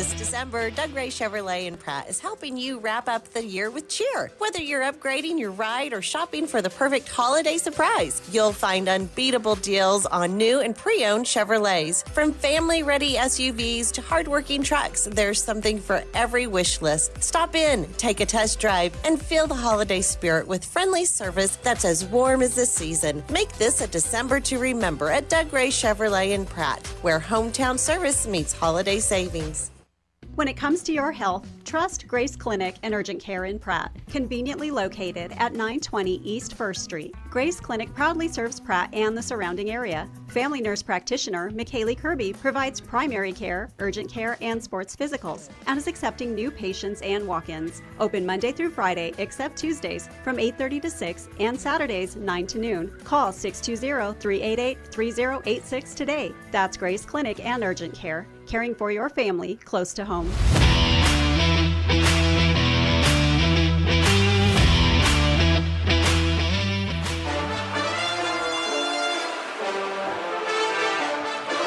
This December, Doug Ray Chevrolet in Pratt is helping you wrap up the year with cheer. Whether you're upgrading your ride or shopping for the perfect holiday surprise, you'll find unbeatable deals on new and pre-owned Chevrolets. From family-ready SUVs to hardworking trucks, there's something for every wish list. Stop in, take a test drive, and feel the holiday spirit with friendly service that's as warm as the season. Make this a December to remember at Doug Ray Chevrolet in Pratt, where hometown service meets holiday savings. When it comes to your health, trust Grace Clinic and Urgent Care in Pratt, conveniently located at 920 East 1st Street. Grace Clinic proudly serves Pratt and the surrounding area. Family nurse practitioner McKaylee Kirby provides primary care, urgent care, and sports physicals, and is accepting new patients and walk-ins. Open Monday through Friday, except Tuesdays, from 8:30 to 6, and Saturdays, 9 to noon. Call 620-388-3086 today. That's Grace Clinic and Urgent Care, caring for your family close to home.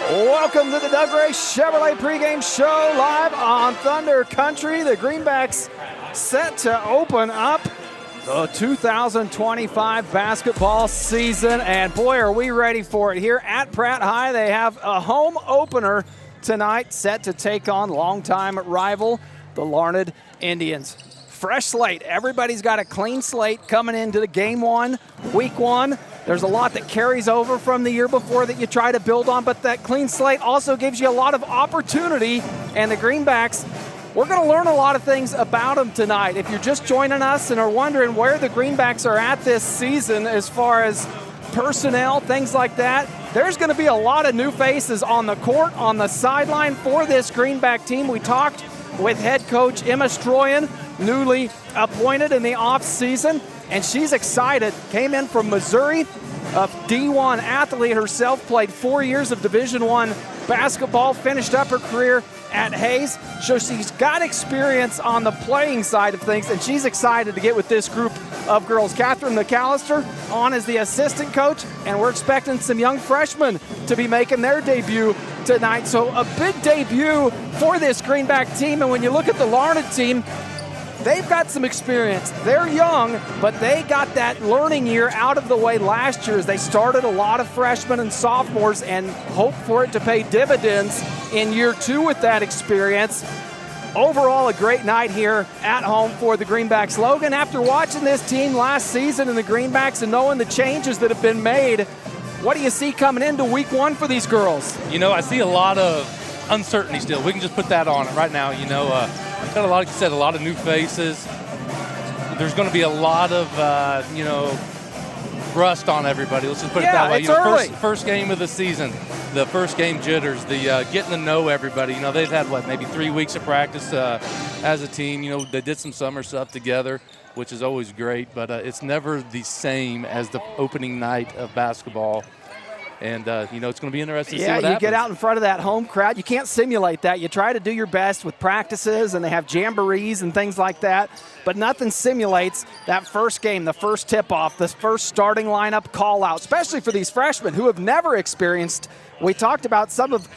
Welcome to the Doug Ray Chevrolet pregame show live on Thunder Country. The Greenbacks set to open up the 2025 basketball season, and boy, are we ready for it. Here at Pratt High, they have a home opener tonight, set to take on longtime rival, the Larned Indians. Fresh slate. Everybody's got a clean slate coming into the game one, week one. There's a lot that carries over from the year before that you try to build on, but that clean slate also gives you a lot of opportunity. And the Greenbacks, we're going to learn a lot of things about them tonight. If you're just joining us and are wondering where the Greenbacks are at this season as far as personnel, things like that, there's going to be a lot of new faces on the court, on the sideline for this Greenback team. We talked with head coach Emma Stroyan, newly appointed in the offseason, and she's excited. Came in from Missouri, a D1 athlete herself, played 4 years of Division I basketball, finished up her career at Hayes. So she's got experience on the playing side of things, and she's excited to get with this group of girls. Catherine McAllister on as the assistant coach, and we're expecting some young freshmen to be making their debut tonight. So a big debut for this Greenback team, and when you look at the Larned team, they've got some experience. They're young, but they got that learning year out of the way last year as they started a lot of freshmen and sophomores and hope for it to pay dividends in year two with that experience. Overall, a great night here at home for the Greenbacks. Logan, after watching this team last season in the Greenbacks and knowing the changes that have been made, what do you see coming into week one for these girls? You know, I see a lot of uncertainty still. We can just put that on it right now. You know, got a lot, like you said, a lot of new faces. There's going to be a lot of, rust on everybody. Let's just put it that way. It's early. First game of the season, the first game jitters, the getting to know everybody. You know, they've had, maybe 3 weeks of practice as a team. You know, they did some summer stuff together, which is always great, but it's never the same as the opening night of basketball. And, it's going to be interesting to see what happens. Yeah, you get out in front of that home crowd. You can't simulate that. You try to do your best with practices, and they have jamborees and things like that, but nothing simulates that first game, the first tip-off, the first starting lineup call-out, especially for these freshmen who have never experienced. We talked about some of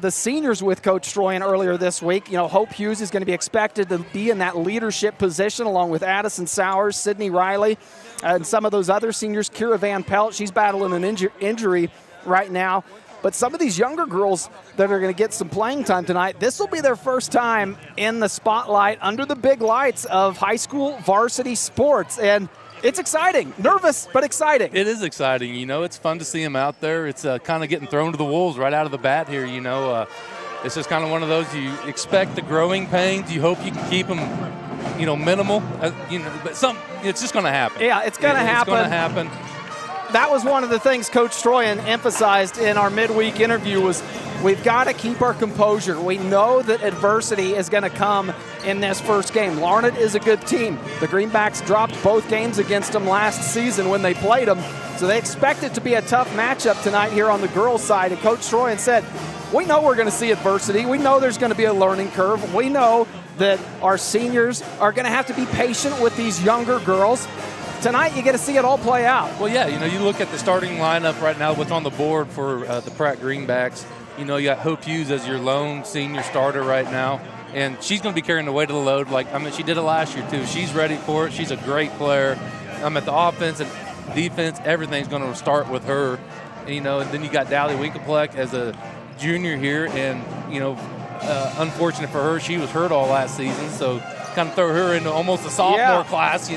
the seniors with Coach Stroyan earlier this week. You know, Hope Hughes is going to be expected to be in that leadership position along with Addison Sowers, Sydney Riley, and some of those other seniors. Kira Van Pelt, she's battling an injury right now. But some of these younger girls that are going to get some playing time tonight, this will be their first time in the spotlight under the big lights of high school varsity sports. And it's exciting. Nervous, but exciting. It is exciting. You know, it's fun to see them out there. It's kind of getting thrown to the wolves right out of the bat here. You know, it's just kind of one of those, you expect the growing pains. You hope you can keep them, minimal. But it's just going to happen. Yeah, it's going to happen. It's going to happen. That was one of the things Coach Stroyan emphasized in our midweek interview was we've got to keep our composure. We know that adversity is going to come in this first game. Larned is a good team. The Greenbacks dropped both games against them last season when they played them, so they expect it to be a tough matchup tonight here on the girls' side. And Coach Stroyan said, we know we're going to see adversity. We know there's going to be a learning curve. We know that our seniors are going to have to be patient with these younger girls. Tonight, you get to see it all play out. Well, yeah, you look at the starting lineup right now, what's on the board for the Pratt Greenbacks. You got Hope Hughes as your lone senior starter right now. and she's going to be carrying the weight of the load. She did it last year too. She's ready for it. She's a great player. At the offense and defense, everything's going to start with her. And then you got Dally Winkelpleck as a junior here, and unfortunate for her, she was hurt all last season, so kind of throw her into almost a sophomore class.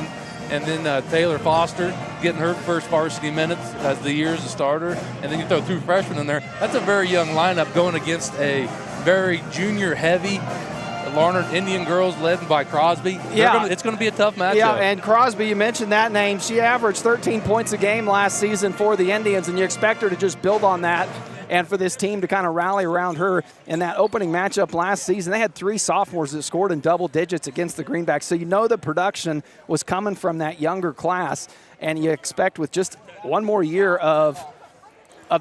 And then Taylor Foster getting her first varsity minutes as the year as a starter, and then you throw 2 freshmen in there. That's a very young lineup going against a very junior-heavy Larned Indian girls led by Crosby. It's going to be a tough matchup. Yeah, and Crosby, you mentioned that name. She averaged 13 points a game last season for the Indians, and you expect her to just build on that and for this team to kind of rally around her in that opening matchup last season. They had 3 sophomores that scored in double digits against the Greenbacks, so the production was coming from that younger class, and you expect with just one more year of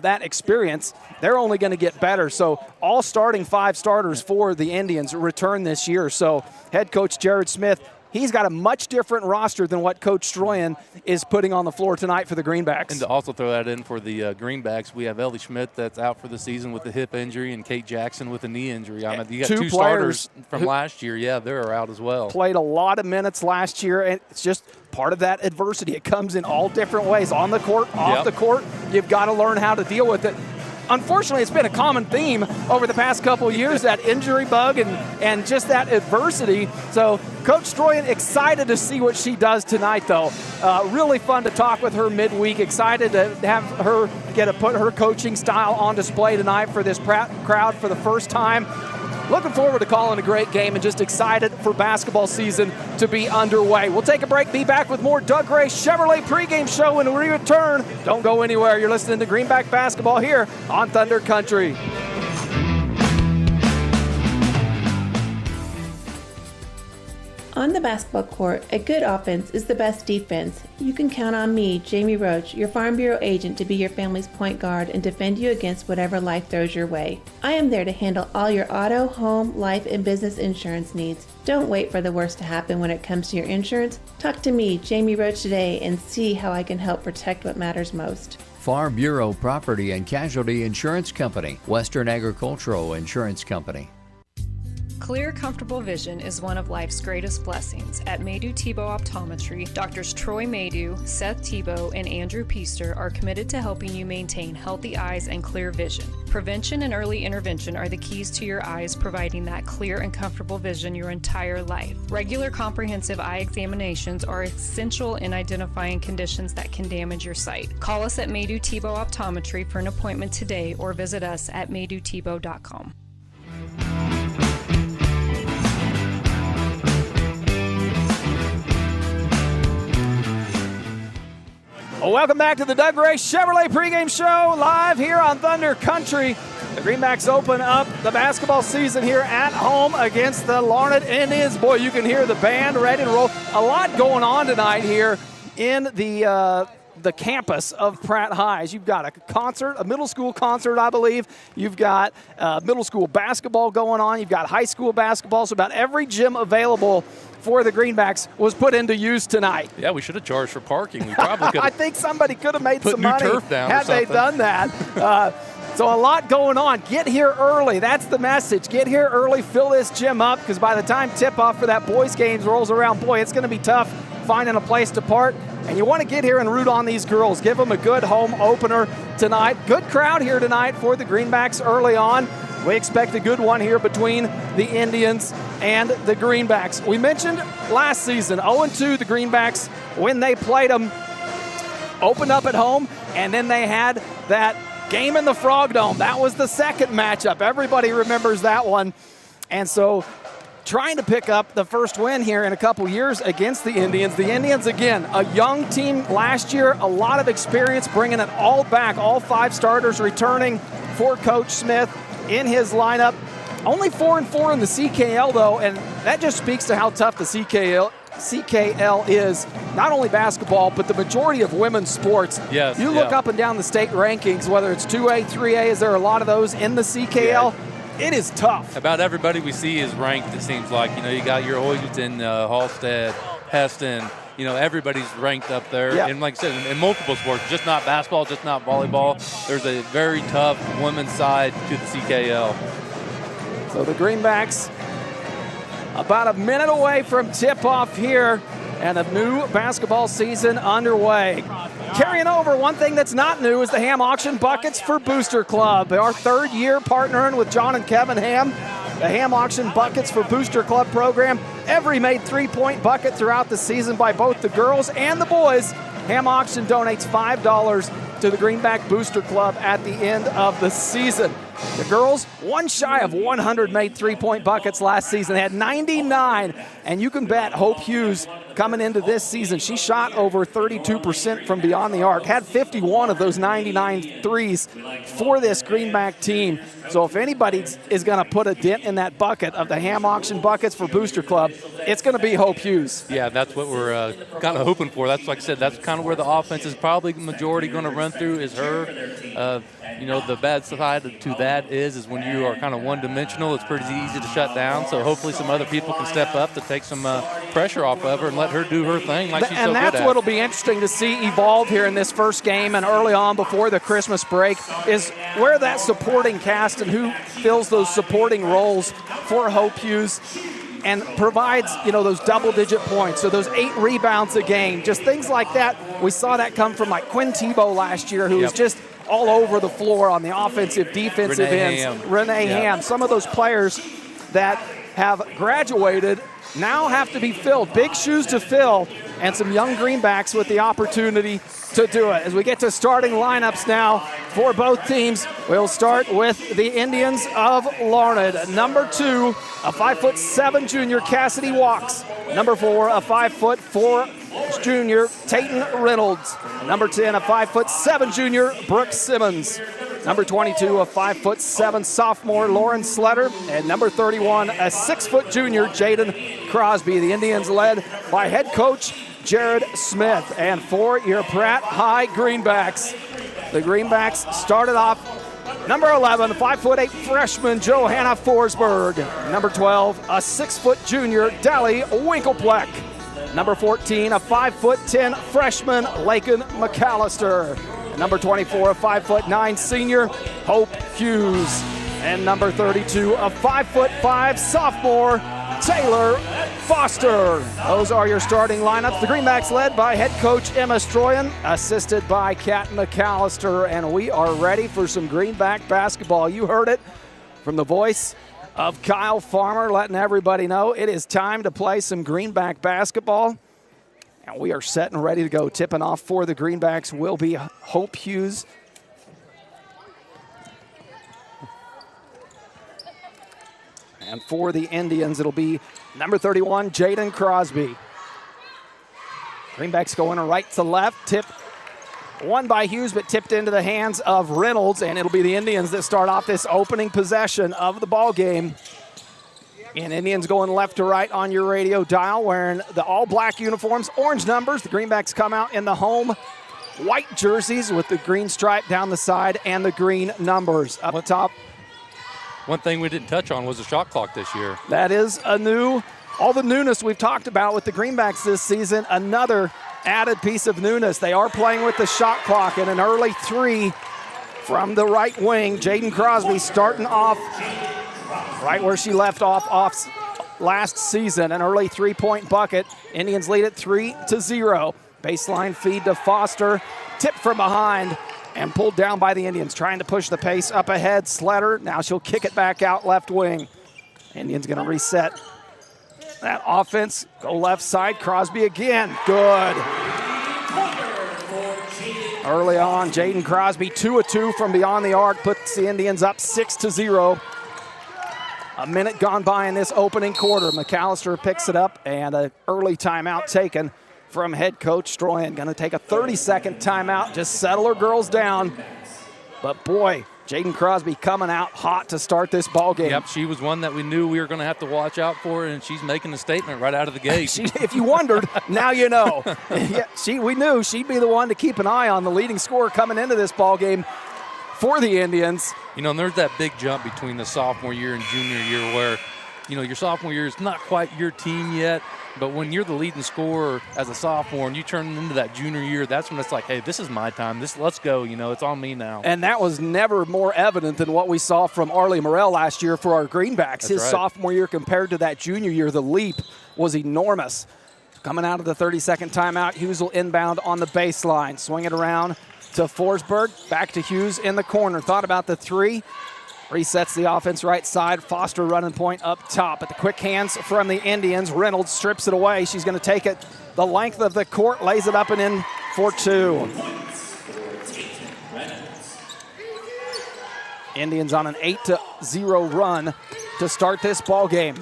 that experience, they're only going to get better. So all starting 5 starters for the Indians return this year. So head coach Jared Smith, he's got a much different roster than what Coach Stroyan is putting on the floor tonight for the Greenbacks. And to also throw that in for the Greenbacks, we have Ellie Schmidt that's out for the season with a hip injury, and Kate Jackson with a knee injury. You got 2 starters from last year. Yeah, they're out as well. Played a lot of minutes last year, and it's just part of that adversity. It comes in all different ways. On the court, off the court, you've got to learn how to deal with it. Unfortunately, it's been a common theme over the past couple of years, that injury bug and just that adversity. So Coach Stroyan excited to see what she does tonight, though. Really fun to talk with her midweek. Excited to have her put her coaching style on display tonight for this crowd for the first time. Looking forward to calling a great game and just excited for basketball season to be underway. We'll take a break, be back with more Doug Gray Chevrolet pregame show when we return. Don't go anywhere. You're listening to Greenback Basketball here on Thunder Country. On the basketball court, a good offense is the best defense. You can count on me, Jamie Roach, your Farm Bureau agent, to be your family's point guard and defend you against whatever life throws your way. I am there to handle all your auto, home, life, and business insurance needs. Don't wait for the worst to happen when it comes to your insurance. Talk to me, Jamie Roach, today and see how I can help protect what matters most. Farm Bureau Property and Casualty Insurance Company, Western Agricultural Insurance Company. Clear, comfortable vision is one of life's greatest blessings. At Maydew Tebow Optometry, Doctors Troy Maydew, Seth Tebow, and Andrew Peaster are committed to helping you maintain healthy eyes and clear vision. Prevention and early intervention are the keys to your eyes, providing that clear and comfortable vision your entire life. Regular comprehensive eye examinations are essential in identifying conditions that can damage your sight. Call us at Maydew Tebow Optometry for an appointment today or visit us at maydewtebow.com. Welcome back to the Doug Gray Chevrolet pregame show live here on Thunder Country. The Greenbacks open up the basketball season here at home against the Larned Indians. Boy, you can hear the band ready to roll. A lot going on tonight here in the campus of Pratt High. You've got a concert, a middle school concert, I believe. You've got middle school basketball going on. You've got high school basketball. So about every gym available for the Greenbacks was put into use tonight. Yeah, we should have charged for parking. We probably could. I think somebody could have made some money turf down had they done that. So a lot going on. Get here early. That's the message. Get here early. Fill this gym up, because by the time tip-off for that boys' games rolls around, boy, it's going to be tough finding a place to park. And you want to get here and root on these girls. Give them a good home opener tonight. Good crowd here tonight for the Greenbacks early on. We expect a good one here between the Indians and the Greenbacks. We mentioned last season, 0-2 the Greenbacks when they played them. Opened up at home, and then they had that game in the Frog Dome. That was the second matchup. Everybody remembers that one. And so trying to pick up the first win here in a couple years against the Indians. The Indians, again, a young team last year, a lot of experience, bringing it all back, all 5 starters returning for Coach Smith in his lineup. Only 4-4 in the CKL, though, and that just speaks to how tough the CKL is, not only basketball, but the majority of women's sports. Yes, you look up and down the state rankings, whether it's 2A, 3A, is there a lot of those in the CKL? Yeah. It is tough. About everybody we see is ranked, it seems like. You know, you got your Hoyleton, Halstead, Heston. You know, everybody's ranked up there. Yep. And like I said, in multiple sports, just not basketball, just not volleyball. There's a very tough women's side to the CKL. So the Greenbacks About a minute away from tip-off here, and a new basketball season underway. Carrying over, one thing that's not new is the Ham Auction Buckets for Booster Club. Our third year partnering with John and Kevin Ham. The Ham Auction Buckets for Booster Club program. Every made three-point bucket throughout the season by both the girls and the boys. Ham Auction donates $5 to the Greenback Booster Club at the end of the season. The girls, one shy of 100 made three-point buckets last season. They had 99, and you can bet Hope Hughes coming into this season, she shot over 32% from beyond the arc, had 51 of those 99 threes for this Greenback team. So if anybody is going to put a dent in that bucket of the Ham Auction Buckets for Booster Club, it's going to be Hope Hughes. Yeah, that's what we're kind of hoping for. That's, like I said, that's kind of where the offense is probably the majority going to run through is her. The bad side to that is when you are kind of one-dimensional, it's pretty easy to shut down. So hopefully some other people can step up to take some pressure off of her and let her do her thing like she's so good at. And that's what'll be interesting to see evolve here in this first game and early on before the Christmas break is where that supporting cast and who fills those supporting roles for Hope Hughes and provides, those double-digit points, so those 8 rebounds a game, just things like that. We saw that come from like Quinn Tebow last year, who was just all over the floor on the offensive, defensive ends. Renee Ham. Some of those players that have graduated now have to be filled. Big shoes to fill, and some young Greenbacks with the opportunity to do it. As we get to starting lineups now for both teams, we'll start with the Indians of Larned. Number 2, a 5'7" junior, Cassidy Walks. Number 4, a 5'4" junior, Tayton Reynolds. Number 10, a 5'7" junior, Brooke Simmons. Number 22, a 5'7" sophomore, Lauren Sletter. And number 31, a 6' junior, Jaden Crosby. The Indians led by head coach Jared Smith. And for your Pratt High Greenbacks, the Greenbacks started off number 11, 5'8" freshman, Johanna Forsberg. Number 12, a 6' junior, Dally Winkelpleck. Number 14, a 5'10" freshman, Laken McAllister. Number 24, a 5'9" senior, Hope Hughes. And number 32, a 5'5" sophomore, Taylor Foster. Those are your starting lineups. The Greenbacks led by head coach Emma Stroyan, assisted by Kat McAllister, and we are ready for some Greenback basketball. You heard it from the voice of Kyle Farmer, letting everybody know it is time to play some Greenback basketball. And we are set and ready to go. Tipping off for the Greenbacks will be Hope Hughes. And for the Indians, it'll be number 31, Jaden Crosby. Greenbacks going right to left. Tip won by Hughes, but tipped into the hands of Reynolds. And it'll be the Indians that start off this opening possession of the ball game. And Indians going left to right on your radio dial, wearing the all-black uniforms, orange numbers. The Greenbacks come out in the home white jerseys with the green stripe down the side and the green numbers up top. One thing we didn't touch on was the shot clock this year. That is all the newness we've talked about with the Greenbacks this season, another added piece of newness. They are playing with the shot clock and an early 3 from the right wing. Jaden Crosby starting off right where she left off last season, an early 3-point bucket. Indians lead it 3-0. Baseline feed to Foster, tipped from behind and pulled down by the Indians, trying to push the pace up ahead. Sletter, now she'll kick it back out left wing. Indians gonna reset that offense, go left side, Crosby again, good. Early on, Jaden Crosby, 2 of 2 from beyond the arc, puts the Indians up 6-0. A minute gone by in this opening quarter. McAllister picks it up, and an early timeout taken from head coach Stroyan. Going to take a 30-second timeout, just settle her girls down. But boy, Jaden Crosby coming out hot to start this ball game. Yep, she was one that we knew we were going to have to watch out for, and she's making a statement right out of the gate. If you wondered, now you know. We knew she'd be the one to keep an eye on, the leading scorer coming into this ball game for the Indians. And there's that big jump between the sophomore year and junior year where, your sophomore year is not quite your team yet, But when you're the leading scorer as a sophomore and you turn into that junior year, that's when it's like, hey, this is my time. Let's go. It's on me now. And that was never more evident than what we saw from Arlie Morrell last year for our Greenbacks. His sophomore year compared to that junior year, the leap was enormous. Coming out of the 32nd timeout, Hughes will inbound on the baseline. Swing it around to Forsberg. Back to Hughes in the corner. Thought about the three. Resets the offense right side. Foster running point up top. At the quick hands from the Indians. Reynolds strips it away. She's going to take it the length of the court, lays it up and in for two. Indians on an 8-0 run to start this ball game.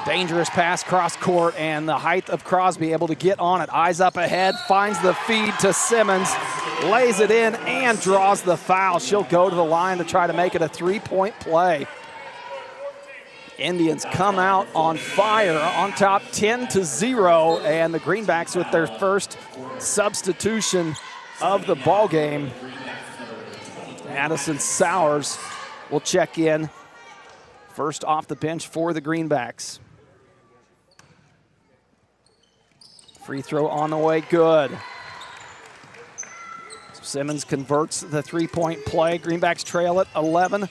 Dangerous pass cross court, and the height of Crosby able to get on it. Eyes up ahead, finds the feed to Simmons, lays it in and draws the foul. She'll go to the line to try to make it a three-point play. Indians come out on fire, on top 10-0, and the Greenbacks with their first substitution of the ball game. Addison Sowers will check in first off the bench for the Greenbacks. Free throw on the way, good. Simmons converts the three-point play. Greenbacks trail it 11-0.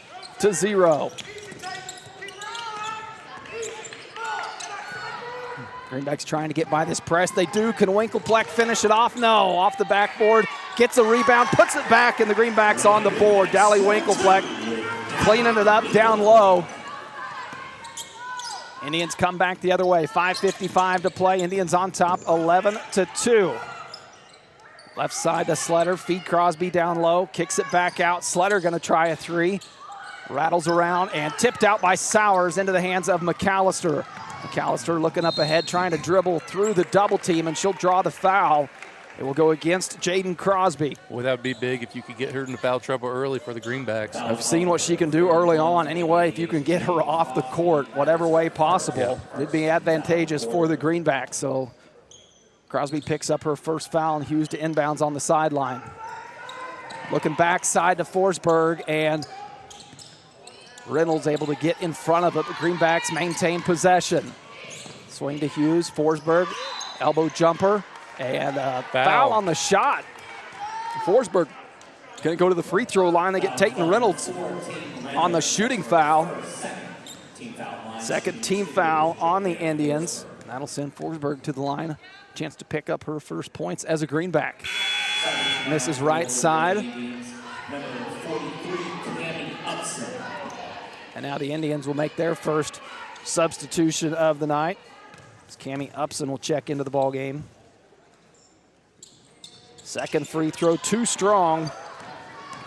Greenbacks trying to get by this press. They do. Can Winkelpleck finish it off? No. Off the backboard. Gets a rebound, puts it back, and the Greenbacks on the board. Dally Winkelpleck cleaning it up down low. Indians come back the other way. 5:55 to play. Indians on top, 11-2. Left side to Sletter. Feed Crosby down low. Kicks it back out. Sletter going to try a three. Rattles around and tipped out by Sowers into the hands of McAllister. McAllister looking up ahead, trying to dribble through the double team, and she'll draw the foul. It will go against Jaden Crosby. Well, that would be big if you could get her into foul trouble early for the Greenbacks. I've seen what she can do early on. Anyway, if you can get her off the court, whatever way possible, it'd be advantageous for the Greenbacks. So Crosby picks up her first foul, and Hughes to inbounds on the sideline. Looking backside to Forsberg, and Reynolds able to get in front of it. The Greenbacks maintain possession. Swing to Hughes, Forsberg, elbow jumper. And foul on the shot. Forsberg going to go to the free throw line. They get Tatum Reynolds on the shooting foul. Second team foul on the Indians. That'll send Forsberg to the line. Chance to pick up her first points as a Greenback. Misses right side. And now the Indians will make their first substitution of the night. Cammie Upson will check into the ball game. Second free throw, too strong.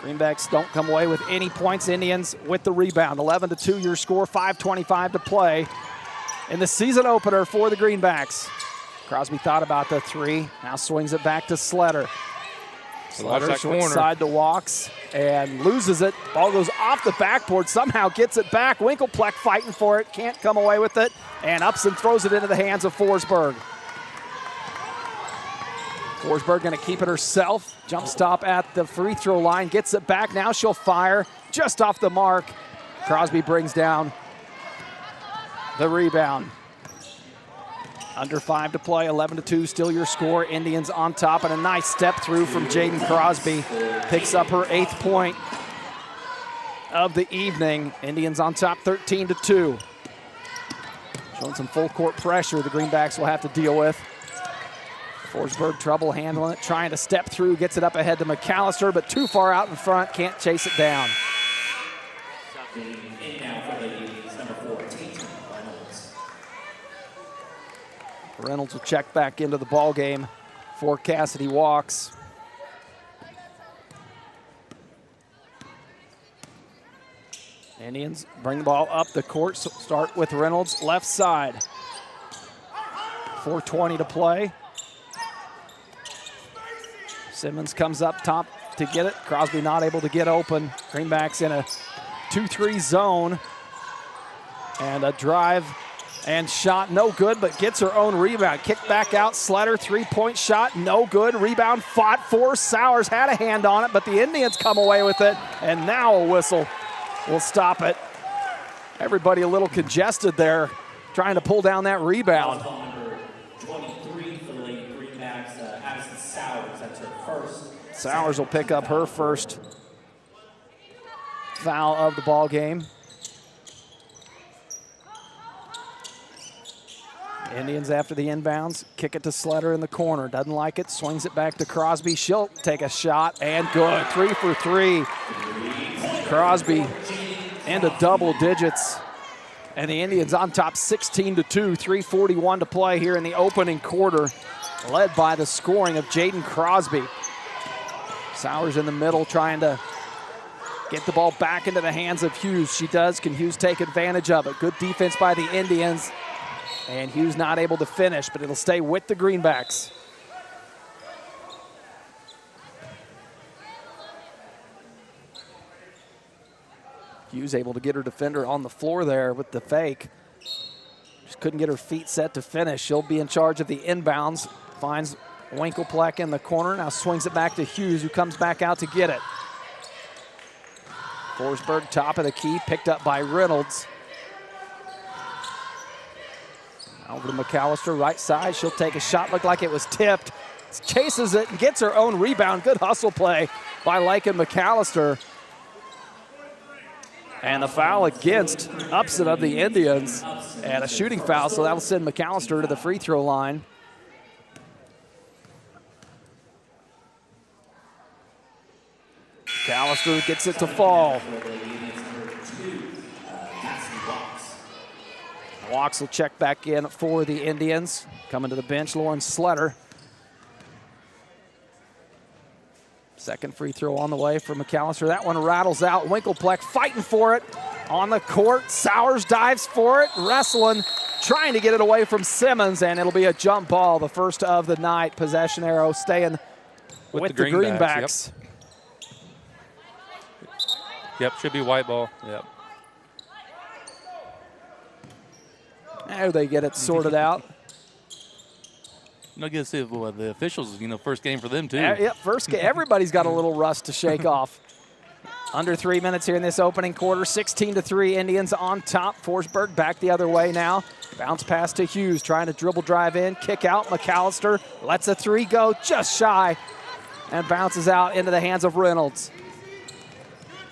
Greenbacks don't come away with any points. Indians with the rebound. 11-2 your score, 5:25 to play in the season opener for the Greenbacks. Crosby thought about the three. Now swings it back to Sletter. Sletter short side to Walks and loses it. Ball goes off the backboard, somehow gets it back. Winkelpleck fighting for it, can't come away with it. And Upson throws it into the hands of Forsberg. Forsberg going to keep it herself. Jump stop at the free throw line. Gets it back. Now she'll fire just off the mark. Crosby brings down the rebound. Under 5 to play. 11-2 still your score. Indians on top, and a nice step through from Jaden Crosby. Picks up her 8th point of the evening. Indians on top 13-2. Showing some full court pressure the Greenbacks will have to deal with. Forsberg trouble handling it, trying to step through, gets it up ahead to McAllister, but too far out in front, can't chase it down. Reynolds will check back into the ball game for Cassidy Walks. Indians bring the ball up the court, so start with Reynolds, left side. 4:20 to play. Simmons comes up top to get it. Crosby not able to get open. Greenbacks in a 2-3 zone. And a drive and shot, no good, but gets her own rebound. Kick back out, Sletter, three-point shot, no good. Rebound fought for. Sowers had a hand on it, but the Indians come away with it. And now a whistle will stop it. Everybody a little congested there, trying to pull down that rebound. Sowers will pick up her first foul of the ball game. Indians after the inbounds, kick it to Sletter in the corner. Doesn't like it, swings it back to Crosby. She'll take a shot, and good. 3 for 3. Crosby into double digits. And the Indians on top 16-2, 3:41 to play here in the opening quarter, led by the scoring of Jaden Crosby. Sowers in the middle trying to get the ball back into the hands of Hughes. She does. Can Hughes take advantage of it? Good defense by the Indians. And Hughes not able to finish, but it'll stay with the Greenbacks. Hughes able to get her defender on the floor there with the fake. Just couldn't get her feet set to finish. She'll be in charge of the inbounds. Finds Winklepleck in the corner. Now swings it back to Hughes, who comes back out to get it. Forsberg, top of the key, picked up by Reynolds. Over to McAllister, right side. She'll take a shot. Looked like it was tipped. Chases it and gets her own rebound. Good hustle play by Lycan McAllister. And a foul against Upson of the Indians. And a shooting foul, so that'll send McAllister to the free throw line. McAllister gets it to fall. Walks will check back in for the Indians. Coming to the bench, Lauren Sletter. Second free throw on the way for McAllister. That one rattles out. Winklepleck fighting for it on the court. Sowers dives for it, wrestling, trying to get it away from Simmons, and it'll be a jump ball, the first of the night. Possession arrow staying with the Greenbacks. Yep, should be white ball. Yep. There they get it sorted out. No good to see the officials, first game for them too. Yep, first game. Everybody's got a little rust to shake off. Under 3 minutes here in this opening quarter. 16-3, Indians on top. Forsberg back the other way now. Bounce pass to Hughes, trying to dribble drive in, kick out. McAllister lets a three go just shy and bounces out into the hands of Reynolds.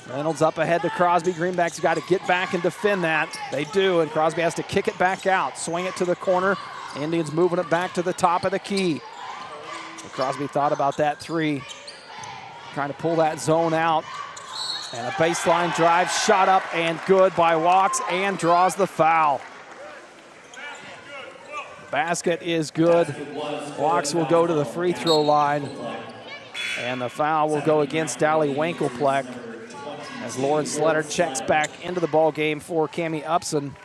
Reynolds up ahead to Crosby. Greenbacks got to get back and defend that. They do, and Crosby has to kick it back out, swing it to the corner. Indians moving it back to the top of the key. So Crosby thought about that three, trying to pull that zone out. And a baseline drive, shot up and good by Walks, and draws the foul. Basket is good. Walks will go to the free throw line. And the foul will go against Dally Winklepleck as Lauren Sletter checks back into the ball game for Cammie Upson.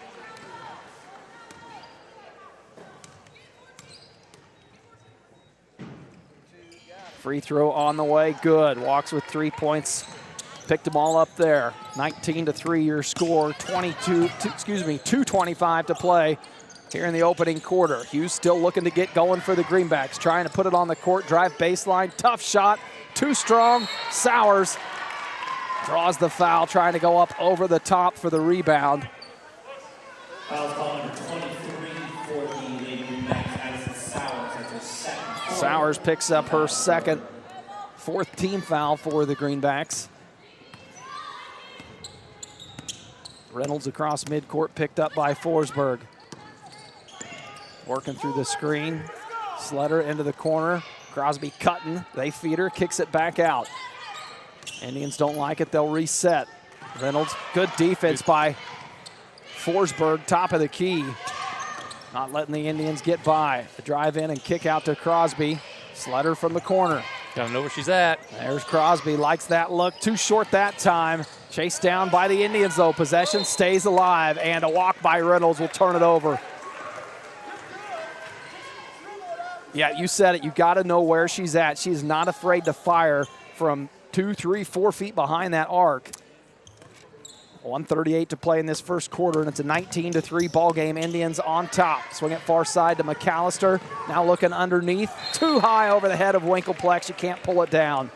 Free throw on the way, good. Walks with 3 points. Picked them all up there. 19-3 your score. 2:25 to play here in the opening quarter. Hughes still looking to get going for the Greenbacks, trying to put it on the court, drive baseline, tough shot, too strong. Sowers draws the foul, trying to go up over the top for the rebound. Sowers picks up her second, fourth team foul for the Greenbacks. Reynolds across midcourt, picked up by Forsberg. Working through the screen. Sletter into the corner. Crosby cutting. They feed her, kicks it back out. Indians don't like it, they'll reset. Reynolds, good defense by Forsberg, top of the key. Not letting the Indians get by. The drive in and kick out to Crosby. Sletter from the corner. Gotta know where she's at. There's Crosby, likes that look, too short that time. Chased down by the Indians though. Possession stays alive, and a walk by Reynolds will turn it over. Yeah, you said it, you gotta know where she's at. She's not afraid to fire from 2, 3, 4 feet behind that arc. 1:38 to play in this first quarter, and it's a 19-3 ball game. Indians on top. Swing it far side to McAllister. Now looking underneath. Too high over the head of Winkleplex. You can't pull it down.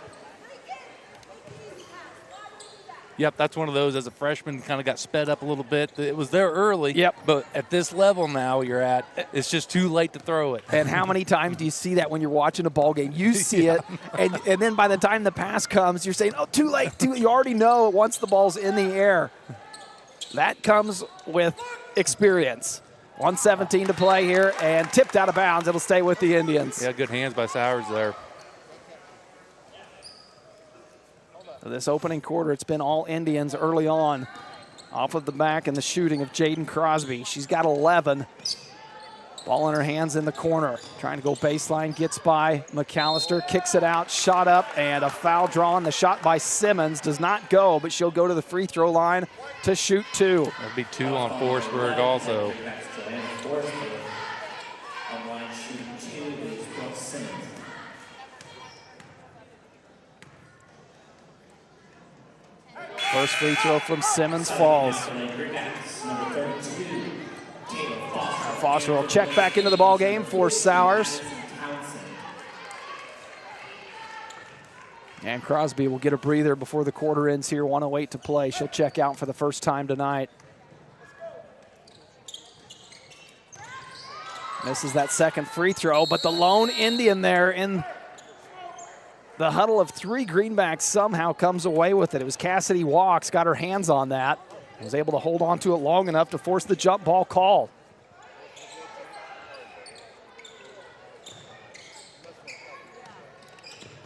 Yep, that's one of those. As a freshman, kind of got sped up a little bit. It was there early. Yep. But at this level now you're at, it's just too late to throw it. And how many times do you see that when you're watching a ball game? You see it, and then by the time the pass comes, you're saying, oh, too late. You already know once the ball's in the air. That comes with experience. 1:17 to play here, and tipped out of bounds. It'll stay with the Indians. Yeah, good hands by Sowers there. So this opening quarter, it's been all Indians early on. Off of the back and the shooting of Jaden Crosby. She's got 11. Ball in her hands in the corner. Trying to go baseline, gets by McAllister, kicks it out, shot up, and a foul drawn. The shot by Simmons does not go, but she'll go to the free throw line to shoot 2. That'd be 2 on Forsberg also. First free throw from Simmons falls. Foster will check back into the ball game for Sowers. And Crosby will get a breather before the quarter ends here. 1:08 to play. She'll check out for the first time tonight. Misses that second free throw, but the lone Indian there in the huddle of 3 Greenbacks somehow comes away with it. It was Cassidy Walks, got her hands on that. Was able to hold on to it long enough to force the jump ball call.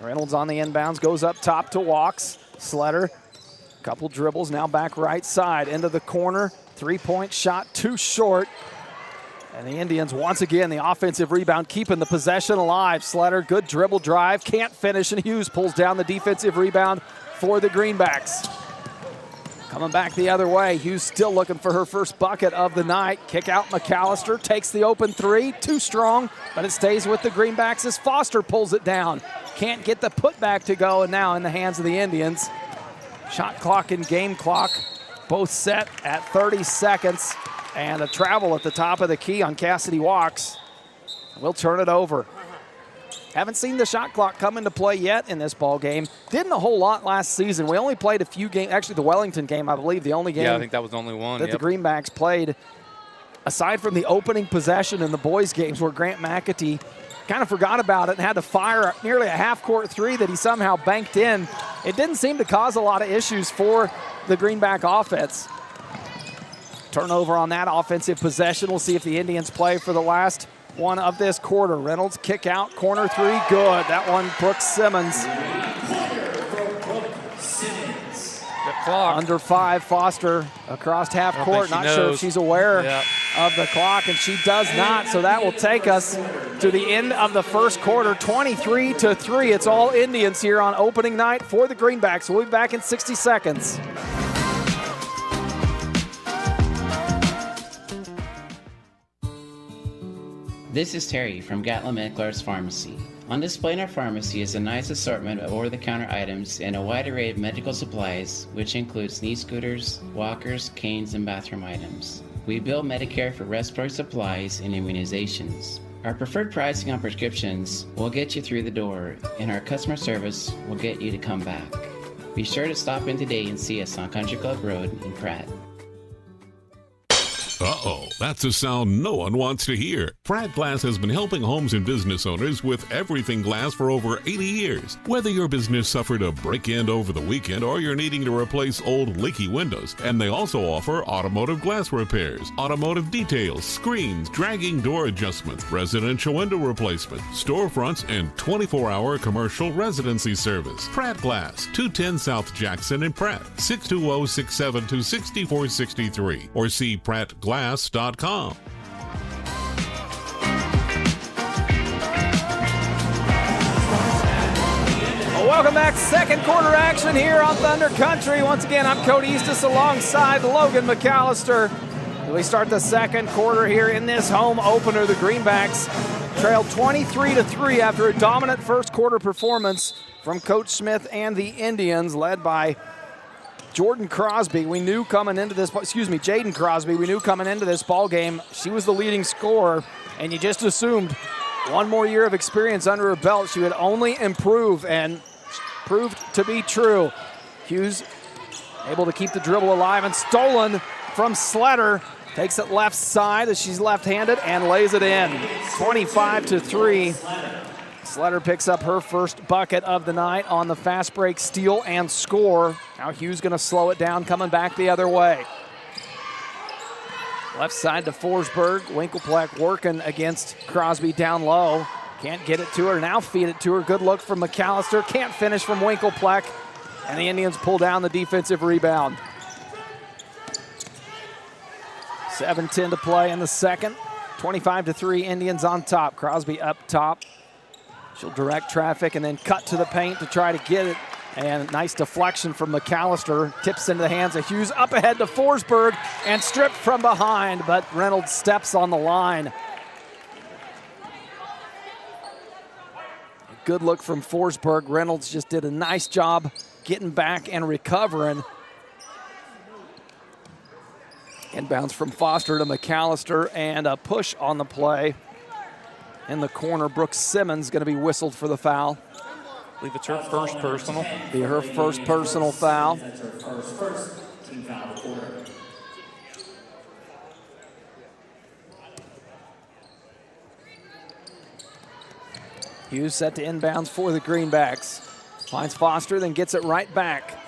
Reynolds on the inbounds, goes up top to Walks. Sletter, couple dribbles, now back right side, into the corner. 3-point shot, too short. And the Indians, once again, the offensive rebound, keeping the possession alive. Sletter, good dribble drive, can't finish, and Hughes pulls down the defensive rebound for the Greenbacks. Coming back the other way, Hughes still looking for her first bucket of the night. Kick out McAllister, takes the open 3, too strong, but it stays with the Greenbacks as Foster pulls it down. Can't get the putback to go, and now in the hands of the Indians. Shot clock and game clock both set at 30 seconds. And a travel at the top of the key on Cassidy Walks. We'll turn it over. Haven't seen the shot clock come into play yet in this ball game. Didn't a whole lot last season. We only played a few games. Actually, the Wellington game, I believe, the only game. Yeah, I think that was the only one. That the Greenbacks played. Aside from the opening possession in the boys' games where Grant McAtee kind of forgot about it and had to fire nearly a half-court 3 that he somehow banked in. It didn't seem to cause a lot of issues for the Greenback offense. Turnover on that offensive possession. We'll see if the Indians play for the last one of this quarter. Reynolds kick out, corner 3, good. That one, Brooke Simmons. The clock. Under 5, Foster across half court. Not sure if she's aware of the clock, and she does not. So that will take us to the end of the first quarter, 23-3. It's all Indians here on opening night for the Greenbacks. We'll be back in 60 seconds. This is Terry from Gatlin Meckler's Pharmacy. On display in our pharmacy is a nice assortment of over-the-counter items and a wide array of medical supplies, which includes knee scooters, walkers, canes, and bathroom items. We bill Medicare for respiratory supplies and immunizations. Our preferred pricing on prescriptions will get you through the door, and our customer service will get you to come back. Be sure to stop in today and see us on Country Club Road in Pratt. Uh-oh, that's a sound no one wants to hear. Pratt Glass has been helping homes and business owners with everything glass for over 80 years. Whether your business suffered a break-in over the weekend or you're needing to replace old leaky windows, and they also offer automotive glass repairs, automotive details, screens, dragging door adjustments, residential window replacement, storefronts, and 24-hour commercial residency service. Pratt Glass, 210 South Jackson in Pratt, 620-672-6463, or see prattglass.com. Welcome back. Second quarter action here on Thunder Country. Once again, I'm Cody Eastis alongside Logan McAllister. We start the second quarter here in this home opener. The Greenbacks trailed 23-3 after a dominant first quarter performance from Coach Smith and the Indians, led by Jaden Crosby. We knew coming into this ball game, she was the leading scorer, and you just assumed one more year of experience under her belt, she would only improve, and proved to be true. Hughes Able to keep the dribble alive and stolen from Sletter. Takes it left side as she's left-handed and lays it in. 25-3. Sletter picks up her first bucket of the night on the fast break steal and score. Now Hughes going to slow it down, coming back the other way. Left side to Forsberg. Winkelpleck working against Crosby down low. Can't get it to her. Now feed it to her. Good look from McAllister. Can't finish from Winkelpleck. And the Indians pull down the defensive rebound. 7:10 to play in the second. 25-3, Indians on top. Crosby up top. She'll direct traffic and then cut to the paint to try to get it. And nice deflection from McAllister. Tips into the hands of Hughes. Up ahead to Forsberg and stripped from behind, but Reynolds steps on the line. Good look from Forsberg. Reynolds just did a nice job getting back and recovering. Inbounds from Foster to McAllister and a push on the play. In the corner, Brooks Simmons going to be whistled for the foul. I believe it's her first personal. Be her first personal foul. Hughes set to inbounds for the Greenbacks. Finds Foster, then gets it right back.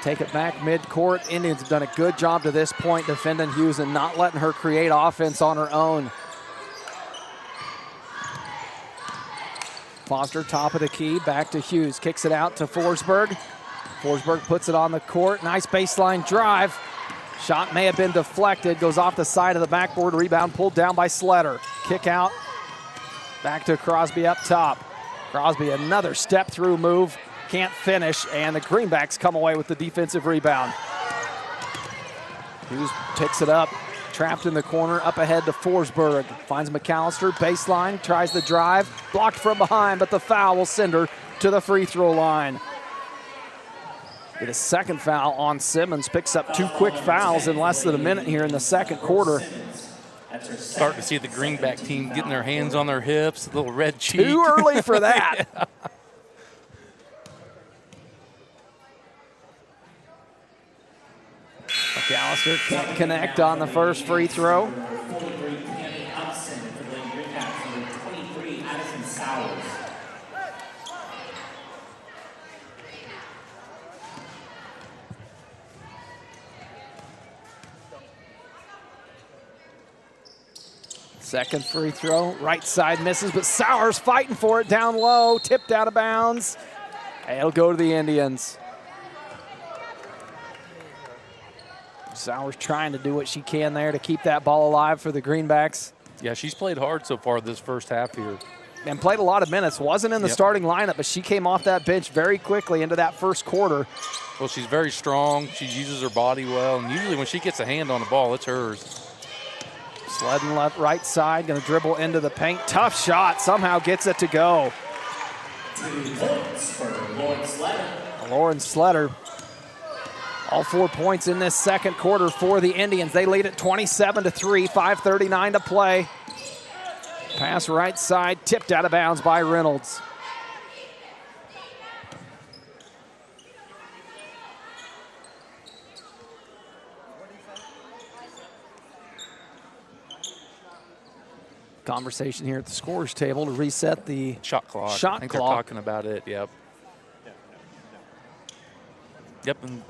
Take it back midcourt. Indians have done a good job to this point defending Hughes and not letting her create offense on her own. Foster, top of the key, back to Hughes. Kicks it out to Forsberg. Forsberg puts it on the court. Nice baseline drive. Shot may have been deflected. Goes off the side of the backboard. Rebound pulled down by Sletter. Kick out. Back to Crosby up top. Crosby, another step through move. Can't finish, and the Greenbacks come away with the defensive rebound. Hughes picks it up. Trapped in the corner, up ahead to Forsberg. Finds McAllister, baseline, tries the drive. Blocked from behind, but the foul will send her to the free throw line. Get a second foul on Simmons. Picks up 2 quick fouls in less than a minute here in the second quarter. Starting to see the Greenback team getting their hands on their hips, a little red cheek. Too early for that. Yeah. McAllister can't connect on the first free throw. Second free throw, right side misses, but Sowers fighting for it down low, tipped out of bounds. It'll go to the Indians. Sowers trying to do what she can there to keep that ball alive for the Greenbacks. Yeah, she's played hard so far this first half here. And played a lot of minutes. Wasn't in the starting lineup, but she came off that bench very quickly into that first quarter. Well, she's very strong. She uses her body well, and usually when she gets a hand on the ball, it's hers. Sledden left, right side, going to dribble into the paint. Tough shot, somehow gets it to go. 2 points for Lauren Sletter. Lauren Sletter. All 4 points in this second quarter for the Indians. They lead at 27-3, 5:39 to play. Pass right side, tipped out of bounds by Reynolds. Conversation here at the scorers table to reset the shot clock. I think they're talking about it, yep. Yep. And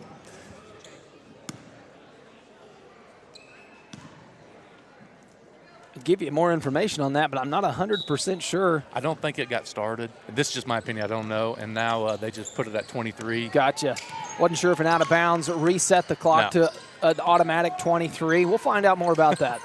I'll give you more information on that, but I'm not 100% sure. I don't think it got started. This is just my opinion. I don't know. And now they just put it at 23. Gotcha. Wasn't sure if an out of bounds reset the clock to an automatic 23. We'll find out more about that.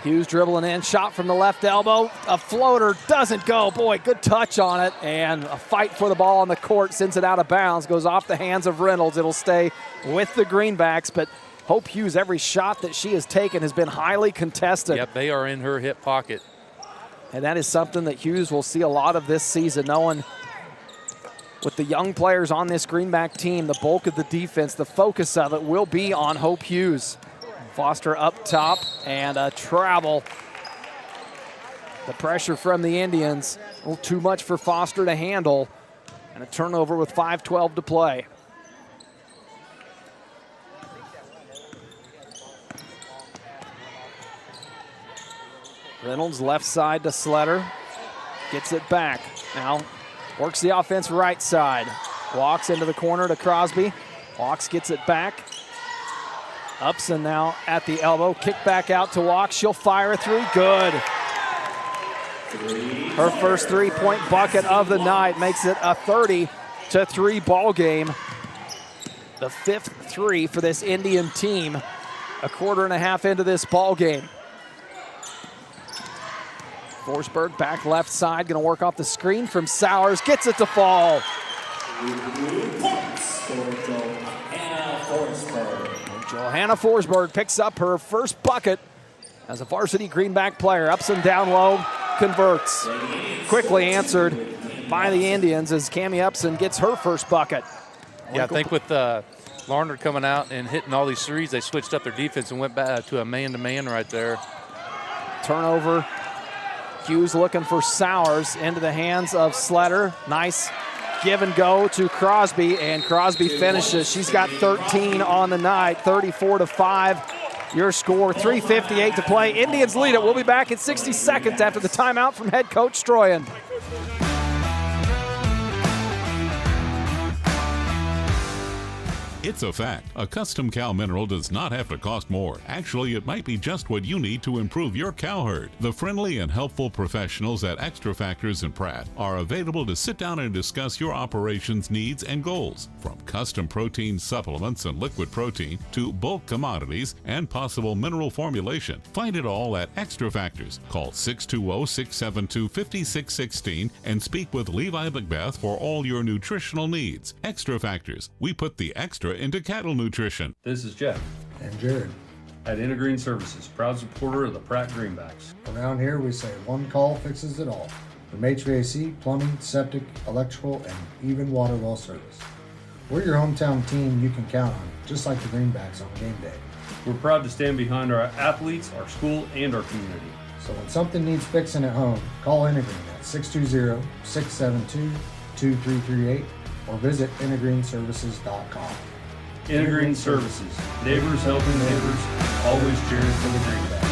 Hughes dribbling in, shot from the left elbow. A floater doesn't go. Boy, good touch on it. And a fight for the ball on the court, sends it out of bounds, goes off the hands of Reynolds. It'll stay with the Greenbacks, but Hope Hughes, every shot that she has taken has been highly contested. Yep, they are in her hip pocket. And that is something that Hughes will see a lot of this season, knowing with the young players on this Greenback team, the bulk of the defense, the focus of it will be on Hope Hughes. Foster up top and a travel. The pressure from the Indians, a little too much for Foster to handle. And a turnover with 5:12 to play. Reynolds left side to Sletter. Gets it back. Now works the offense right side. Walks into the corner to Crosby. Walks gets it back. Upson now at the elbow. Kick back out to Walks. She'll fire a three. Good. Her first three-point bucket of the night makes it a 30-3 ball game. The fifth three for this Indian team. A quarter and a half into this ball game. Forsberg back left side, going to work off the screen from Sowers. Gets it to fall. Johanna Forsberg picks up her first bucket as a varsity Greenback player. Ups and down low, converts. Quickly answered by the Indians as Cammie Upson gets her first bucket. Yeah, I think with Larned coming out and hitting all these threes, they switched up their defense and went back to a man-to-man right there. Turnover. Hughes looking for Sowers into the hands of Sletter. Nice give and go to Crosby, and Crosby finishes. She's got 13 on the night, 34-5. Your score, 3:58 to play. Indians lead it. We'll be back in 60 seconds after the timeout from head coach Stroyan. It's a fact. A custom cow mineral does not have to cost more. Actually, it might be just what you need to improve your cow herd. The friendly and helpful professionals at Extra Factors and Pratt are available to sit down and discuss your operations needs and goals. From custom protein supplements and liquid protein to bulk commodities and possible mineral formulation. Find it all at Extra Factors. Call 620-672-5616 and speak with Levi Macbeth for all your nutritional needs. Extra Factors. We put the extra into cattle nutrition. This is Jeff and Jared at Intergreen Services, proud supporter of the Pratt Greenbacks. Around here we say one call fixes it all. From HVAC, plumbing, septic, electrical, and even water well service. We're your hometown team you can count on, just like the Greenbacks on game day. We're proud to stand behind our athletes, our school, and our community. So when something needs fixing at home, call Intergreen at 620-672-2338 or visit intergreenservices.com. Intergreen Services, neighbors helping neighbors, always cheering for the Greenbacks.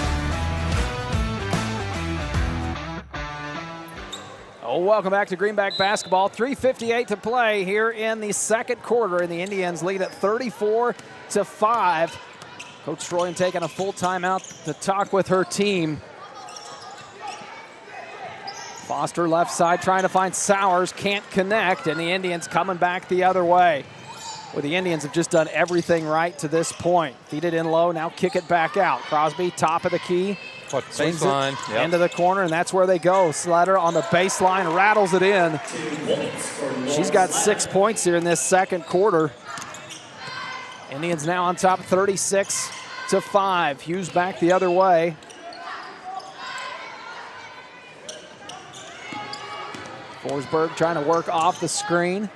Oh, welcome back to Greenback basketball. 3:58 to play here in the second quarter, and the Indians lead at 34-5. Coach Stroyan taking a full timeout to talk with her team. Foster left side trying to find Sowers, can't connect, and the Indians coming back the other way. Well, the Indians have just done everything right to this point. Feed it in low, now kick it back out. Crosby, top of the key. Baseline. Yep. Into the corner, and that's where they go. Slater on the baseline, rattles it in. She's got 6 points here in this second quarter. Indians now on top 36-5. Hughes back the other way. Forsberg trying to work off the screen.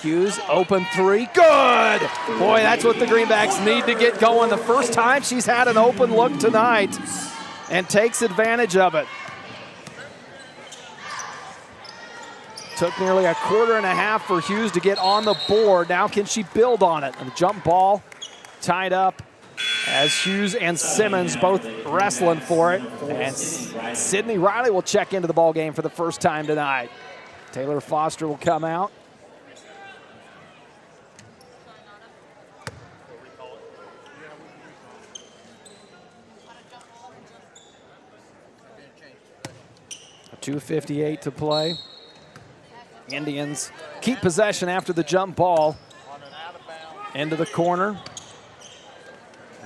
Hughes, open three, good! Boy, that's what the Greenbacks need to get going. The first time she's had an open look tonight and takes advantage of it. Took nearly a quarter and a half for Hughes to get on the board. Now can she build on it? And the jump ball tied up as Hughes and Simmons both wrestling for it. And Sydney Riley will check into the ball game for the first time tonight. Taylor Foster will come out. .258 to play. Indians keep possession after the jump ball. Into the corner.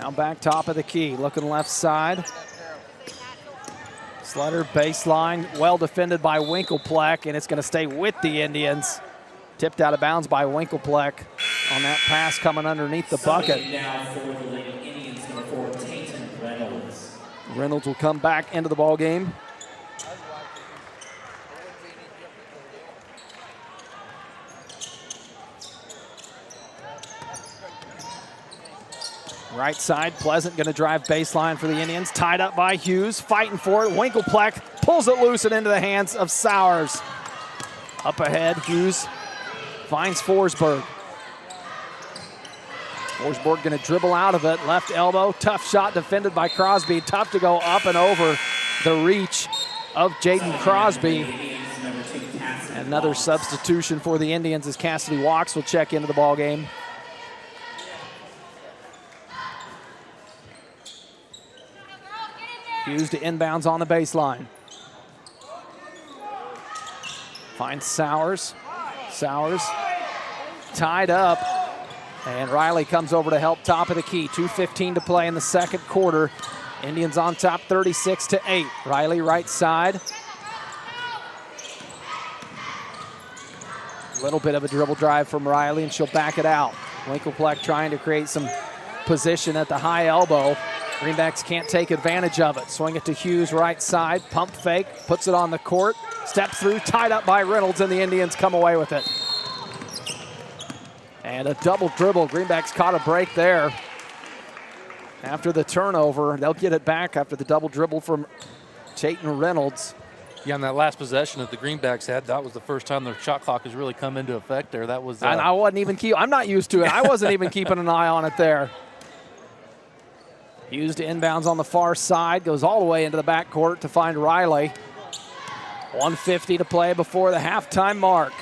Now back top of the key, looking left side. Slutter baseline, well defended by Winkelpleck, and it's going to stay with the Indians. Tipped out of bounds by Winkelpleck on that pass coming underneath the bucket. Reynolds will come back into the ball game. Right side, Pleasant going to drive baseline for the Indians. Tied up by Hughes, fighting for it. Winkelpleck pulls it loose and into the hands of Sowers. Up ahead, Hughes finds Forsberg. Forsberg going to dribble out of it. Left elbow, tough shot defended by Crosby. Tough to go up and over the reach of Jaden Crosby. Another substitution for the Indians as Cassidy Walks will check into the ball game. Hughes to inbounds on the baseline. Finds Sowers. Sowers tied up. And Riley comes over to help top of the key. 2:15 to play in the second quarter. Indians on top 36-8. Riley right side. A little bit of a dribble drive from Riley, and she'll back it out. Winklepleck trying to create some position at the high elbow. Greenbacks can't take advantage of it. Swing it to Hughes right side. Pump fake, puts it on the court. Step through, tied up by Reynolds, and the Indians come away with it. And a double dribble. Greenbacks caught a break there. After the turnover, they'll get it back after the double dribble from Chayton Reynolds. Yeah, on that last possession that the Greenbacks had, that was the first time their shot clock has really come into effect there. That was. And I wasn't even I'm not used to it. I wasn't even keeping an eye on it there. Hughes to inbounds on the far side, goes all the way into the backcourt to find Riley. 1:50 to play before the halftime mark.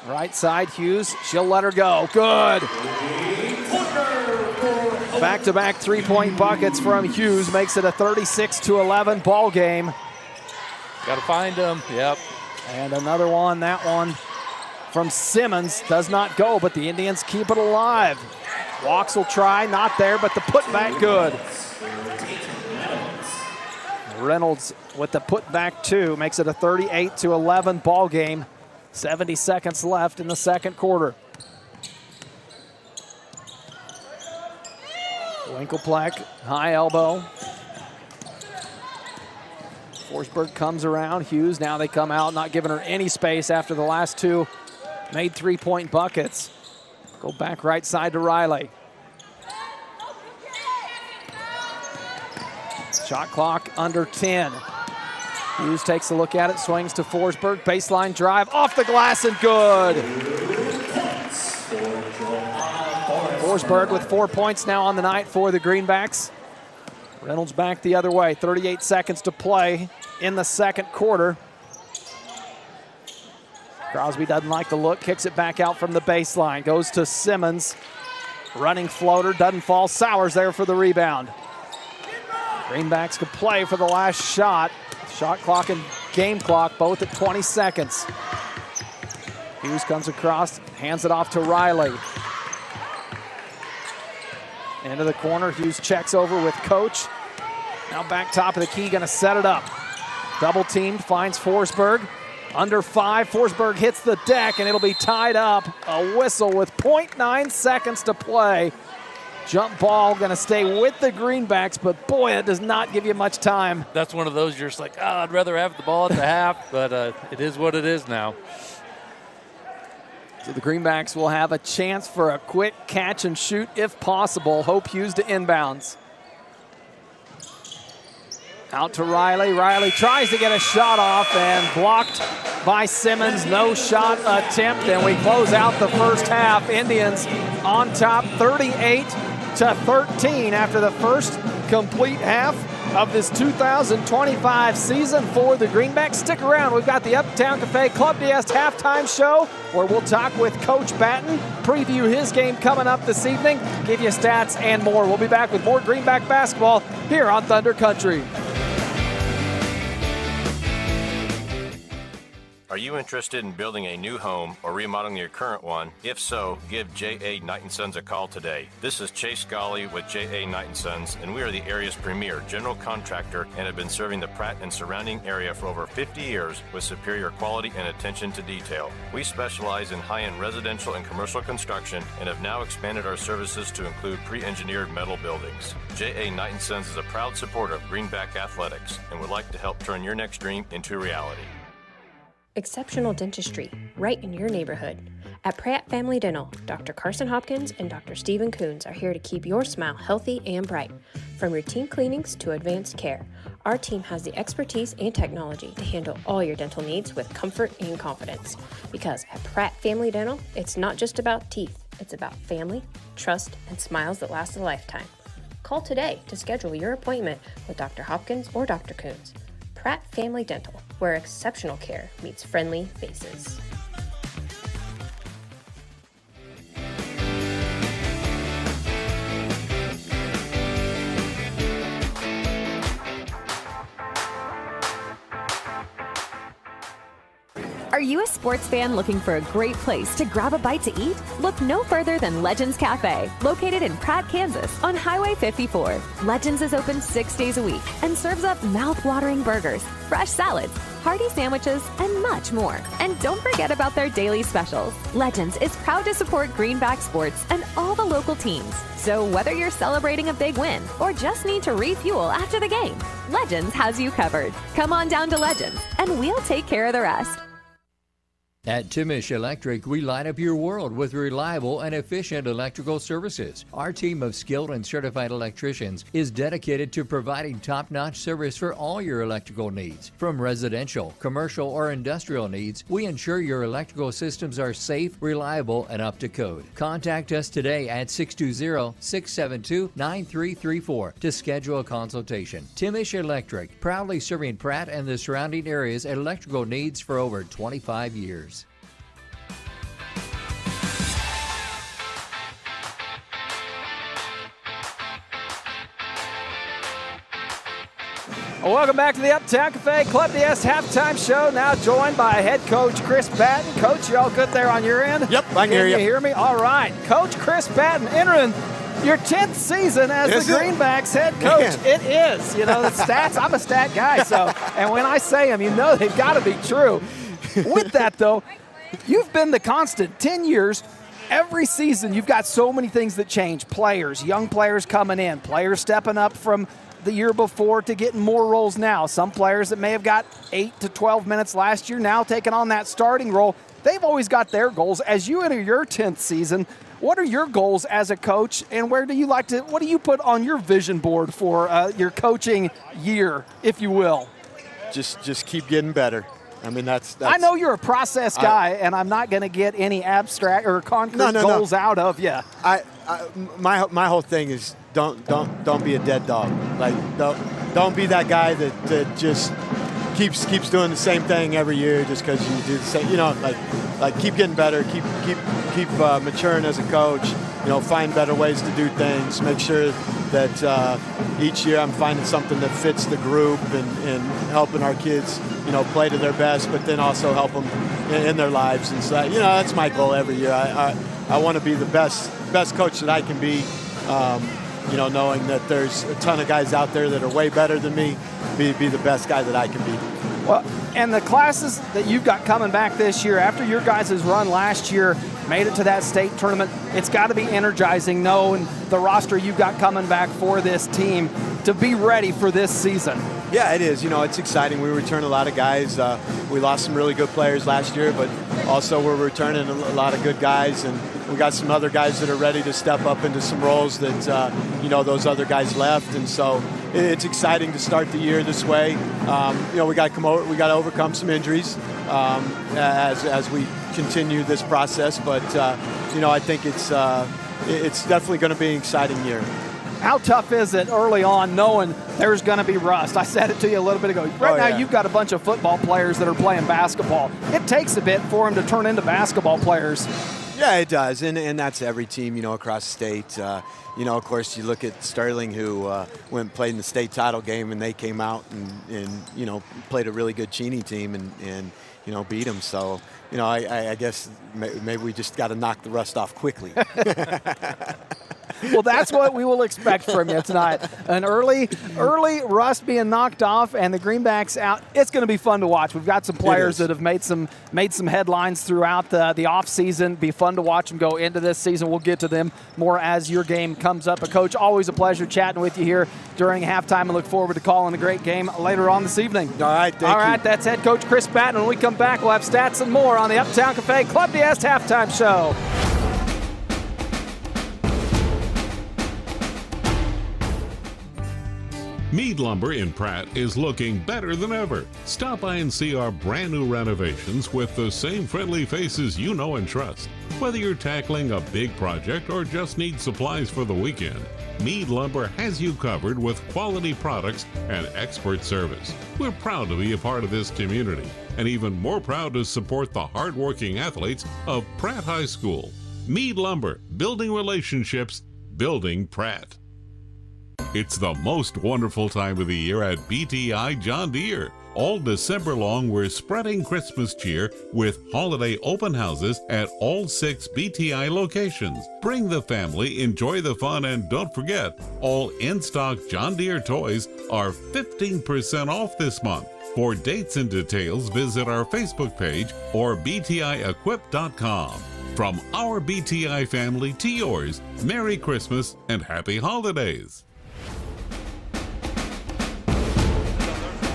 Right side, Hughes, she'll let her go. Good. Back-to-back three-point buckets from Hughes makes it a 36-11 ball game. Got to find him, yep. And another one, that one from Simmons does not go, but the Indians keep it alive. Walks will try, not there, but the putback good. Reynolds with the putback two makes it a 38-11 ball game. 70 seconds left in the second quarter. Winklepleck, high elbow. Forsberg comes around. Hughes, now they come out, not giving her any space after the last two made three-point buckets. Go back right side to Riley. Shot clock under 10. Hughes takes a look at it, swings to Forsberg. Baseline drive, off the glass and good. Forsberg with 4 points now on the night for the Greenbacks. Reynolds back the other way, 38 seconds to play in the second quarter. Crosby doesn't like the look, kicks it back out from the baseline. Goes to Simmons, running floater, doesn't fall. Sowers there for the rebound. Greenbacks could play for the last shot. Shot clock and game clock both at 20 seconds. Hughes comes across, hands it off to Riley. Into the corner, Hughes checks over with Coach. Now back top of the key, gonna set it up. Double teamed, finds Forsberg. Under 5, Forsberg hits the deck and it'll be tied up. A whistle with 0.9 seconds to play. Jump ball gonna stay with the Greenbacks, but boy, it does not give you much time. That's one of those you're just like, I'd rather have the ball at the half, but it is what it is now. So the Greenbacks will have a chance for a quick catch and shoot if possible. Hope Hughes to inbounds. Out to Riley. Riley tries to get a shot off and blocked by Simmons. No shot attempt, and we close out the first half. Indians on top 38-13 after the first complete half of this 2025 season for the Greenbacks. Stick around. We've got the Uptown Cafe Club DS halftime show where we'll talk with Coach Batten, preview his game coming up this evening, give you stats and more. We'll be back with more Greenback basketball here on Thunder Country. Are you interested in building a new home or remodeling your current one? If so, give J.A. Knight & Sons a call today. This is Chase Golly with J.A. Knight & Sons, and we are the area's premier general contractor and have been serving the Pratt and surrounding area for over 50 years with superior quality and attention to detail. We specialize in high-end residential and commercial construction and have now expanded our services to include pre-engineered metal buildings. J.A. Knight & Sons is a proud supporter of Greenback Athletics and would like to help turn your next dream into reality. Exceptional dentistry, right in your neighborhood. At Pratt Family Dental, Dr. Carson Hopkins and Dr. Stephen Coons are here to keep your smile healthy and bright. From routine cleanings to advanced care, Our team has the expertise and technology to handle all your dental needs with comfort and confidence. Because at Pratt Family Dental, it's not just about teeth, it's about family, trust, and smiles that last a lifetime. Call today to schedule your appointment with Dr. Hopkins or Dr. Coons. Pratt Family Dental, where exceptional care meets friendly faces. Are you a sports fan looking for a great place to grab a bite to eat? Look no further than Legends Cafe, located in Pratt, Kansas, on Highway 54. Legends is open 6 days a week and serves up mouth-watering burgers, fresh salads, hearty sandwiches, and much more. And don't forget about their daily specials. Legends is proud to support Greenback sports and all the local teams. So whether you're celebrating a big win or just need to refuel after the game, Legends has you covered. Come on down to Legends, and we'll take care of the rest. At Timish Electric, we light up your world with reliable and efficient electrical services. Our team of skilled and certified electricians is dedicated to providing top-notch service for all your electrical needs. From residential, commercial, or industrial needs, we ensure your electrical systems are safe, reliable, and up to code. Contact us today at 620-672-9334 to schedule a consultation. Timish Electric, proudly serving Pratt and the surrounding areas' electrical needs for over 25 years. Welcome back to the Uptown Cafe Club DS halftime show. Now joined by head coach Chris Batten. Coach, you all good there on your end? Yep, I can hear you. Can you hear me? All right. Coach Chris Batten entering your 10th season as the Greenbacks head coach. Man. It is. You know, the stats, I'm a stat guy. So, and when I say them, you know they've got to be true. With that, though, you've been the constant 10 years. Every season, you've got so many things that change. Players, young players coming in, players stepping up from the year before to getting more roles now. Some players that may have got 8 to 12 minutes last year now taking on that starting role. They've always got their goals. As you enter your 10th season, what are your goals as a coach, and what do you put on your vision board for your coaching year, if you will? Just keep getting better. I mean, that's I know you're a process guy, and I'm not going to get any abstract or concrete goals out of you. My whole thing is don't be a dead dog. Like don't be that guy that just keeps doing the same thing every year just because you do the same. You know, like keep getting better, keep maturing as a coach. You know, find better ways to do things. Make sure that each year I'm finding something that fits the group and helping our kids, you know, play to their best, but then also help them in their lives. And so, you know, that's my goal every year. I want to be the best coach that I can be. You know, knowing that there's a ton of guys out there that are way better than me, be the best guy that I can be. Well, and the classes that you've got coming back this year, after your guys' run last year, made it to that state tournament, it's got to be energizing knowing the roster you've got coming back for this team to be ready for this season. Yeah, it is. You know, it's exciting. We return a lot of guys. We lost some really good players last year, but also we're returning a lot of good guys, and we got some other guys that are ready to step up into some roles that, you know, those other guys left. And so it's exciting to start the year this way. You know, we got to overcome some injuries as we continue this process. But, you know, I think it's definitely going to be an exciting year. How tough is it early on knowing there's going to be rust? I said it to you a little bit ago. Right now you've got a bunch of football players that are playing basketball. It takes a bit for them to turn into basketball players. Yeah, it does, and that's every team, you know, across the state. You know, of course, you look at Sterling, who went and played in the state title game, and they came out and you know, played a really good Cheney team and you know, beat them. So, you know, I guess maybe we just got to knock the rust off quickly. Well, that's what we will expect from you tonight. An early rust being knocked off and the Greenbacks out. It's going to be fun to watch. We've got some players that have made some headlines throughout the offseason. Be fun to watch them go into this season. We'll get to them more as your game comes up. But, Coach, always a pleasure chatting with you here during halftime, and look forward to calling a great game later on this evening. All right, thank you. All right, that's head coach Chris Batten. When we come back, we'll have stats and more on the Uptown Cafe Club DS halftime show. Mead Lumber in Pratt is looking better than ever. Stop by and see our brand new renovations with the same friendly faces you know and trust. Whether you're tackling a big project or just need supplies for the weekend, Mead Lumber has you covered with quality products and expert service. We're proud to be a part of this community and even more proud to support the hardworking athletes of Pratt High School. Mead Lumber, building relationships, building Pratt. It's the most wonderful time of the year at BTI John Deere. All December long, we're spreading Christmas cheer with holiday open houses at all 6 BTI locations. Bring the family, enjoy the fun, and don't forget, all in-stock John Deere toys are 15% off this month. For dates and details, visit our Facebook page or btiequip.com. From our BTI family to yours, Merry Christmas and Happy Holidays.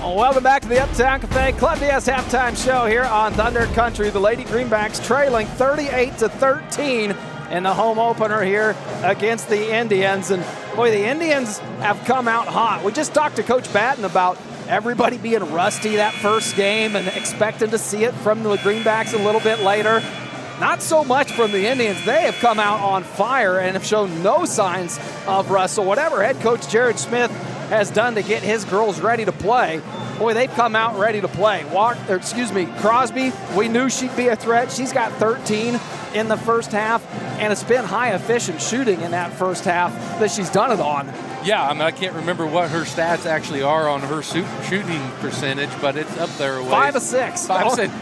Welcome back to the Uptown Cafe Club DS halftime show here on Thunder Country. The Lady Greenbacks trailing 38-13 in the home opener here against the Indians. And boy, the Indians have come out hot. We just talked to Coach Batten about everybody being rusty that first game and expecting to see it from the Greenbacks a little bit later. Not so much from the Indians. They have come out on fire and have shown no signs of rust. So whatever head coach Jared Smith has done to get his girls ready to play, boy, they've come out ready to play. Crosby, we knew she'd be a threat. She's got 13 in the first half, and it's been high efficient shooting in that first half that she's done it on. Yeah, I mean, I can't remember what her stats actually are on her shooting percentage, but it's up there. 5 of 6. 5 of 6.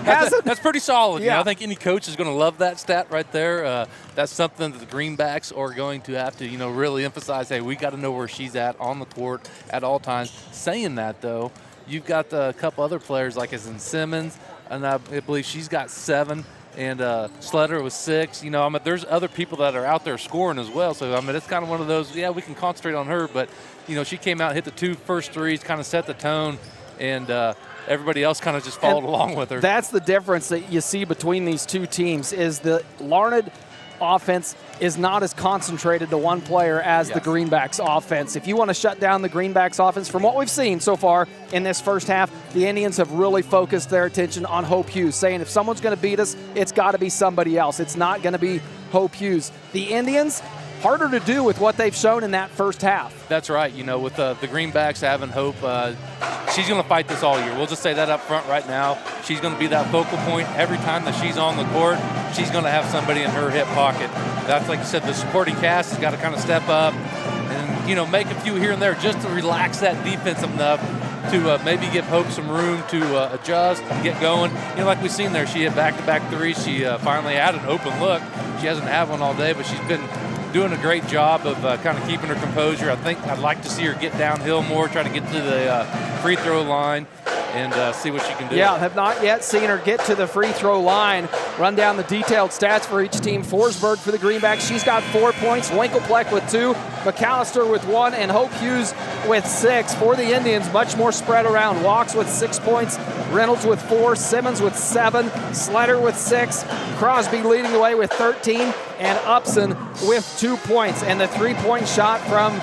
That's pretty solid. Yeah. You know, I think any coach is going to love that stat right there. That's something that the Greenbacks are going to have to, really emphasize. Hey, we got to know where she's at on the court at all times. Saying that, though, you've got a couple other players like as in Simmons, and I believe she's got 7. And Sletter was 6. There's other people that are out there scoring as well. So, it's kind of one of those, we can concentrate on her. But, she came out, hit the 2 first threes, kind of set the tone. And everybody else kind of just followed along with her. That's the difference that you see between these two teams is the Larned offense is not as concentrated to one player as the Greenbacks offense. If you want to shut down the Greenbacks offense, from what we've seen so far in this first half, the Indians have really focused their attention on Hope Hughes, saying if someone's going to beat us, it's got to be somebody else. It's not going to be Hope Hughes. The Indians, harder to do with what they've shown in that first half. That's right. With the Greenbacks having Hope, she's going to fight this all year. We'll just say that up front right now. She's going to be that focal point. Every time that she's on the court, she's going to have somebody in her hip pocket. That's, like you said, the supporting cast has got to kind of step up and, make a few here and there just to relax that defense enough to maybe give Hope some room to adjust and get going. Like we've seen there, she hit back-to-back threes. She finally had an open look. She hasn't had one all day, but she's been doing a great job of kind of keeping her composure. I think I'd like to see her get downhill more, try to get to the free throw line and see what she can do. Yeah, have not yet seen her get to the free throw line. Run down the detailed stats for each team. Forsberg for the Greenbacks, she's got 4 points. Winkelpleck with 2, McAllister with 1, and Hope Hughes with 6. For the Indians, much more spread around. Walks with 6 points, Reynolds with 4, Simmons with 7, Sletter with 6, Crosby leading the way with 13, and Upson with 2 points. And the three-point shot from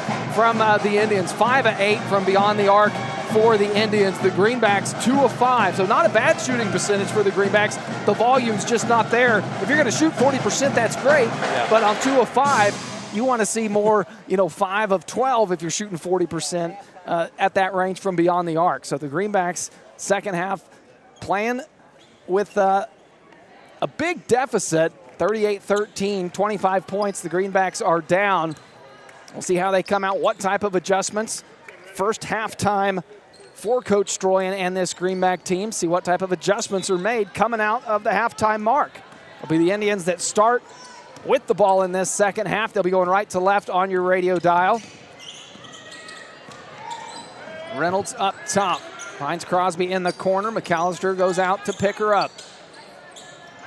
the Indians, 5 of 8 from beyond the arc for the Indians. The Greenbacks 2 of 5, so not a bad shooting percentage for the Greenbacks. The volume's just not there. If you're going to shoot 40%, that's great, but on 2 of 5, you want to see more, 5 of 12 if you're shooting 40% at that range from beyond the arc. So the Greenbacks second half playing with a big deficit, 38-13, 25 points. The Greenbacks are down. We'll see how they come out, what type of adjustments. First halftime for Coach Stroyan and this Greenback team. See what type of adjustments are made coming out of the halftime mark. It'll be the Indians that start with the ball in this second half. They'll be going right to left on your radio dial. Reynolds up top. Finds Crosby in the corner. McAllister goes out to pick her up.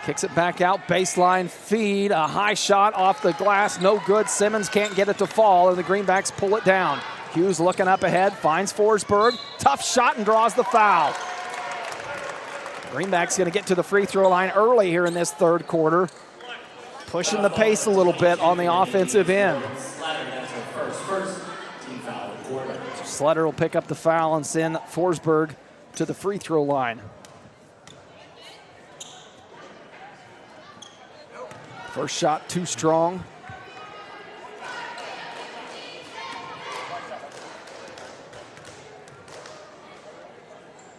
Kicks it back out, baseline feed, a high shot off the glass, no good. Simmons can't get it to fall, and the Greenbacks pull it down. Hughes looking up ahead, finds Forsberg, tough shot and draws the foul. Greenbacks going to get to the free throw line early here in this third quarter, pushing the pace a little bit on the offensive end. Sletter will pick up the foul and send Forsberg to the free throw line. First shot too strong.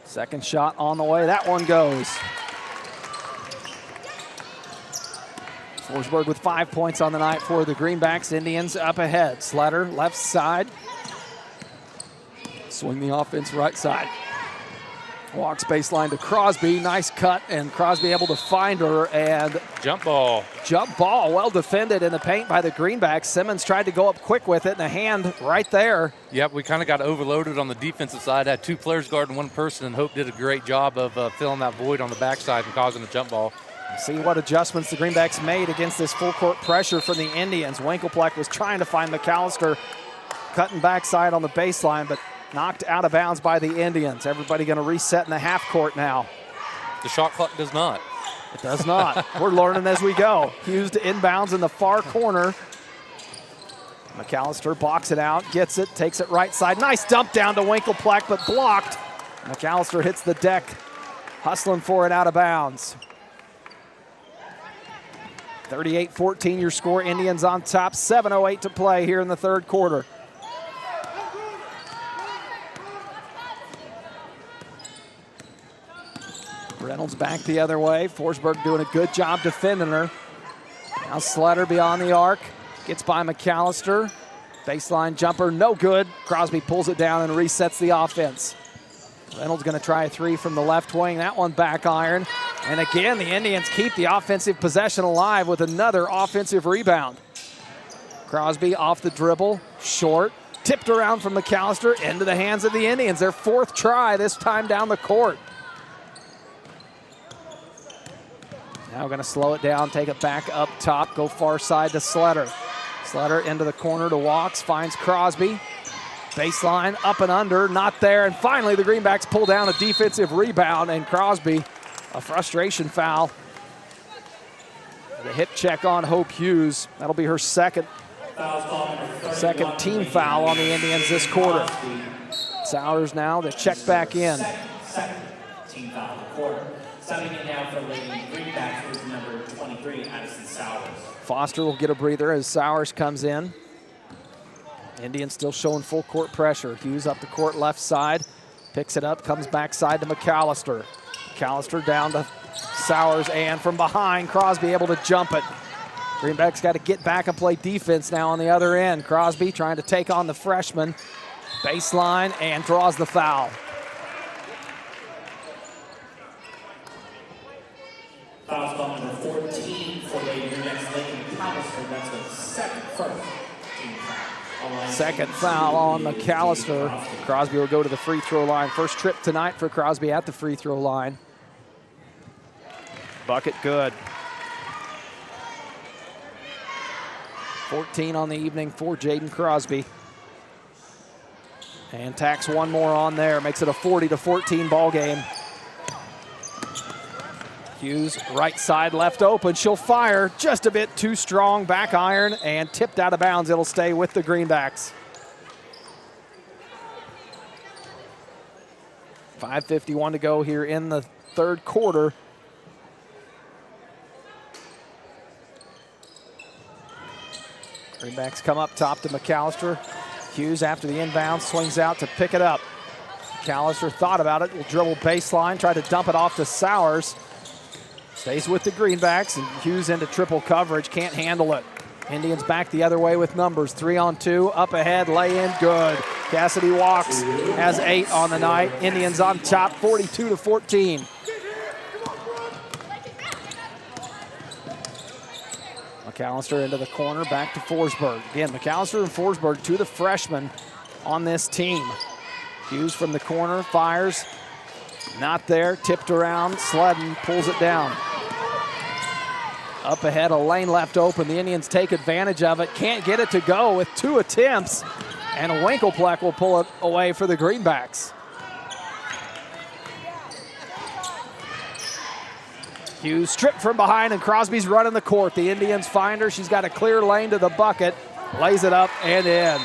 Second shot on the way. That one goes. Forsberg with 5 points on the night for the Greenbacks. Indians up ahead. Sletter left side. Swing the offense right side. Walks baseline to Crosby. Nice cut, and Crosby able to find her. And jump ball. Jump ball. Well defended in the paint by the Greenbacks. Simmons tried to go up quick with it, and a hand right there. Yep, we kind of got overloaded on the defensive side. Had 2 players guarding 1 person, and Hope did a great job of filling that void on the backside and causing a jump ball. See what adjustments the Greenbacks made against this full court pressure from the Indians. Winkelpleck was trying to find McAllister, cutting backside on the baseline, but knocked out of bounds by the Indians. Everybody going to reset in the half court now. The shot clock does not. It does not. We're learning as we go. Hughes to inbounds in the far corner. McAllister blocks it out, gets it, takes it right side. Nice dump down to Winkelpleck, but blocked. McAllister hits the deck, hustling for it out of bounds. 38-14 your score. Indians on top. 7:08 to play here in the third quarter. Reynolds back the other way. Forsberg doing a good job defending her. Now Sletter beyond the arc. Gets by McAllister. Baseline jumper, no good. Crosby pulls it down and resets the offense. Reynolds going to try a 3 from the left wing. That one back iron. And again, the Indians keep the offensive possession alive with another offensive rebound. Crosby off the dribble, short. Tipped around from McAllister into the hands of the Indians. Their 4th try, this time down the court. Now we're going to slow it down, take it back up top, go far side to Sletter. Sletter into the corner to Walks, finds Crosby. Baseline, up and under, not there. And finally, the Greenbacks pull down a defensive rebound, and Crosby, a frustration foul. The hip check on Hope Hughes. That'll be her second team foul on the Indians this quarter. Sowers now to check back in. Second team foul of the quarter. Subbing in now for Lady Greenbacks was number 23, Addison Sowers. Foster will get a breather as Sowers comes in. Indians still showing full court pressure. Hughes up the court left side, picks it up, comes backside to McAllister. McAllister down to Sowers, and from behind, Crosby able to jump it. Greenbacks got to get back and play defense now on the other end. Crosby trying to take on the freshman. Baseline, and draws the foul. Foul's ball number 14 for Lady Greenbacks, Lady McAllister. That's the first team foul. Second foul on McAllister. Crosby will go to the free throw line. First trip tonight for Crosby at the free throw line. Bucket good. 14 on the evening for Jaden Crosby. And tacks one more on there. Makes it a 40-14 ball game. Hughes, right side left open. She'll fire just a bit too strong. Back iron and tipped out of bounds. It'll stay with the Greenbacks. 5:51 to go here in the third quarter. Greenbacks come up top to McAllister. Hughes after the inbound swings out to pick it up. McAllister thought about it. Will dribble baseline, try to dump it off to Sowers. Stays with the Greenbacks, and Hughes into triple coverage, can't handle it. Indians back the other way with numbers. 3-on-2, up ahead, lay in, good. Cassidy Walks has 8 on the night. Indians on top, 42-14. McAllister into the corner, back to Forsberg. Again, McAllister and Forsberg, 2 of the freshmen on this team. Hughes from the corner, fires. Not there, tipped around, Sledden pulls it down. Up ahead, a lane left open. The Indians take advantage of it. Can't get it to go with 2 attempts. And Winkelpleck will pull it away for the Greenbacks. Hughes stripped from behind, and Crosby's running the court. The Indians find her. She's got a clear lane to the bucket. Lays it up and in.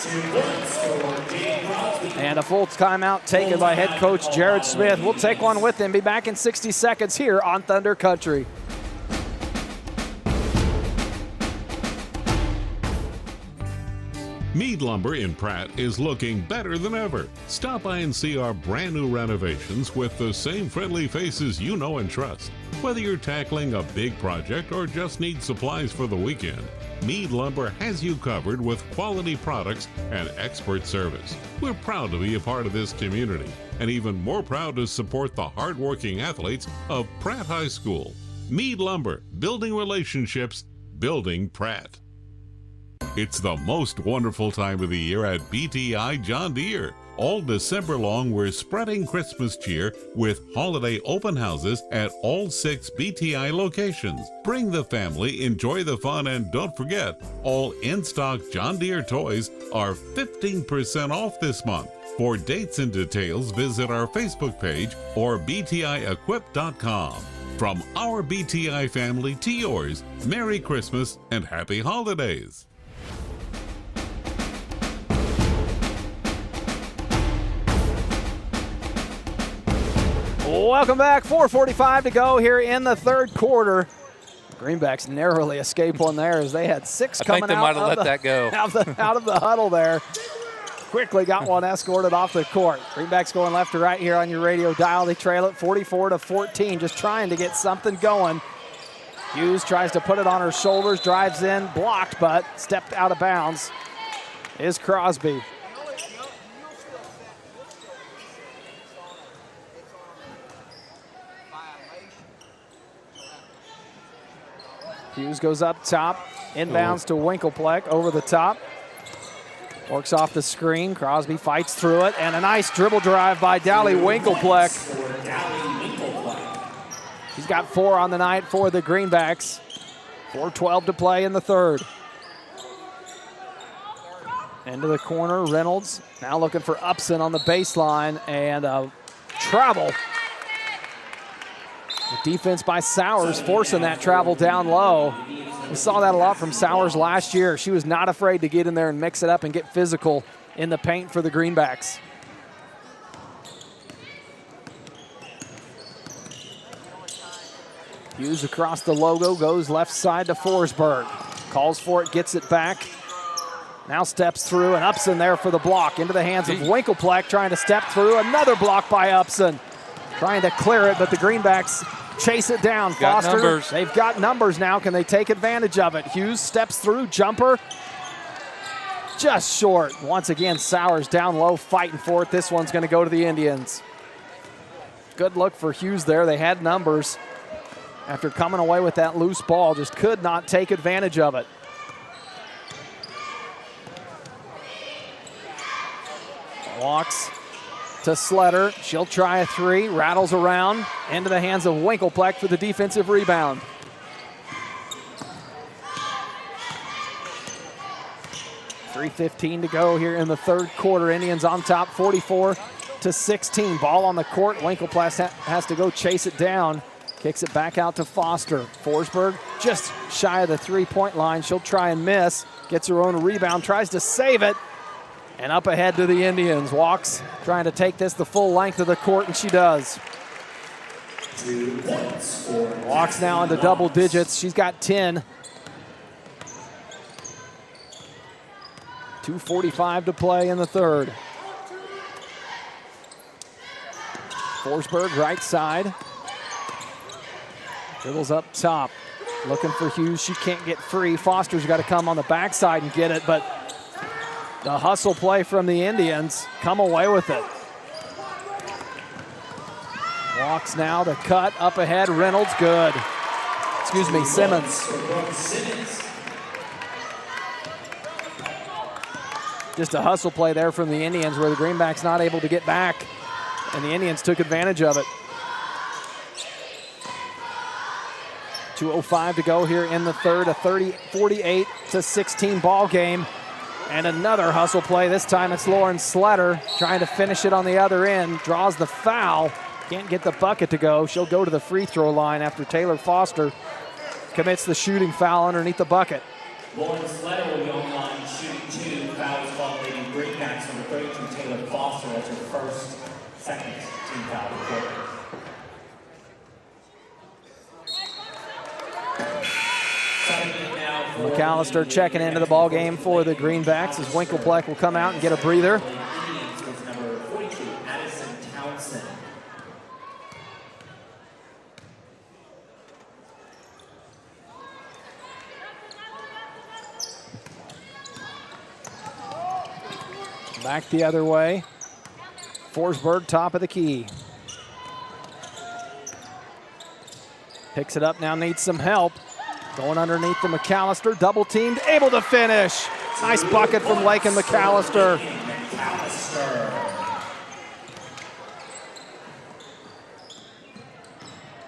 2 points for Jaden And a full timeout taken by head coach Jared Smith. We'll take one with him. Be back in 60 seconds here on Thunder Country. Mead Lumber in Pratt is looking better than ever. Stop by and see our brand new renovations with the same friendly faces you know and trust. Whether you're tackling a big project or just need supplies for the weekend, Mead Lumber has you covered with quality products and expert service. We're proud to be a part of this community and even more proud to support the hardworking athletes of Pratt High School. Mead Lumber, building relationships, building Pratt. It's the most wonderful time of the year at BTI John Deere. All December long, we're spreading Christmas cheer with holiday open houses at all 6 BTI locations. Bring the family, enjoy the fun, and don't forget, all in-stock John Deere toys are 15% off this month. For dates and details, visit our Facebook page or btiequip.com. From our BTI family to yours, Merry Christmas and Happy Holidays. Welcome back. 4:45 to go here in the third quarter. Greenbacks narrowly escape one there as they had 6 coming out. I think they might have let that go. Out of the huddle there. Quickly got one escorted off the court. Greenbacks going left to right here on your radio dial. They trail it 44-14, just trying to get something going. Hughes tries to put it on her shoulders, drives in, blocked, but stepped out of bounds is Crosby. Hughes goes up top, inbounds to Winklepleck over the top. Works off the screen. Crosby fights through it, and a nice dribble drive by Dally Winklepleck. He's got 4 on the night for the Greenbacks. 4:12 to play in the third. Into the corner, Reynolds now looking for Upson on the baseline, and travel. The defense by Sowers forcing that travel down low. We saw that a lot from Sowers last year. She was not afraid to get in there and mix it up and get physical in the paint for the Greenbacks. Hughes across the logo, goes left side to Forsberg. Calls for it, gets it back. Now steps through, and Upson there for the block. Into the hands of Winklepleck, trying to step through. Another block by Upson. Trying to clear it, but the Greenbacks chase it down. Foster, they've got numbers now. Can they take advantage of it? Hughes steps through, jumper. Just short. Once again, Sowers down low, fighting for it. This one's going to go to the Indians. Good look for Hughes there. They had numbers after coming away with that loose ball. Just could not take advantage of it. Walks to Sletter. She'll try a 3, rattles around, into the hands of Winklepleck for the defensive rebound. .3:15 to go here in the third quarter. Indians on top, 44-16. Ball on the court. Winklepleck has to go chase it down. Kicks it back out to Foster. Forsberg just shy of the 3-point line. She'll try and miss. Gets her own rebound, tries to save it. And up ahead to the Indians. Walks trying to take this the full length of the court, and she does. Walks now into double digits. She's got 10. 2:45 to play in the third. Forsberg right side. Dribbles up top. Looking for Hughes. She can't get free. Foster's got to come on the backside and get it, but the hustle play from the Indians, come away with it. Walks now to cut, up ahead, Reynolds, good. Excuse me, Simmons. Just a hustle play there from the Indians where the Greenbacks not able to get back, and the Indians took advantage of it. 2:05 to go here in the third, a 48-16 ball game. And another hustle play. This time it's Lauren Sletter trying to finish it on the other end. Draws the foul. Can't get the bucket to go. She'll go to the free throw line after Taylor Foster commits the shooting foul underneath the bucket. Lauren Sletter will go on shooting 2. Fouls following Greenbacks number 32, Taylor Foster, McAllister checking into the ball game for the Greenbacks as Winkelpleck will come out and get a breather. Number 42, Addison Townsend. Back the other way. Forsberg, top of the key. Picks it up now, needs some help. Going underneath the McAllister, double teamed, able to finish. Nice bucket from Lake and McAllister.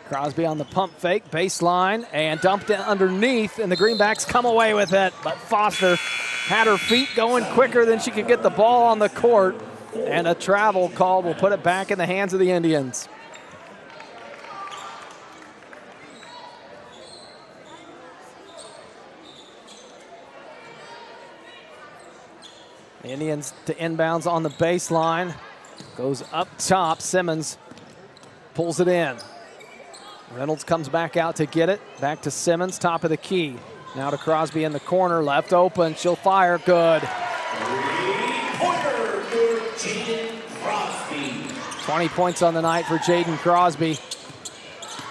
Crosby on the pump fake, baseline, and dumped it underneath, and the Greenbacks come away with it. But Foster had her feet going quicker than she could get the ball on the court, and a travel call will put it back in the hands of the Indians. The Indians to inbounds on the baseline. Goes up top. Simmons pulls it in. Reynolds comes back out to get it. Back to Simmons, top of the key. Now to Crosby in the corner, left open. She'll fire, good. 20 points on the night for Jaden Crosby.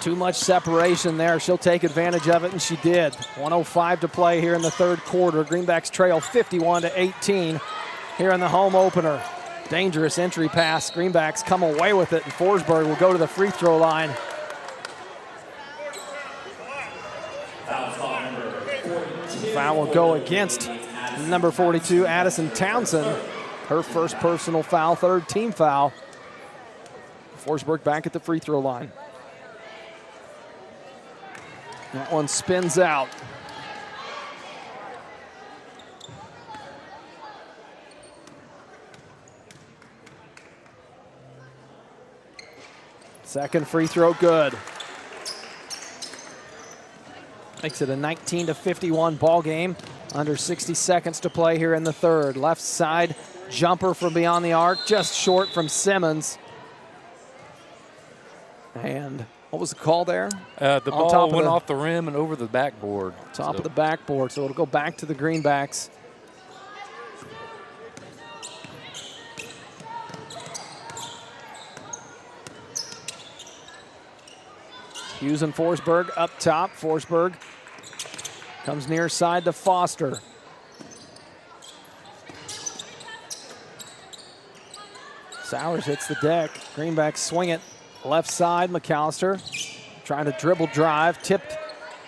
Too much separation there. She'll take advantage of it, and she did. 1:05 to play here in the third quarter. Greenbacks trail 51-18 here in the home opener. Dangerous entry pass. Greenbacks come away with it, and Forsberg will go to the free throw line. Foul will go against number 42, Addison Townsend. Her first personal foul, third team foul. Forsberg back at the free throw line. That one spins out. Second free throw good. Makes it a 19-51 ball game. Under 60 seconds to play here in the third. Left side jumper from beyond the arc, just short from Simmons. And what was the call there? The ball went off the rim and over the backboard. Top of the backboard, so it'll go back to the Greenbacks. Hughes and Forsberg up top. Forsberg comes near side to Foster. Sowers hits the deck. Greenbacks swing it left side. McAllister trying to dribble drive. Tipped.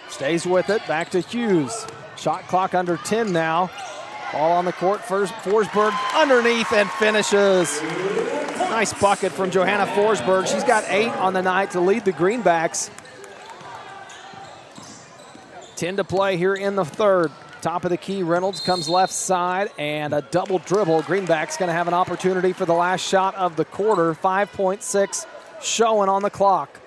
Stays with it. Back to Hughes. Shot clock under 10 now. Ball on the court. First Forsberg underneath and finishes. Nice bucket from Johanna Forsberg. She's got 8 on the night to lead the Greenbacks. 10 to play here in the third. Top of the key, Reynolds comes left side and a double dribble. Greenback's going to have an opportunity for the last shot of the quarter. 5.6 showing on the clock.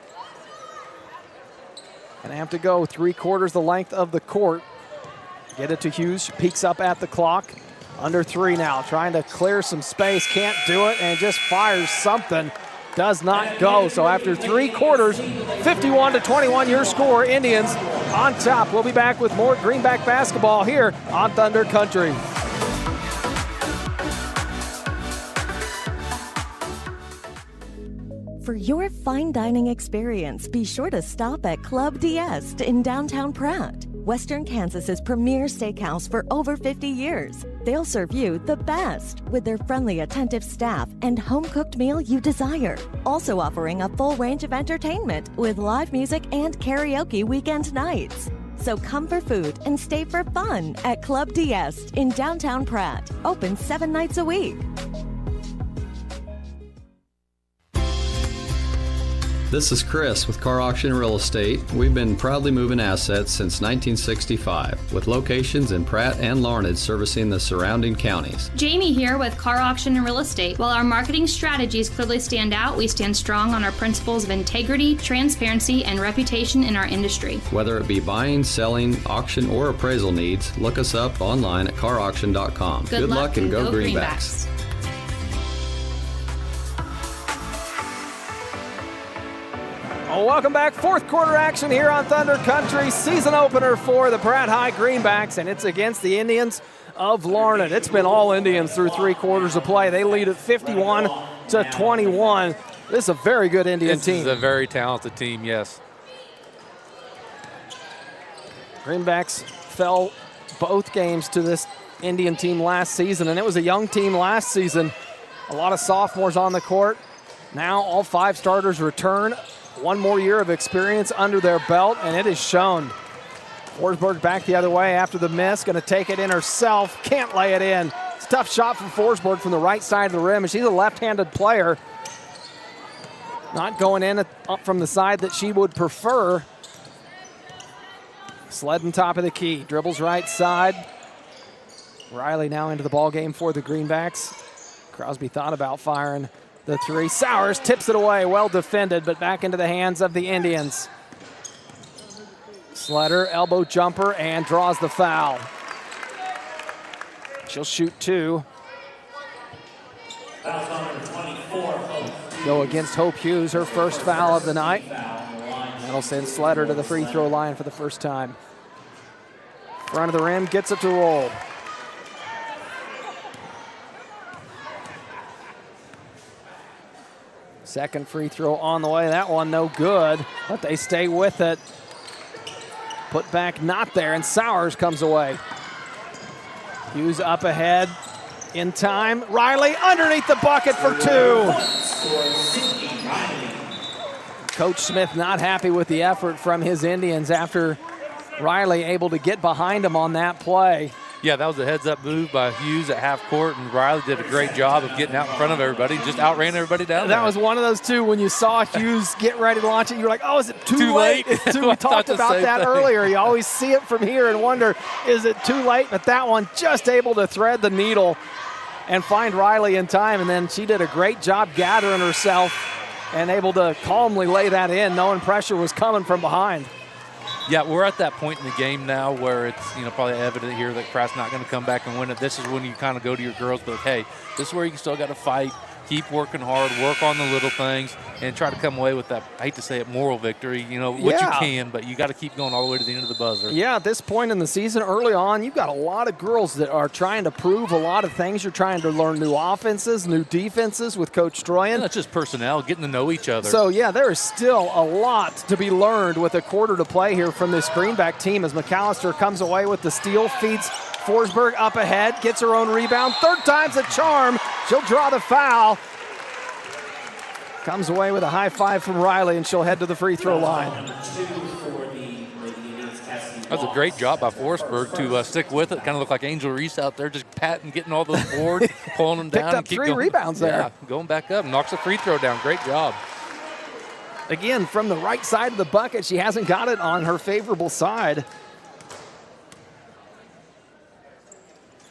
Going to have to go 3/4 the length of the court. Get it to Hughes, peeks up at the clock. Under 3 now, trying to clear some space, can't do it, and just fires something. Does not go. So after 3/4, 51-21 your score. Indians on top. We'll be back with more Greenback basketball here on Thunder Country. For your fine dining experience, be sure to stop at Club D'Este in downtown Pratt. Western Kansas's premier steakhouse for over 50 years. They'll serve you the best with their friendly, attentive staff and home-cooked meal you desire. Also offering a full range of entertainment with live music and karaoke weekend nights. So come for food and stay for fun at Club D'Este in downtown Pratt. Open 7 nights a week. This is Chris with Car Auction Real Estate. We've been proudly moving assets since 1965, with locations in Pratt and Larned servicing the surrounding counties. Jamie here with Car Auction and Real Estate. While our marketing strategies clearly stand out, we stand strong on our principles of integrity, transparency, and reputation in our industry. Whether it be buying, selling, auction, or appraisal needs, look us up online at carauction.com. Good luck and go Greenbacks. Welcome back. Fourth quarter action here on Thunder Country. Season opener for the Pratt High Greenbacks, and it's against the Indians of Larned. It's been all Indians through 3 quarters of play. They lead at 51-21. This is a very good Indian team. This is a very talented team, yes. Greenbacks fell both games to this Indian team last season, and it was a young team last season. A lot of sophomores on the court. Now all 5 starters return. 1 more year of experience under their belt, and it is shown. Forsberg back the other way after the miss. Going to take it in herself. Can't lay it in. It's a tough shot from Forsberg from the right side of the rim, and she's a left-handed player. Not going in up from the side that she would prefer. Sledden top of the key. Dribbles right side. Riley now into the ball game for the Greenbacks. Crosby thought about firing the 3. Sowers tips it away. Well defended, but back into the hands of the Indians. Sletter, elbow jumper, and draws the foul. She'll shoot 2. Go against Hope Hughes, her first foul of the night. That'll send Sletter to the free throw line for the first time. Front of the rim, gets it to roll. Second free throw on the way. That one no good, but they stay with it. Put back not there, and Sowers comes away. Hughes up ahead in time. Riley underneath the bucket for 2. Coach Smith not happy with the effort from his Indians after Riley able to get behind him on that play. Yeah, that was a heads-up move by Hughes at half court, and Riley did a great job of getting out in front of everybody, just outran everybody down there. That was one of those, too, when you saw Hughes get ready to launch it, you were like, oh, is it too late? We talked about that earlier. You always see it from here and wonder, is it too late? But that one just able to thread the needle and find Riley in time, and then she did a great job gathering herself and able to calmly lay that in, knowing pressure was coming from behind. Yeah, we're at that point in the game now where it's probably evident here that Pratt's not going to come back and win it. This is when you kind of go to your girls, but hey, this is where you still got to fight, keep working hard, work on the little things, and try to come away with that, I hate to say it, moral victory, what you can, but you got to keep going all the way to the end of the buzzer. Yeah, at this point in the season, early on, you've got a lot of girls that are trying to prove a lot of things. You're trying to learn new offenses, new defenses with Coach Stroyan. Not just personnel, getting to know each other. So, yeah, there is still a lot to be learned with a quarter to play here from this Greenback team as McAllister comes away with the steal, feeds Forsberg up ahead, gets her own rebound. 3rd time's a charm. She'll draw the foul. Comes away with a high five from Riley, and she'll head to the free throw line. That was a great job by Forsberg to stick with it. Kind of looked like Angel Reese out there just patting, getting all those boards, pulling them down. Picked up and keep 3 going. rebounds there. Yeah, going back up, knocks the free throw down. Great job. Again, from the right side of the bucket, she hasn't got it on her favorable side.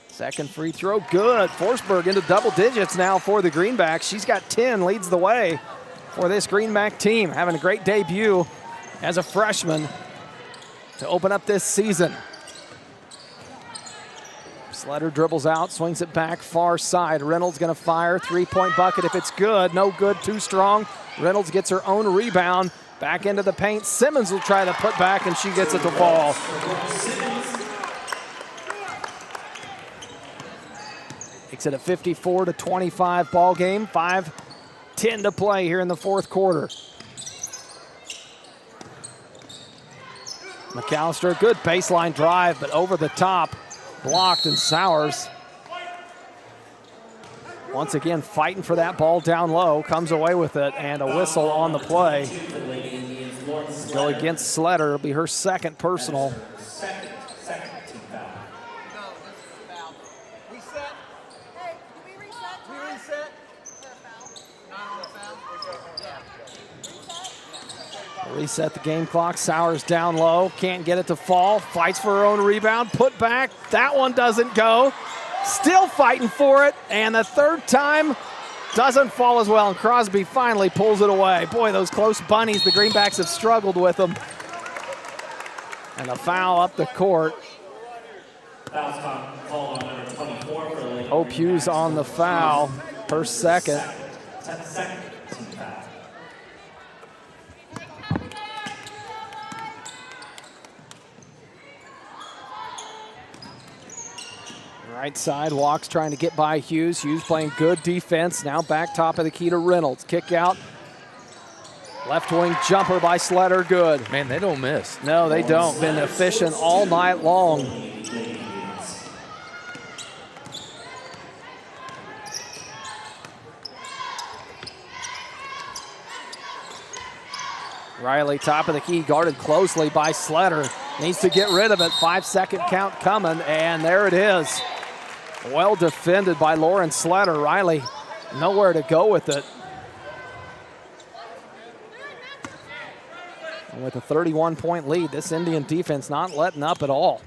Second free throw, good. Forsberg into double digits now for the Greenbacks. She's got 10, leads the way for this Greenback team. Having a great debut as a freshman to open up this season. Sletter dribbles out, swings it back, far side. Reynolds gonna fire, 3-point bucket if it's good. No good, too strong. Reynolds gets her own rebound. Back into the paint. Simmons will try to put back, and she gets it to fall. Makes it a 54-25 ball game. 5:10 to play here in the 4th quarter. McAllister, good baseline drive, but over the top, blocked, and Sowers once again fighting for that ball down low, comes away with it, and a whistle on the play. Go against Sletter. It'll be her 2nd personal. Reset the game clock. Sowers down low. Can't get it to fall. Fights for her own rebound. Put back. That one doesn't go. Still fighting for it. And the 3rd time doesn't fall as well. And Crosby finally pulls it away. Boy, those close bunnies, the Greenbacks have struggled with them. And a foul up the court. Hope Hughes on the foul. Her 2nd. Right side, walks trying to get by Hughes. Hughes playing good defense. Now back top of the key to Reynolds. Kick out. Left wing jumper by Sletter, good. Man, they don't miss. No, they don't. Been efficient all night long. Riley, top of the key, guarded closely by Sletter. Needs to get rid of it. 5-second count coming, and there it is. Well defended by Lauren Sletter. Riley, nowhere to go with it. And with a 31-point lead, this Indian defense not letting up at all.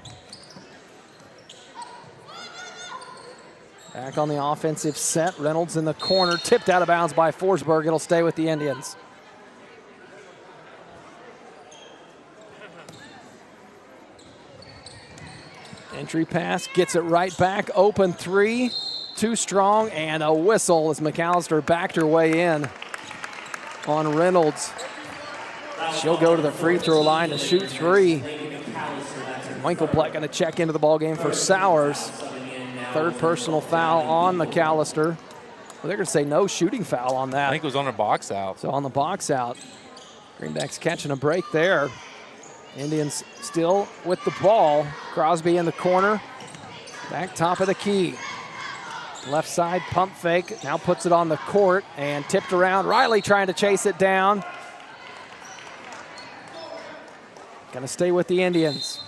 Back on the offensive set. Reynolds in the corner, tipped out of bounds by Forsberg. It'll stay with the Indians. Entry pass, gets it right back, open three, too strong, and a whistle as McAllister backed her way in on Reynolds. She'll go to the free throw line to shoot three. Winklepleck going to check into the ballgame for Sowers. Third personal foul on McAllister. Well, they're going to say no shooting foul on that. I think it was on a box out. So on the box out. Greenbacks catching a break there. Indians still with the ball. Crosby in the corner. Back top of the key. Left side pump fake. Now puts it on the court and tipped around. Riley trying to chase it down. Going to stay with the Indians.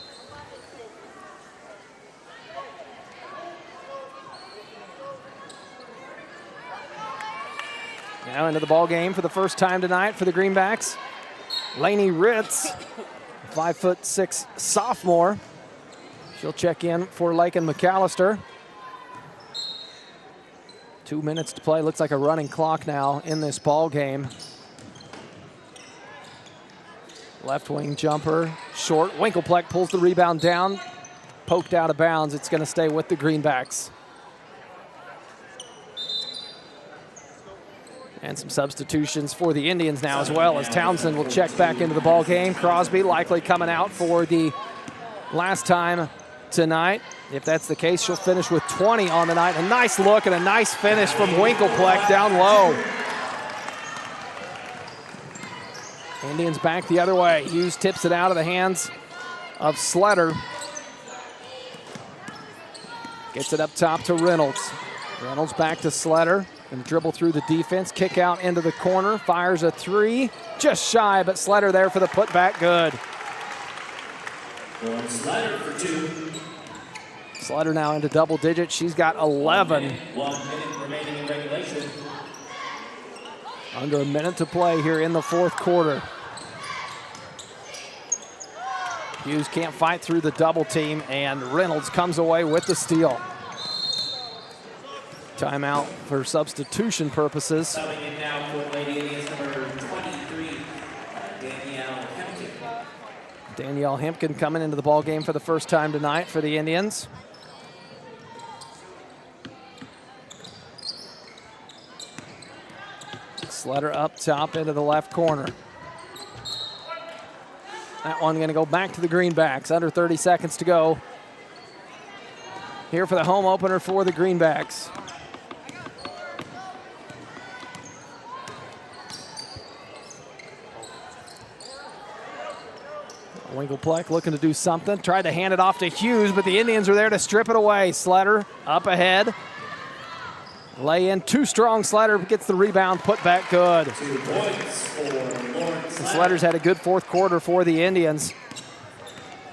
Now into the ball game for the first time tonight for the Greenbacks. Lainey Ritz, 5'6" sophomore. She'll check in for Lakin McAllister. 2 minutes to play. Looks like a running clock now in this ball game. Left wing jumper, short. Winklepleck pulls the rebound down, poked out of bounds. It's going to stay with the Greenbacks. And some substitutions for the Indians now as well, as Townsend will check back into the ball game. Crosby likely coming out for the last time tonight. If that's the case, she'll finish with 20 on the night. A nice look and a nice finish from Winklepleck down low. Indians back the other way. Hughes tips it out of the hands of Sletter. Gets it up top to Reynolds. Reynolds back to Sletter. And dribble through the defense, kick out into the corner, fires a three, just shy, but Sletter there for the putback, good. Sletter for two. Sletter now into double digits, she's got 11. 1 minute remaining in regulation. Under a minute to play here in the fourth quarter. Hughes can't fight through the double team, and Reynolds comes away with the steal. Timeout for substitution purposes. Coming in now for Lady Indians, number 23, Danielle Hempkin. Danielle Hempkin coming into the ball game for the first time tonight for the Indians. Sletter up top into the left corner. That one going to go back to the Greenbacks. Under 30 seconds to go. Here for the home opener for the Greenbacks. Winklepleck looking to do something. Tried to hand it off to Hughes, but the Indians are there to strip it away. Sletter up ahead. Lay in, too strong. Sletter gets the rebound, put back good. 2 points for Lauren Sletter. Sletter's had a good fourth quarter for the Indians.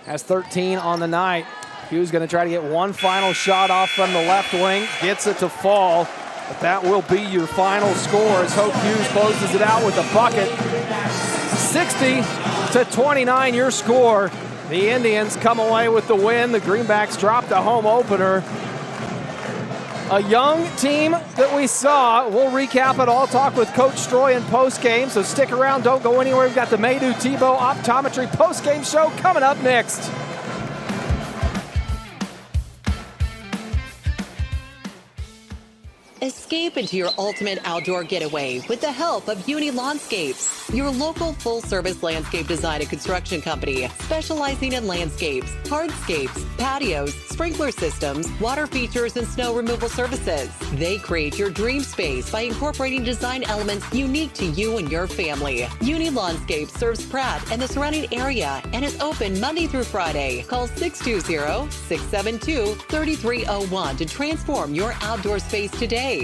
Has 13 on the night. Hughes going to try to get one final shot off from the left wing. Gets it to fall, but that will be your final score as Hope Hughes closes it out with a bucket. 60-29 your score. The Indians come away with the win. The Greenbacks drop the home opener. A young team that we saw. We'll recap it all. Talk with Coach Stroy in post-game, so stick around. Don't go anywhere. We've got the Maydew Tebow Optometry post-game show coming up next. Escape into your ultimate outdoor getaway with the help of Uni Landscapes, your local full-service landscape design and construction company specializing in landscapes, hardscapes, patios, sprinkler systems, water features, and snow removal services. They create your dream space by incorporating design elements unique to you and your family. Uni Landscapes serves Pratt and the surrounding area and is open Monday through Friday. Call 620-672-3301 to transform your outdoor space today.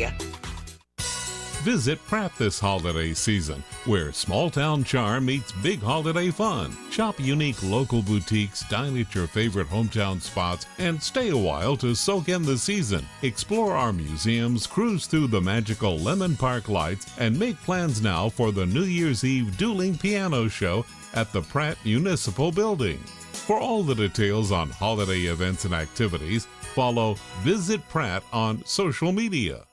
Visit Pratt this holiday season, where small-town charm meets big holiday fun. Shop unique local boutiques, dine at your favorite hometown spots, and stay a while to soak in the season. Explore our museums, cruise through the magical Lemon Park lights, and make plans now for the New Year's Eve dueling piano show at the Pratt Municipal Building. For all the details on holiday events and activities, follow Visit Pratt on social media.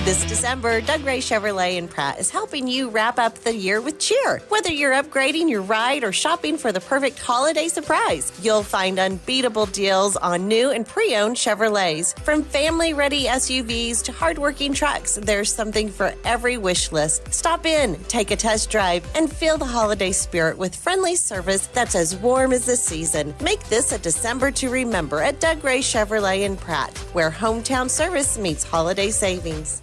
This December, Doug Ray Chevrolet in Pratt is helping you wrap up the year with cheer. Whether you're upgrading your ride or shopping for the perfect holiday surprise, you'll find unbeatable deals on new and pre-owned Chevrolets. From family-ready SUVs to hardworking trucks, there's something for every wish list. Stop in, take a test drive, and feel the holiday spirit with friendly service that's as warm as the season. Make this a December to remember at Doug Ray Chevrolet in Pratt, where hometown service meets holiday savings.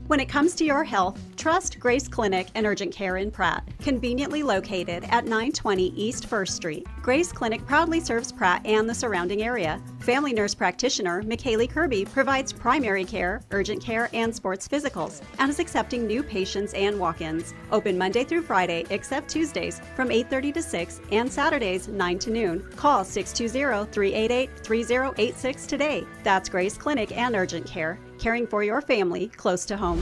When it comes to your health, trust Grace Clinic and Urgent Care in Pratt, conveniently located at 920 East 1st Street. Grace Clinic proudly serves Pratt and the surrounding area. Family nurse practitioner McKaylee Kirby provides primary care, urgent care, and sports physicals, and is accepting new patients and walk-ins. Open Monday through Friday, except Tuesdays, from 8:30 to 6, and Saturdays, 9 to noon. Call 620-388-3086 today. That's Grace Clinic and Urgent Care, caring for your family close to home.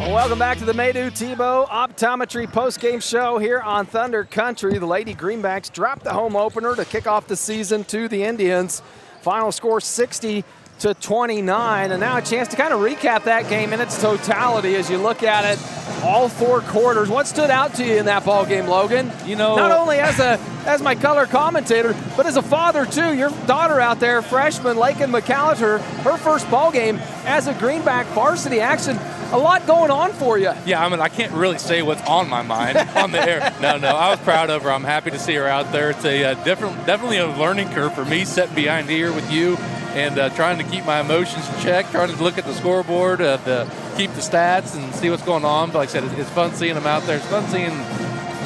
Welcome back to the Maydew Tebow Optometry postgame show here on Thunder Country. The Lady Greenbacks dropped the home opener to kick off the season to the Indians. Final score 60-29, and now a chance to kind of recap that game in its totality as you look at it all four quarters. What stood out to you in that ball game, Logan? You know, not only as my color commentator, but as a father too. Your daughter out there, freshman Lakin McAllister, her first ball game as a Greenback varsity action. A lot going on for you. Yeah, I mean, I can't really say what's on my mind on the air. No, I was proud of her. I'm happy to see her out there. It's a definitely a learning curve for me, sitting behind here with you and trying to keep my emotions in check, trying to look at the scoreboard, to keep the stats and see what's going on. But like I said, it's fun seeing them out there. It's fun seeing,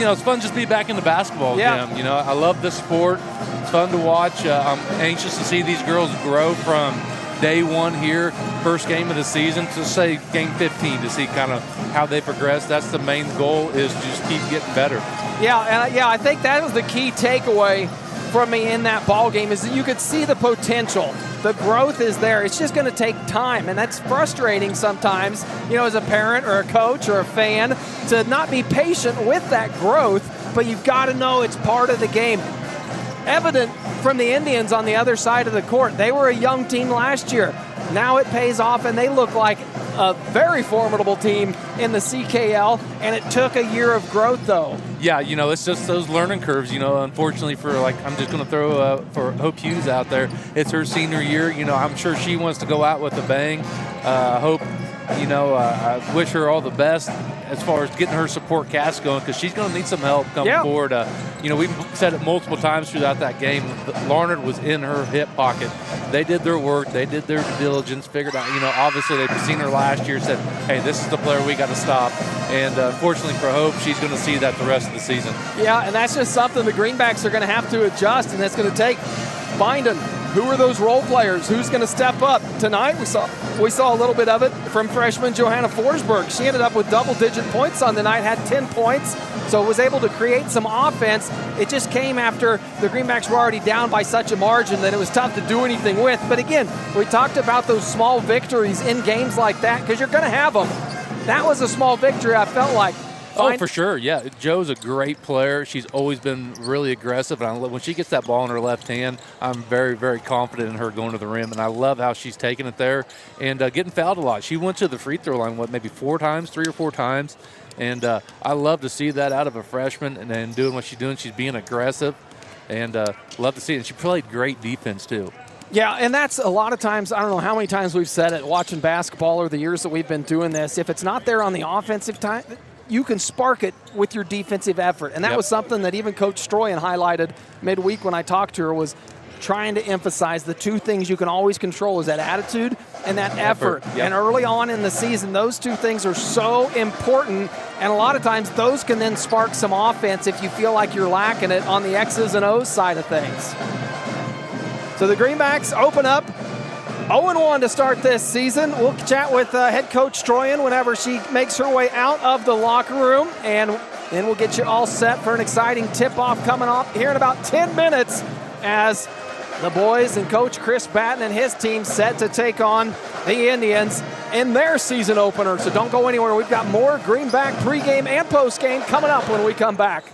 it's fun just to be back in the basketball gym. I love this sport. It's fun to watch. I'm anxious to see these girls grow from day one here, first game of the season, to say game 15, to see kind of how they progress. That's the main goal, is just keep getting better. I think that was the key takeaway from me in that ball game, is that you could see the potential. The growth is there. It's just going to take time, and that's frustrating sometimes, as a parent or a coach or a fan, to not be patient with that growth, but you've got to know it's part of the game. Evident from the Indians on the other side of the court. They were a young team last year. Now it pays off, and they look like a very formidable team in the CKL, and it took a year of growth, though. Yeah, it's just those learning curves, unfortunately I'm just going to throw for Hope Hughes out there. It's her senior year. I'm sure she wants to go out with a bang. Hope, I wish her all the best as far as getting her support cast going, because she's going to need some help coming forward. We've said it multiple times throughout that game. Larned was in her hip pocket. They did their work. They did their due diligence, figured out, obviously they've seen her last year, said, hey, this is the player we got to stop. And fortunately for Hope, she's going to see that the rest of the season. Yeah, and that's just something the Greenbacks are going to have to adjust, and that's going to take finding who are those role players, who's going to step up. Tonight we saw a little bit of it from freshman Johanna Forsberg. She ended up with double-digit points on the night, had 10 points, so was able to create some offense. It just came after the Greenbacks were already down by such a margin that it was tough to do anything with. But again, we talked about those small victories in games like that, because you're going to have them. That was a small victory, I felt like. Oh, for sure, yeah. Joe's a great player. She's always been really aggressive. And when she gets that ball in her left hand, I'm very, very confident in her going to the rim. And I love how she's taking it there and getting fouled a lot. She went to the free throw line, maybe 3 or 4 times. And I love to see that out of a freshman and doing what she's doing. She's being aggressive and love to see it. And she played great defense, too. Yeah, and that's a lot of times, I don't know how many times we've said it, watching basketball or the years that we've been doing this, if it's not there on the offensive time, you can spark it with your defensive effort. And that was something that even Coach Stroyan highlighted midweek when I talked to her, was trying to emphasize the 2 things you can always control is that attitude and that effort. Yep. And early on in the season, those 2 things are so important. And a lot of times those can then spark some offense if you feel like you're lacking it on the X's and O's side of things. So the Greenbacks open up 0-1 to start this season. We'll chat with head coach Stroyan whenever she makes her way out of the locker room, and then we'll get you all set for an exciting tip-off coming up here in about 10 minutes as the boys and Coach Chris Batten and his team set to take on the Indians in their season opener. So don't go anywhere. We've got more Greenback pregame and postgame coming up when we come back.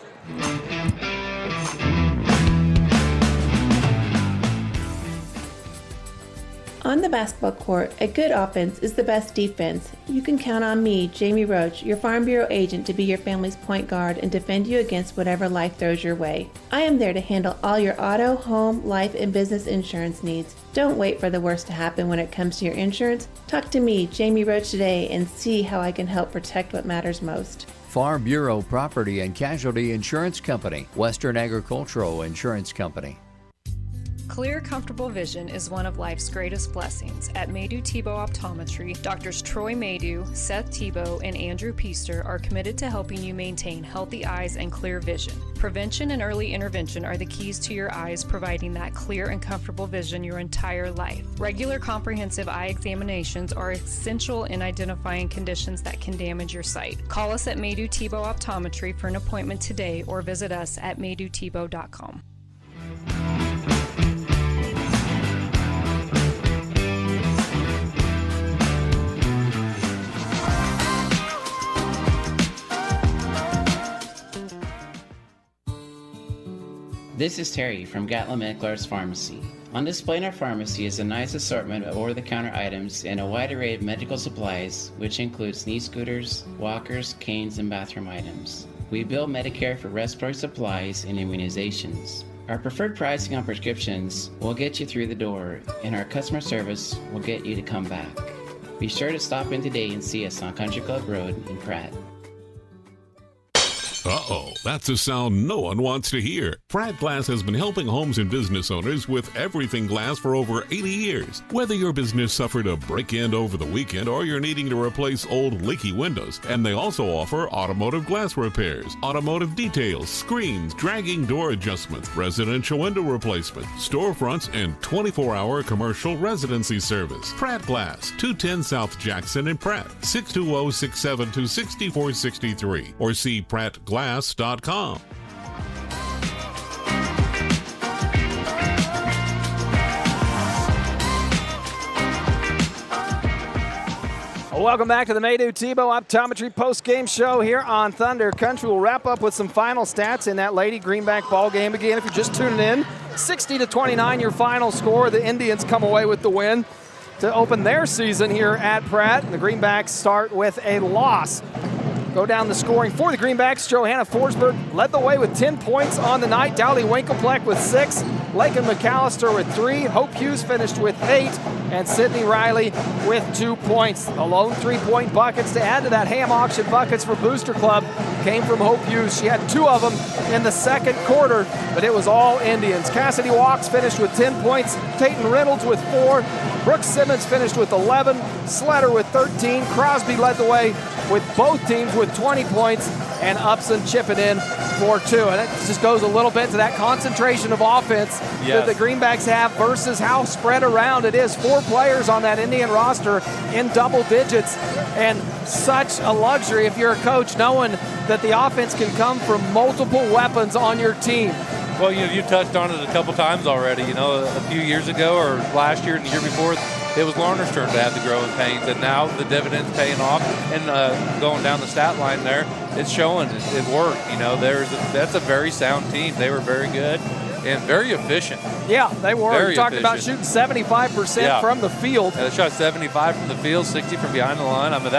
On the basketball court, a good offense is the best defense. You can count on me, Jamie Roach, your Farm Bureau agent, to be your family's point guard and defend you against whatever life throws your way. I am there to handle all your auto, home, life, and business insurance needs. Don't wait for the worst to happen when it comes to your insurance. Talk to me, Jamie Roach, today and see how I can help protect what matters most. Farm Bureau Property and Casualty Insurance Company, Western Agricultural Insurance Company. Clear, comfortable vision is one of life's greatest blessings. At Maydew Tebow Optometry, Doctors Troy Maydew, Seth Tebow, and Andrew Piester are committed to helping you maintain healthy eyes and clear vision. Prevention and early intervention are the keys to your eyes, providing that clear and comfortable vision your entire life. Regular comprehensive eye examinations are essential in identifying conditions that can damage your sight. Call us at Maydew Tebow Optometry for an appointment today or visit us at maydewtebow.com. This is Terry from Gatlin Clark's Pharmacy. On display in our pharmacy is a nice assortment of over-the-counter items and a wide array of medical supplies, which includes knee scooters, walkers, canes, and bathroom items. We bill Medicare for respiratory supplies and immunizations. Our preferred pricing on prescriptions will get you through the door, and our customer service will get you to come back. Be sure to stop in today and see us on Country Club Road in Pratt. Uh-oh, that's a sound no one wants to hear. Pratt Glass has been helping homes and business owners with everything glass for over 80 years. Whether your business suffered a break-in over the weekend or you're needing to replace old leaky windows, and they also offer automotive glass repairs, automotive details, screens, dragging door adjustments, residential window replacement, storefronts, and 24-hour commercial residency service. Pratt Glass, 210 South Jackson in Pratt, 620-672-6463, or see prattglass.com. Welcome back to the Maydew Tebow Optometry post-game show here on Thunder Country. We'll wrap up with some final stats in that Lady Greenback ball game. Again, if you're just tuning in, 60-29 your final score. The Indians come away with the win to open their season here at Pratt. The Greenbacks start with a loss. Go down the scoring for the Greenbacks. Johanna Forsberg led the way with 10 points on the night. Dowley Winklepleck with 6. Lakin McAllister with 3. Hope Hughes finished with 8. And Sydney Riley with 2 points. The lone 3-point buckets to add to that Ham Auction buckets for Booster Club came from Hope Hughes. She had 2 of them in the second quarter, but it was all Indians. Cassidy Walks finished with 10 points. Tayton Reynolds with 4. Brooks Simmons finished with 11. Sletter with 13. Crosby led the way with both teams with 20 points, and Upson chipping in for 2. And it just goes a little bit to that concentration of offense that the Greenbacks have versus how spread around it is. 4 players on that Indian roster in double digits, and such a luxury if you're a coach knowing that the offense can come from multiple weapons on your team. Well, you touched on it a couple times already. A few years ago or last year and the year before, it was Larned's turn to have the growing pains, and now the dividend's paying off. And going down the stat line there, it's showing it worked. That's a very sound team. They were very good and very efficient. Yeah, they were. Very we talked about efficient. shooting 75% from the field. Yeah, they shot 75 from the field, 60 from behind the line. I mean,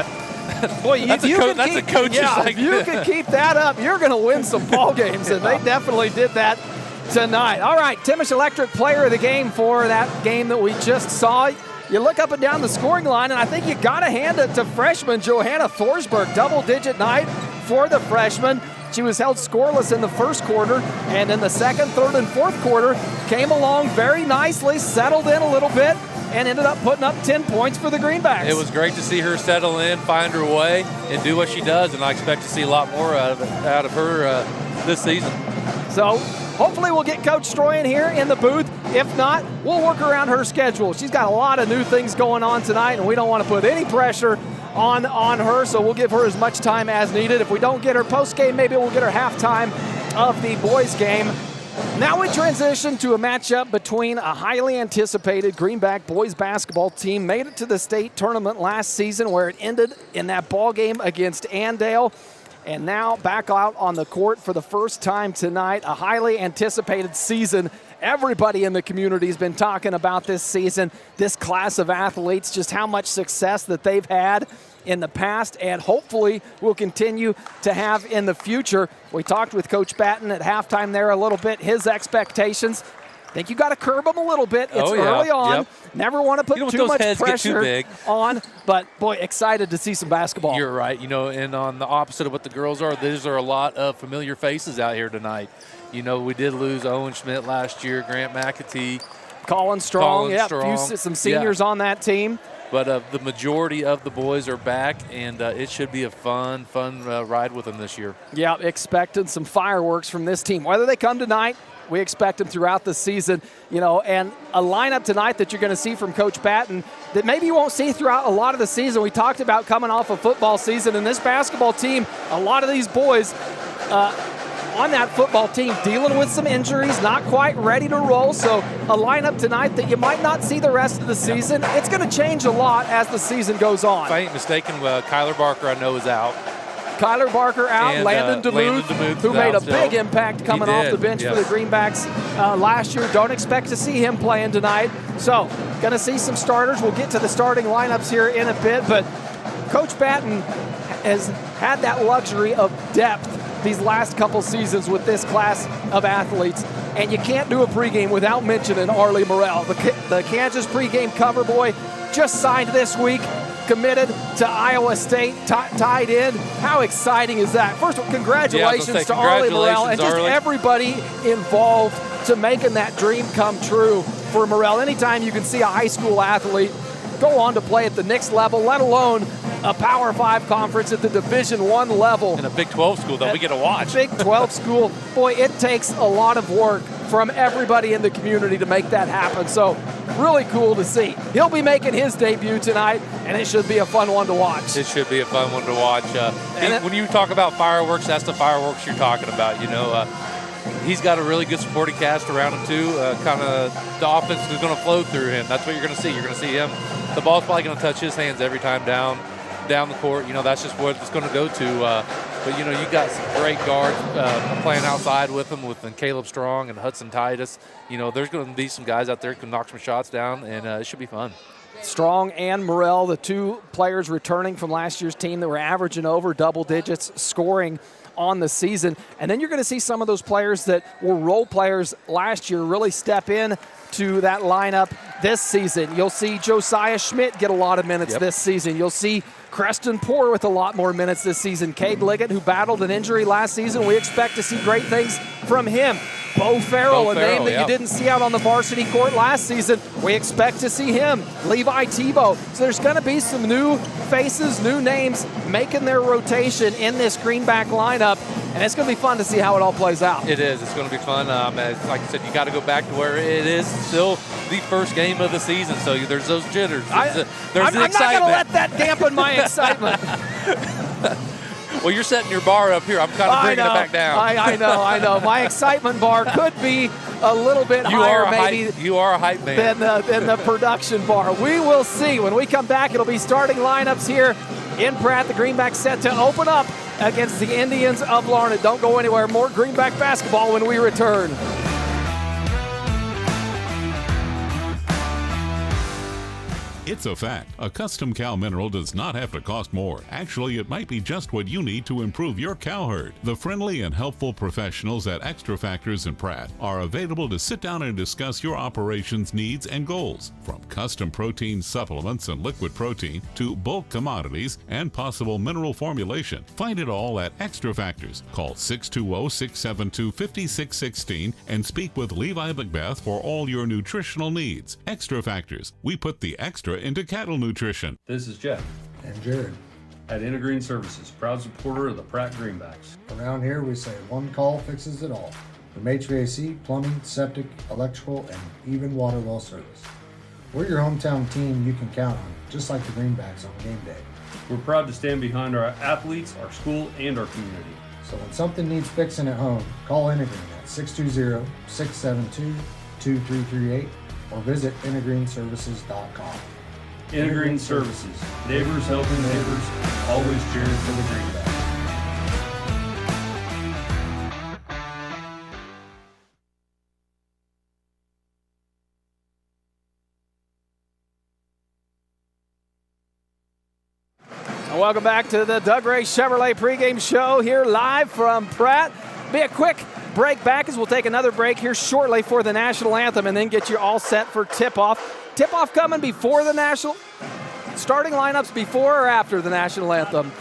Boy, that's a coach's if you can keep that up, you're going to win some ball games, and they definitely did that tonight. All right, Timish Electric player of the game for that game that we just saw. You look up and down the scoring line, and I think you got to hand it to freshman Johanna Thorsberg. Double-digit night for the freshman. She was held scoreless in the first quarter, and in the second, third, and fourth quarter came along very nicely, settled in a little bit, and ended up putting up 10 points for the Greenbacks. It was great to see her settle in, find her way, and do what she does, and I expect to see a lot more out of her this season. So hopefully we'll get Coach Stroy in here in the booth. If not, we'll work around her schedule. She's got a lot of new things going on tonight, and we don't want to put any pressure on her, so we'll give her as much time as needed. If we don't get her post-game, maybe we'll get her halftime of the boys' game. Now we transition to a matchup between a highly anticipated Greenback boys basketball team. Made it to the state tournament last season where it ended in that ball game against Andale. And now back out on the court for the first time tonight. A highly anticipated season. Everybody in the community has been talking about this season, this class of athletes, just how much success that they've had in the past and hopefully will continue to have in the future. We talked with Coach Batten at halftime there a little bit, his expectations. I think you got to curb them a little bit. It's early on. Yep. Never want to put too much pressure on, but boy, excited to see some basketball. You're right. And on the opposite of what the girls are, these are a lot of familiar faces out here tonight. We did lose Owen Schmidt last year, Grant McAtee, Colin Strong, some seniors on that team. But the majority of the boys are back, and it should be a fun ride with them this year. Yeah, expecting some fireworks from this team. Whether they come tonight, we expect them throughout the season, and a lineup tonight that you're going to see from Coach Batten that maybe you won't see throughout a lot of the season. We talked about coming off a football season, and this basketball team, a lot of these boys on that football team dealing with some injuries, not quite ready to roll. So a lineup tonight that you might not see the rest of the season. It's going to change a lot as the season goes on. If I ain't mistaken, Kyler Barker I know is out. Kyler Barker out, and Landon DeMuth, who made a big impact coming off the bench for the Greenbacks last year. Don't expect to see him playing tonight. So going to see some starters. We'll get to the starting lineups here in a bit, but Coach Batten has had that luxury of depth these last couple seasons with this class of athletes. And you can't do a pregame without mentioning Arlie Morrell. The Kansas pregame cover boy just signed this week, committed to Iowa State, tied in. How exciting is that? First of all, congratulations to Arlie Morrell and just everybody involved to making that dream come true for Morrell. Anytime you can see a high school athlete go on to play at the next level, let alone a Power 5 conference at the Division I level. And a Big 12 school that we get to watch. Big 12 school. Boy, it takes a lot of work from everybody in the community to make that happen. So really cool to see. He'll be making his debut tonight, and it should be a fun one to watch. It should be a fun one to watch. When you talk about fireworks, that's the fireworks you're talking about. He's got a really good supporting cast around him, too. Kind of the offense is going to flow through him. That's what you're going to see. You're going to see him. The ball's probably going to touch his hands every time down the court. That's just what it's going to go to. But, you got some great guards playing outside with him, with Caleb Strong and Hudson Titus. There's going to be some guys out there who can knock some shots down, and it should be fun. Strong and Morrell, the two players returning from last year's team that were averaging over double digits scoring on the season. And then you're going to see some of those players that were role players last year really step in to that lineup this season. You'll see Josiah Schmidt get a lot of minutes this season. You'll see Creston Poore with a lot more minutes this season. Cade Liggett, who battled an injury last season, we expect to see great things from him. Bo Farrell, a name that you didn't see out on the varsity court last season. We expect to see him. Levi Tebow. So there's going to be some new faces, new names making their rotation in this Greenback lineup, and it's going to be fun to see how it all plays out. It is. It's going to be fun. Like I said, you got to go back to where it is still the first game of the season, so there's those jitters. There's the excitement. I'm not going to let that dampen my excitement. Well, you're setting your bar up here. I'm kind of bringing it back down. I know. My excitement bar could be a little bit higher, maybe. You are a hype man. Than the production bar. We will see. When we come back, it'll be starting lineups here in Pratt. The Greenbacks set to open up against the Indians of Larned. Don't go anywhere. More Greenback basketball when we return. It's a fact. A custom cow mineral does not have to cost more. Actually, it might be just what you need to improve your cow herd. The friendly and helpful professionals at Extra Factors in Pratt are available to sit down and discuss your operations needs and goals. From custom protein supplements and liquid protein to bulk commodities and possible mineral formulation. Find it all at Extra Factors. Call 620-672-5616 and speak with Levi Macbeth for all your nutritional needs. Extra Factors. We put the extra into cattle nutrition. This is Jeff. And Jared. At Intergreen Services, proud supporter of the Pratt Greenbacks. Around here we say one call fixes it all. From HVAC, plumbing, septic, electrical, and even water well service. We're your hometown team you can count on, just like the Greenbacks on game day. We're proud to stand behind our athletes, our school, and our community. So when something needs fixing at home, call Intergreen at 620-672-2338 or visit intergreenservices.com. Intergreen Services, neighbors helping neighbors, always cheering for the Greenbacks. Welcome back to the Doug Ray Chevrolet pregame show here live from Pratt. Be a quick break back as we'll take another break here shortly for the national anthem and then get you all set for tip-off. Tip-off coming before the national, starting lineups before or after the national anthem.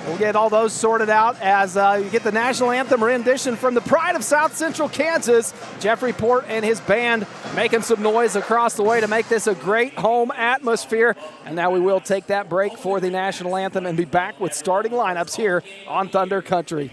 We'll get all those sorted out as you get the national anthem rendition from the pride of South Central Kansas. Jeffrey Port and his band making some noise across the way to make this a great home atmosphere. And now we will take that break for the national anthem and be back with starting lineups here on Thunder Country.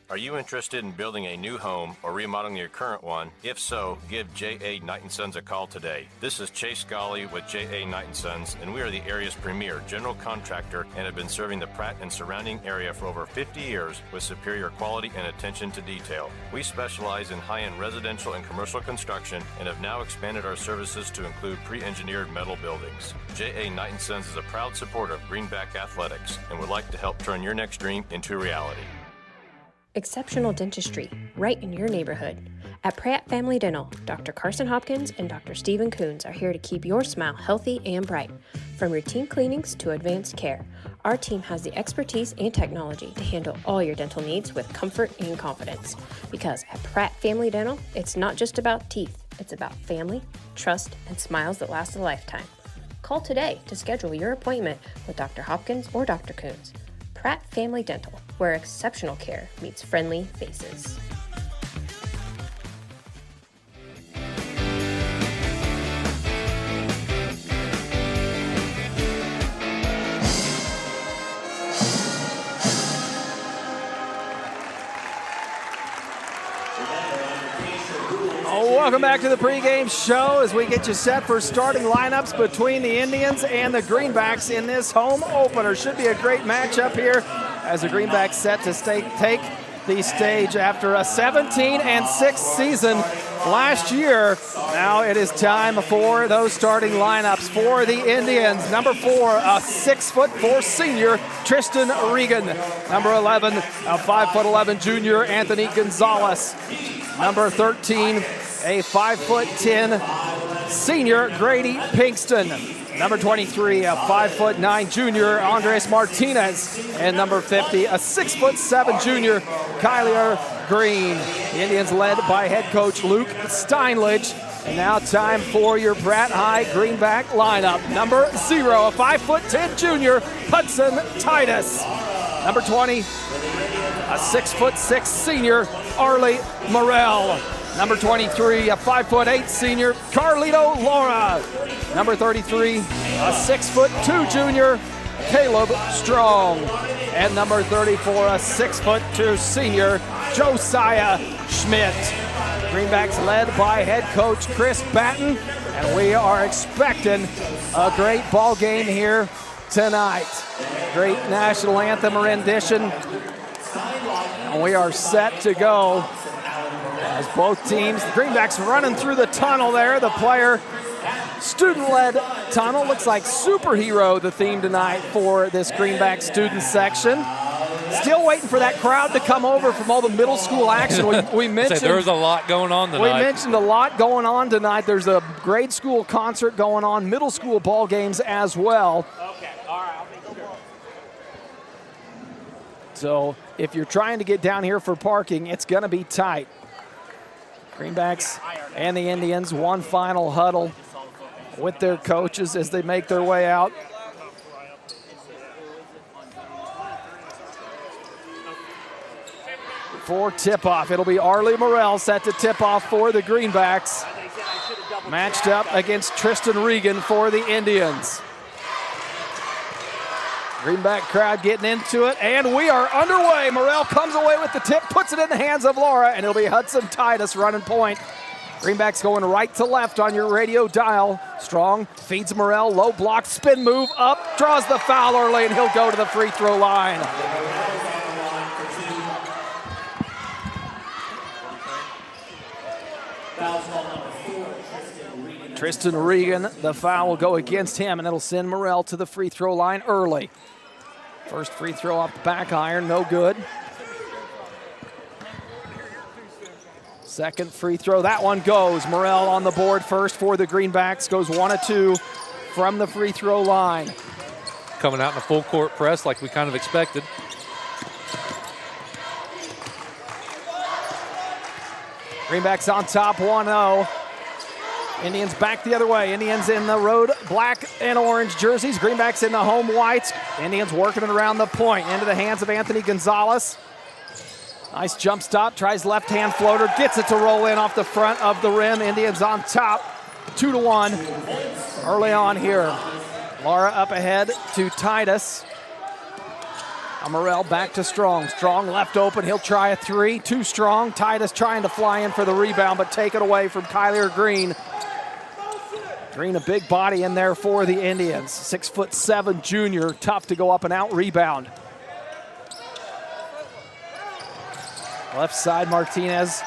Are you interested in building a new home or remodeling your current one? If so, give J.A. Knight & Sons a call today. This is Chase Golly with J.A. Knight & Sons, and we are the area's premier general contractor and have been serving the Pratt and surrounding area for over 50 years with superior quality and attention to detail. We specialize in high-end residential and commercial construction and have now expanded our services to include pre-engineered metal buildings. J.A. Knight & Sons is a proud supporter of Greenback Athletics and would like to help turn your next dream into reality. Exceptional dentistry, right in your neighborhood. At Pratt Family Dental, Dr. Carson Hopkins and Dr. Stephen Coons are here to keep your smile healthy and bright. From routine cleanings to advanced care, our team has the expertise and technology to handle all your dental needs with comfort and confidence. Because at Pratt Family Dental, it's not just about teeth, it's about family, trust, and smiles that last a lifetime. Call today to schedule your appointment with Dr. Hopkins or Dr. Coons. Pratt Family Dental, where exceptional care meets friendly faces. Welcome back to the pregame show as we get you set for starting lineups between the Indians and the Greenbacks in this home opener. Should be a great matchup here as the Greenbacks set to take the stage after a 17-6 season last year. Now it is time for those starting lineups for the Indians. Number 4, a 6'4" senior, Tristan Regan. Number 11, a 5'11" junior, Anthony Gonzalez. Number 13, a 5'10" senior, Grady Pinkston. Number 23, a 5'9" junior, Andres Martinez. And number 50, a 6'7" junior, Kyler Green. The Indians led by head coach Luke Steinlich. And now time for your Pratt High Greenback lineup. Number 0, a 5'10" junior, Hudson Titus. Number 20, a 6'6" senior, Arlie Morrell. Number 23, a 5'8" senior, Carlito Laura. Number 33, a 6'2" junior, Caleb Strong. And number 34, a 6'2" senior, Josiah Schmidt. Greenbacks led by head coach Chris Batten, and we are expecting a great ball game here tonight. Great national anthem rendition, and we are set to go as both teams, the Greenbacks running through the tunnel there. The player student-led tunnel, looks like superhero the theme tonight for this Greenback student section. Still waiting for that crowd to come over from all the middle school action. We mentioned there's a lot going on tonight. We mentioned a lot going on tonight. There's a grade school concert going on, middle school ball games as well. Okay, all right. So if you're trying to get down here for parking, it's going to be tight. Greenbacks and the Indians, one final huddle with their coaches as they make their way out. For tip-off, it'll be Arlie Morrell set to tip off for the Greenbacks. Matched up against Tristan Regan for the Indians. Greenback crowd getting into it, and we are underway. Morrell comes away with the tip, puts it in the hands of Laura, and it'll be Hudson Titus running point. Greenbacks going right to left on your radio dial. Strong feeds Morrell, low block, spin move up, draws the foul early, and he'll go to the free throw line. Tristan Regan, the foul will go against him, and it'll send Morrell to the free throw line early. First free throw off the back iron, no good. Second free throw, that one goes. Morrell on the board first for the Greenbacks, goes 1 of 2 from the free throw line. Coming out in a full court press like we kind of expected. Greenbacks on top 1-0. Indians back the other way. Indians in the road black and orange jerseys. Greenbacks in the home whites. Indians working it around the point. Into the hands of Anthony Gonzalez. Nice jump stop. Tries left hand floater. Gets it to roll in off the front of the rim. Indians on top. 2-1 early on here. Laura up ahead to Titus. Morrell back to Strong. Strong left open. He'll try a three. Too strong. Titus trying to fly in for the rebound, but take it away from Kyler Green. Green, a big body in there for the Indians. 6'7" junior. Tough to go up and out rebound. Left side, Martinez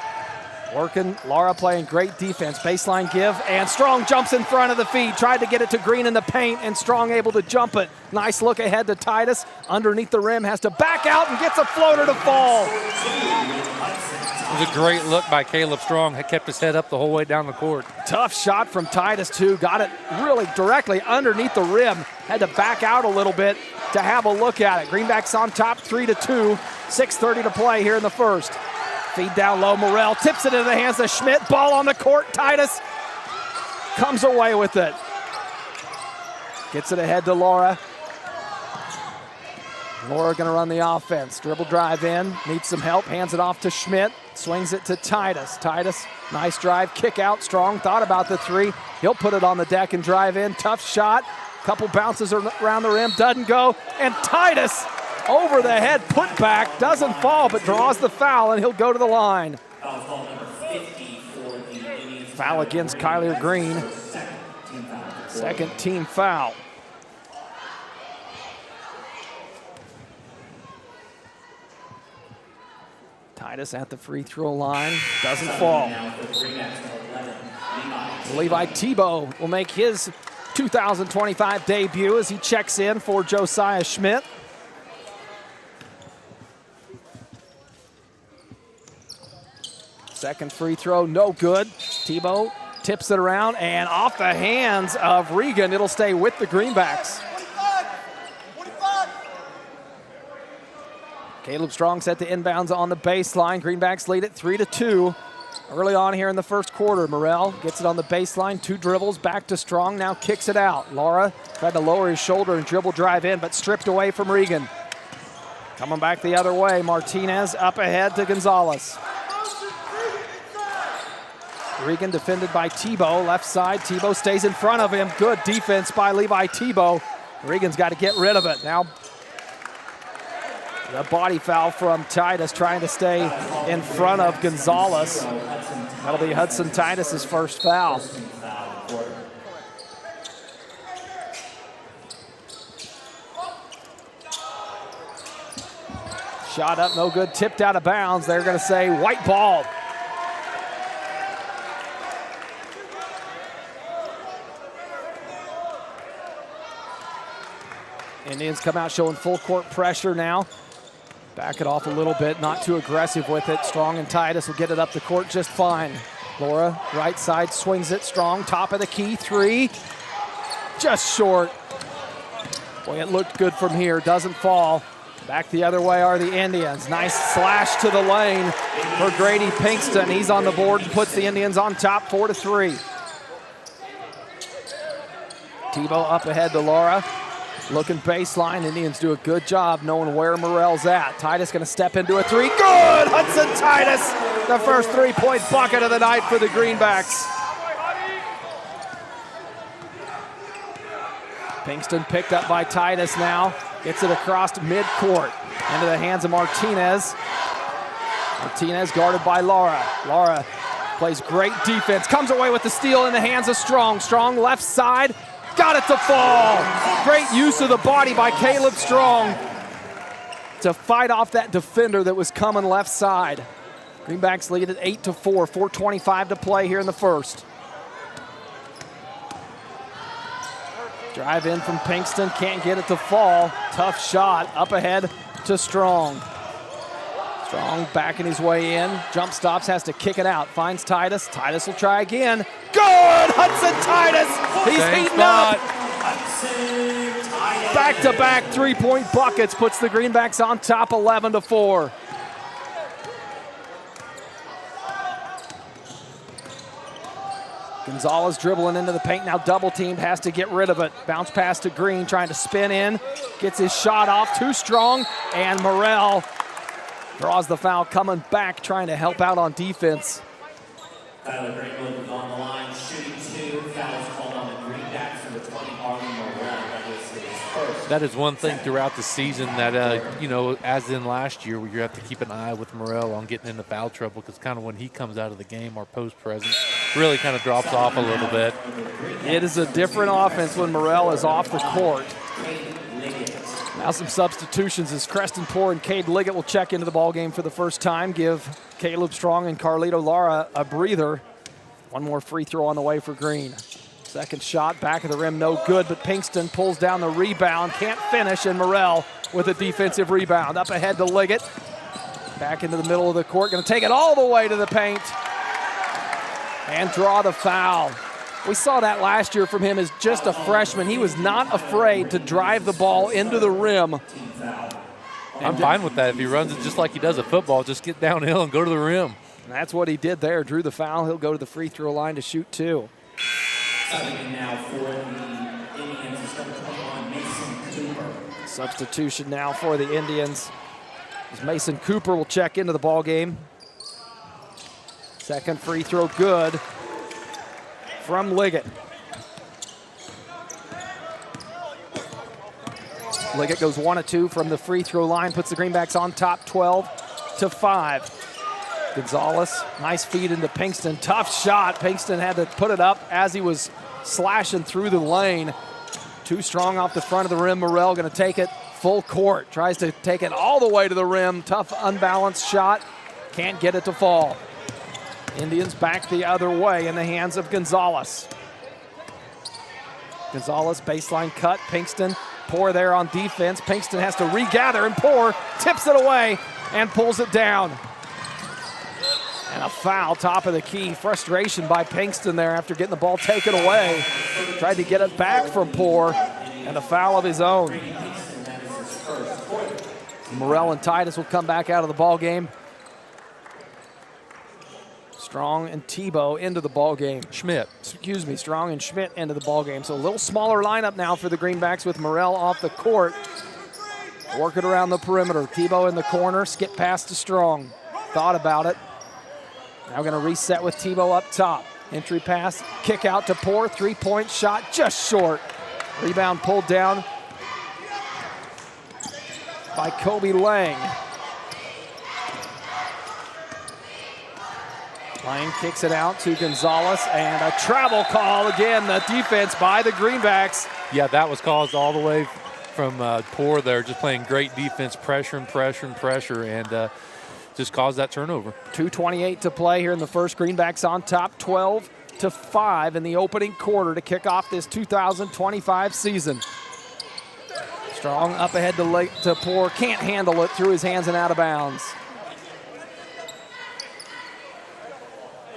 working. Laura playing great defense. Baseline give, and Strong jumps in front of the feed. Tried to get it to Green in the paint, and Strong able to jump it. Nice look ahead to Titus. Underneath the rim, has to back out and gets a floater to fall. It was a great look by Caleb Strong. He kept his head up the whole way down the court. Tough shot from Titus, too. Got it really directly underneath the rim. Had to back out a little bit to have a look at it. Greenbacks on top, 3-2. 6:30 to play here in the first. Feed down low, Morrell tips it into the hands of Schmidt. Ball on the court, Titus comes away with it. Gets it ahead to Laura. Laura gonna run the offense. Dribble drive in, needs some help, hands it off to Schmidt. Swings it to Titus. Titus, nice drive, kick out. Strong thought about the three. He'll put it on the deck and drive in. Tough shot, couple bounces around the rim, doesn't go. And Titus, over the head, put back, doesn't fall, but draws the foul, and he'll go to the line. Foul against Kyler Green. Second team foul. Titus at the free throw line, doesn't fall. Levi Tebow will make his 2025 debut as he checks in for Josiah Schmidt. Second free throw, no good. Tebow tips it around, and off the hands of Regan, it'll stay with the Greenbacks. Caleb Strong set to inbounds on the baseline. Greenbacks lead it 3-2 early on here in the first quarter. Morrell gets it on the baseline, 2 dribbles, back to Strong, now kicks it out. Laura tried to lower his shoulder and dribble drive in, but stripped away from Regan. Coming back the other way, Martinez up ahead to Gonzalez. Regan defended by Tebow, left side. Tebow stays in front of him. Good defense by Levi Tebow. Regan's got to get rid of it. Now A body foul from Titus, trying to stay in front of Gonzalez. That'll be Hudson Titus's first foul. Shot up, no good, tipped out of bounds. They're going to say white ball. Indians come out showing full court pressure now. Back it off a little bit, not too aggressive with it. Strong and Titus will get it up the court just fine. Laura, right side, swings it. Strong, top of the key, three. Just short. Boy, it looked good from here, doesn't fall. Back the other way are the Indians. Nice slash to the lane for Grady Pinkston. He's on the board and puts the Indians on top, 4-3. Tebow up ahead to Laura. Looking baseline, Indians do a good job knowing where Morrell's at. Titus gonna step into a three, good! Hudson Titus, the first three-point bucket of the night for the Greenbacks. Pinkston picked up by Titus now. Gets it across midcourt into the hands of Martinez. Martinez guarded by Laura. Laura plays great defense, comes away with the steal in the hands of Strong. Strong left side, got it to fall. Great use of the body by Caleb Strong to fight off that defender that was coming left side. Greenbacks lead at 8-4, 4:25 to play here in the first. Drive in from Pinkston, can't get it to fall. Tough shot, up ahead to Strong. Strong backing his way in, jump stops, has to kick it out. Finds Titus, Titus will try again. Good, Hudson Titus, he's heating up. Back-to-back three-point buckets puts the Greenbacks on top, 11-4. Gonzalez dribbling into the paint, now double teamed, has to get rid of it. Bounce pass to Green, trying to spin in, gets his shot off, too strong, and Morrell draws the foul, coming back, trying to help out on defense. Tyler Greenwood was on the line, shooting two. Fouls called on the Greenbacks for the 20, Arlen Morrell. That was his first. That is one thing throughout the season that, you know, as in last year, where you have to keep an eye with Morrell on getting into foul trouble, because kind of when he comes out of the game, our post presence really kind of drops off a little bit. It is a different offense when Morrell is off the court. Now some substitutions as Creston Poore and Cade Liggett will check into the ballgame for the first time, give Caleb Strong and Carlito Lara a breather. One more free throw on the way for Green. Second shot, back of the rim, no good, but Pinkston pulls down the rebound, can't finish, and Morrell with a defensive rebound. Up ahead to Liggett, back into the middle of the court, gonna take it all the way to the paint and draw the foul. We saw that last year from him as just a freshman. He was not afraid to drive the ball into the rim. I'm fine with that. If he runs it just like he does at football, just get downhill and go to the rim. And that's what he did there, drew the foul. He'll go to the free throw line to shoot two. Now for the Indians is going to come on Mason Cooper. Substitution now for the Indians. As Mason Cooper will check into the ball game. Second free throw good from Liggett. Liggett goes 1 of 2 from the free throw line, puts the Greenbacks on top, 12-5. Gonzalez, nice feed into Pinkston, tough shot. Pinkston had to put it up as he was slashing through the lane. Too strong off the front of the rim. Morrell gonna take it full court, tries to take it all the way to the rim. Tough, unbalanced shot, can't get it to fall. Indians back the other way in the hands of Gonzalez. Gonzalez, baseline cut, Pinkston, Poore there on defense. Pinkston has to regather, and Poore tips it away and pulls it down. And a foul, top of the key. Frustration by Pinkston there after getting the ball taken away. Tried to get it back from Poore, and a foul of his own. Morrell and Titus will come back out of the ball game. Strong and Tebow into the ball game. Strong and Schmidt into the ball game. So a little smaller lineup now for the Greenbacks with Morrell off the court. Working around the perimeter. Tebow in the corner, skip pass to Strong. Thought about it. Now going to reset with Tebow up top. Entry pass, kick out to Poore, three-point shot, just short. Rebound pulled down by Kobe Lang. Lang kicks it out to Gonzalez, and a travel call again. The defense by the Greenbacks. Yeah, that was caused all the way from Poor there, just playing great defense, pressure, and just caused that turnover. 2:28 to play here in the first. Greenbacks on top, 12-5 in the opening quarter to kick off this 2025 season. Strong up ahead to Poor, can't handle it, through his hands and out of bounds.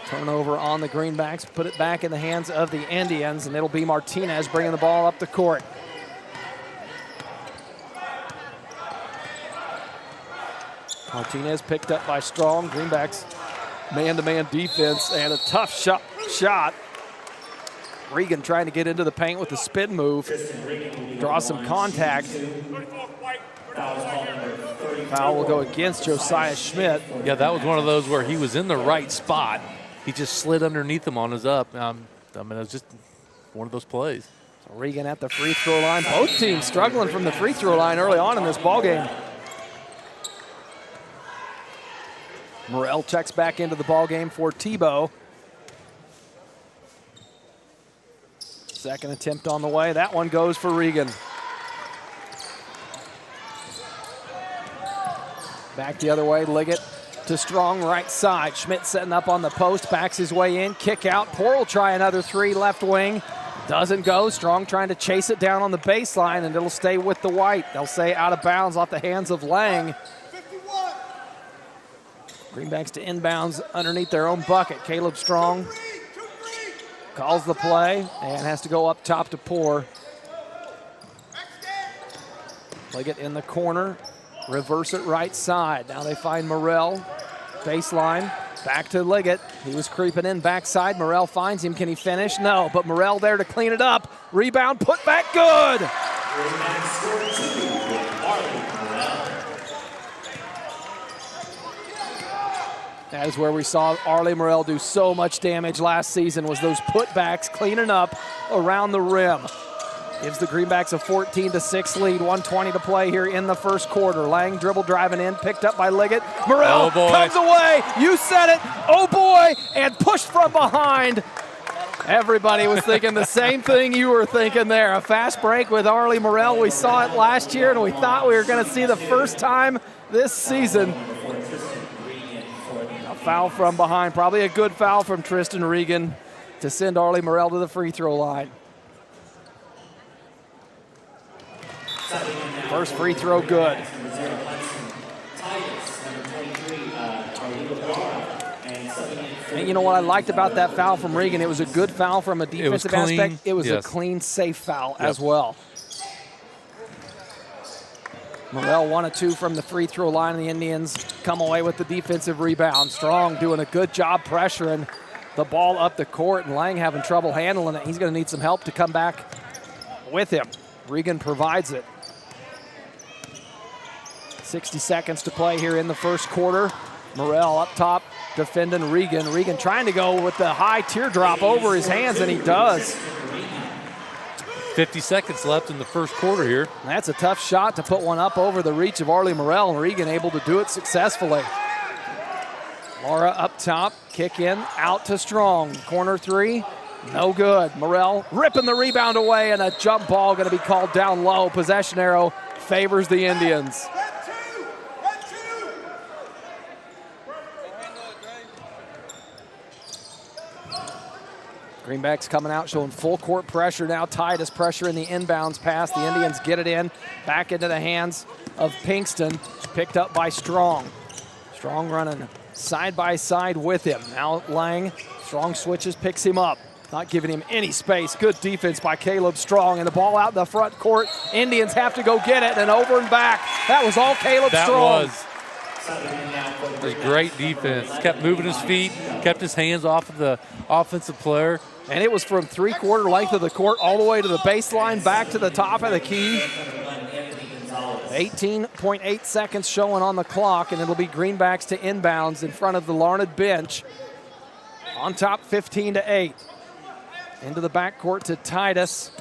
Turnover on the Greenbacks, put it back in the hands of the Indians, and it'll be Martinez bringing the ball up the court. Martinez picked up by Strong. Greenbacks man-to-man defense and a tough shot. Regan trying to get into the paint with the spin move. Draw some contact. Foul will go against Josiah Schmidt. Yeah, that was one of those where he was in the right spot. He just slid underneath him on his up. I mean, it was just one of those plays. So Regan at the free throw line. Both teams struggling from the free throw line early on in this ballgame. Morrell checks back into the ballgame for Tebow. Second attempt on the way. That one goes for Regan. Back the other way, Liggett to Strong, right side. Schmidt setting up on the post, backs his way in, kick out. Poor will try another three, left wing. Doesn't go. Strong trying to chase it down on the baseline, and it'll stay with the White. They'll say out of bounds off the hands of Lang. Greenbacks to inbounds underneath their own bucket. Caleb Strong calls the play and has to go up top to Poor. Liggett in the corner. Reverse it right side. Now they find Morrell. Baseline. Back to Liggett. He was creeping in backside. Morrell finds him. Can he finish? No, but Morrell there to clean it up. Rebound, put back, good. That is where we saw Arlie Morrell do so much damage last season, was those putbacks, cleaning up around the rim. Gives the Greenbacks a 14-6 lead, 1:20 to play here in the first quarter. Lang dribble driving in, picked up by Liggett. Morrell comes away, you said it, oh boy, and pushed from behind. Everybody was thinking the same thing you were thinking there. A fast break with Arlie Morrell. We saw it last year, and we thought we were going to see the first time this season. A foul from behind, probably a good foul from Tristan Regan to send Arlie Morrell to the free throw line. First free throw good. And you know what I liked about that foul from Regan? It was a good foul from a defensive aspect. It was a clean, safe foul as well. Morrell 1 of 2 from the free throw line, and the Indians come away with the defensive rebound. Strong doing a good job pressuring the ball up the court, and Lang having trouble handling it. He's going to need some help to come back with him. Regan provides it. 60 seconds to play here in the first quarter. Morrell up top defending Regan. Regan trying to go with the high teardrop over his hands, and he does. 50 seconds left in the first quarter here. That's a tough shot to put one up over the reach of Arlie Morrell, and Regan able to do it successfully. Laura up top, kick in, out to Strong. Corner three, no good. Morrell ripping the rebound away, and a jump ball going to be called down low. Possession arrow favors the Indians. Greenbacks coming out, showing full court pressure now. Titus pressure in the inbounds pass. The Indians get it in, back into the hands of Pinkston. Picked up by Strong. Strong running side by side with him. Now Lang, Strong switches, picks him up. Not giving him any space. Good defense by Caleb Strong, and the ball out in the front court. Indians have to go get it, and over and back. That was all Caleb Strong. That was great defense. Kept moving his feet, kept his hands off of the offensive player. And it was from three-quarter length of the court all the way to the baseline, back to the top of the key. 18.8 seconds showing on the clock, and it'll be Greenbacks to inbounds in front of the Larned bench. On top, 15-8. Into the backcourt to Titus.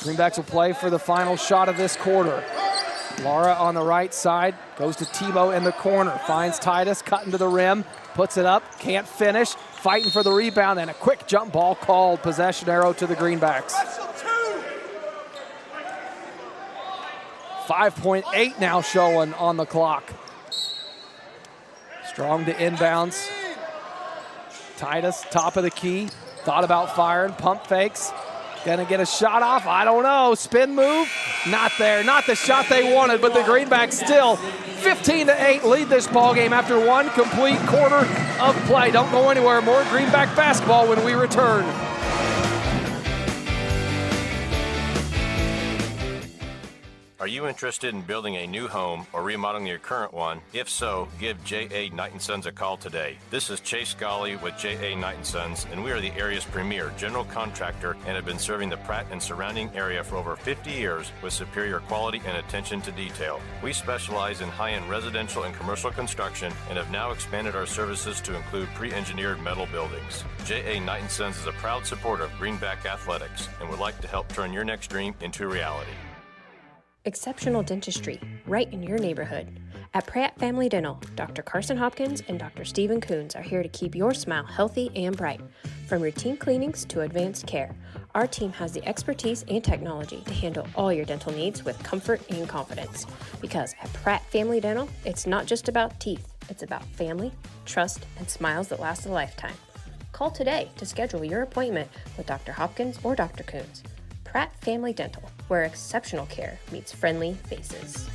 Greenbacks will play for the final shot of this quarter. Laura on the right side, goes to Tebow in the corner, finds Titus, cutting to the rim, puts it up, can't finish, fighting for the rebound, and a quick jump ball called. Possession arrow to the Greenbacks. 5.8 now showing on the clock. Strong to inbounds. Titus, top of the key, thought about firing, pump fakes. Gonna get a shot off, I don't know. Spin move, not there. Not the shot they wanted, but the Greenbacks still 15-8 lead this ball game after one complete quarter of play. Don't go anywhere. More Greenback basketball when we return. Are you interested in building a new home or remodeling your current one? If so, give J.A. Knight & Sons a call today. This is Chase Scully with J.A. Knight & Sons, and we are the area's premier general contractor and have been serving the Pratt and surrounding area for over 50 years with superior quality and attention to detail. We specialize in high-end residential and commercial construction and have now expanded our services to include pre-engineered metal buildings. J.A. Knight & Sons is a proud supporter of Greenback Athletics and would like to help turn your next dream into reality. Exceptional dentistry, right in your neighborhood. At Pratt Family Dental, Dr. Carson Hopkins and Dr. Stephen Coons are here to keep your smile healthy and bright. From routine cleanings to advanced care, our team has the expertise and technology to handle all your dental needs with comfort and confidence. Because at Pratt Family Dental, it's not just about teeth, it's about family, trust, and smiles that last a lifetime. Call today to schedule your appointment with Dr. Hopkins or Dr. Coons. Pratt Family Dental, where exceptional care meets friendly faces.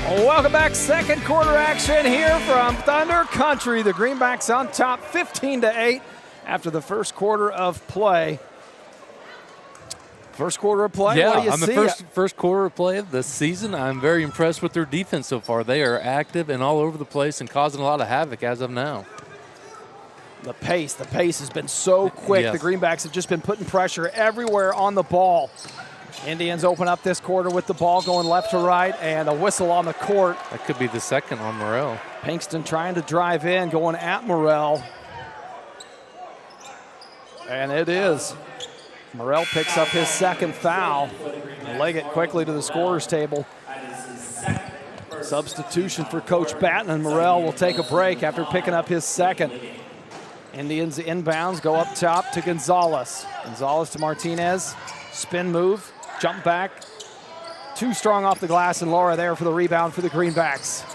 Welcome back. Second quarter action here from Thunder Country. The Greenbacks on top 15-8 after the first quarter of play. First quarter of play, yeah, what do you see? The first quarter of play of the season. I'm very impressed with their defense so far. They are active and all over the place and causing a lot of havoc as of now. The pace has been so quick. Yes. The Greenbacks have just been putting pressure everywhere on the ball. Indians open up this quarter with the ball going left to right and a whistle on the court. That could be the second on Morrell. Pinkston trying to drive in, going at Morrell. And it is. Morrell picks up his second foul. Leggett quickly to the scorer's table. Substitution for Coach Batten, and Morrell will take a break after picking up his second. Indians inbounds, go up top to Gonzalez. Gonzalez to Martinez. Spin move, jump back. Too strong off the glass, and Laura there for the rebound for the Greenbacks.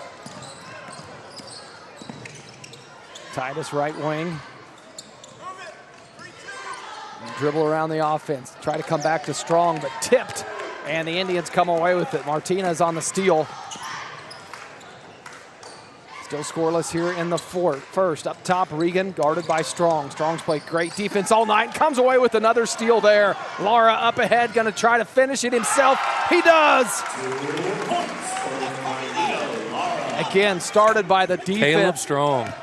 Titus right wing. Dribble around the offense. Try to come back to Strong, but tipped. And the Indians come away with it. Martinez on the steal. Still scoreless here in the first. Up top, Regan guarded by Strong. Strong's played great defense all night. Comes away with another steal there. Lara up ahead, going to try to finish it himself. He does! Again, started by the defense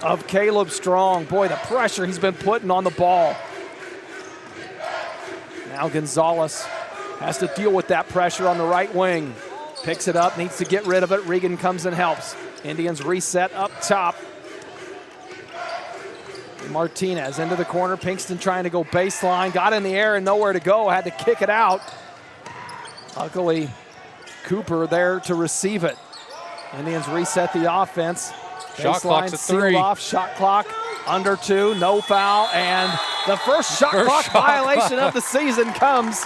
of Caleb Strong. Boy, the pressure he's been putting on the ball. Now Gonzalez has to deal with that pressure on the right wing. Picks it up, needs to get rid of it. Regan comes and helps. Indians reset up top. Martinez into the corner. Pinkston trying to go baseline. Got in the air and nowhere to go. Had to kick it out. Luckily, Cooper there to receive it. Indians reset the offense. Shot clock's at 3. Off. Shot clock under 2. No foul. And the first shot clock violation of the season comes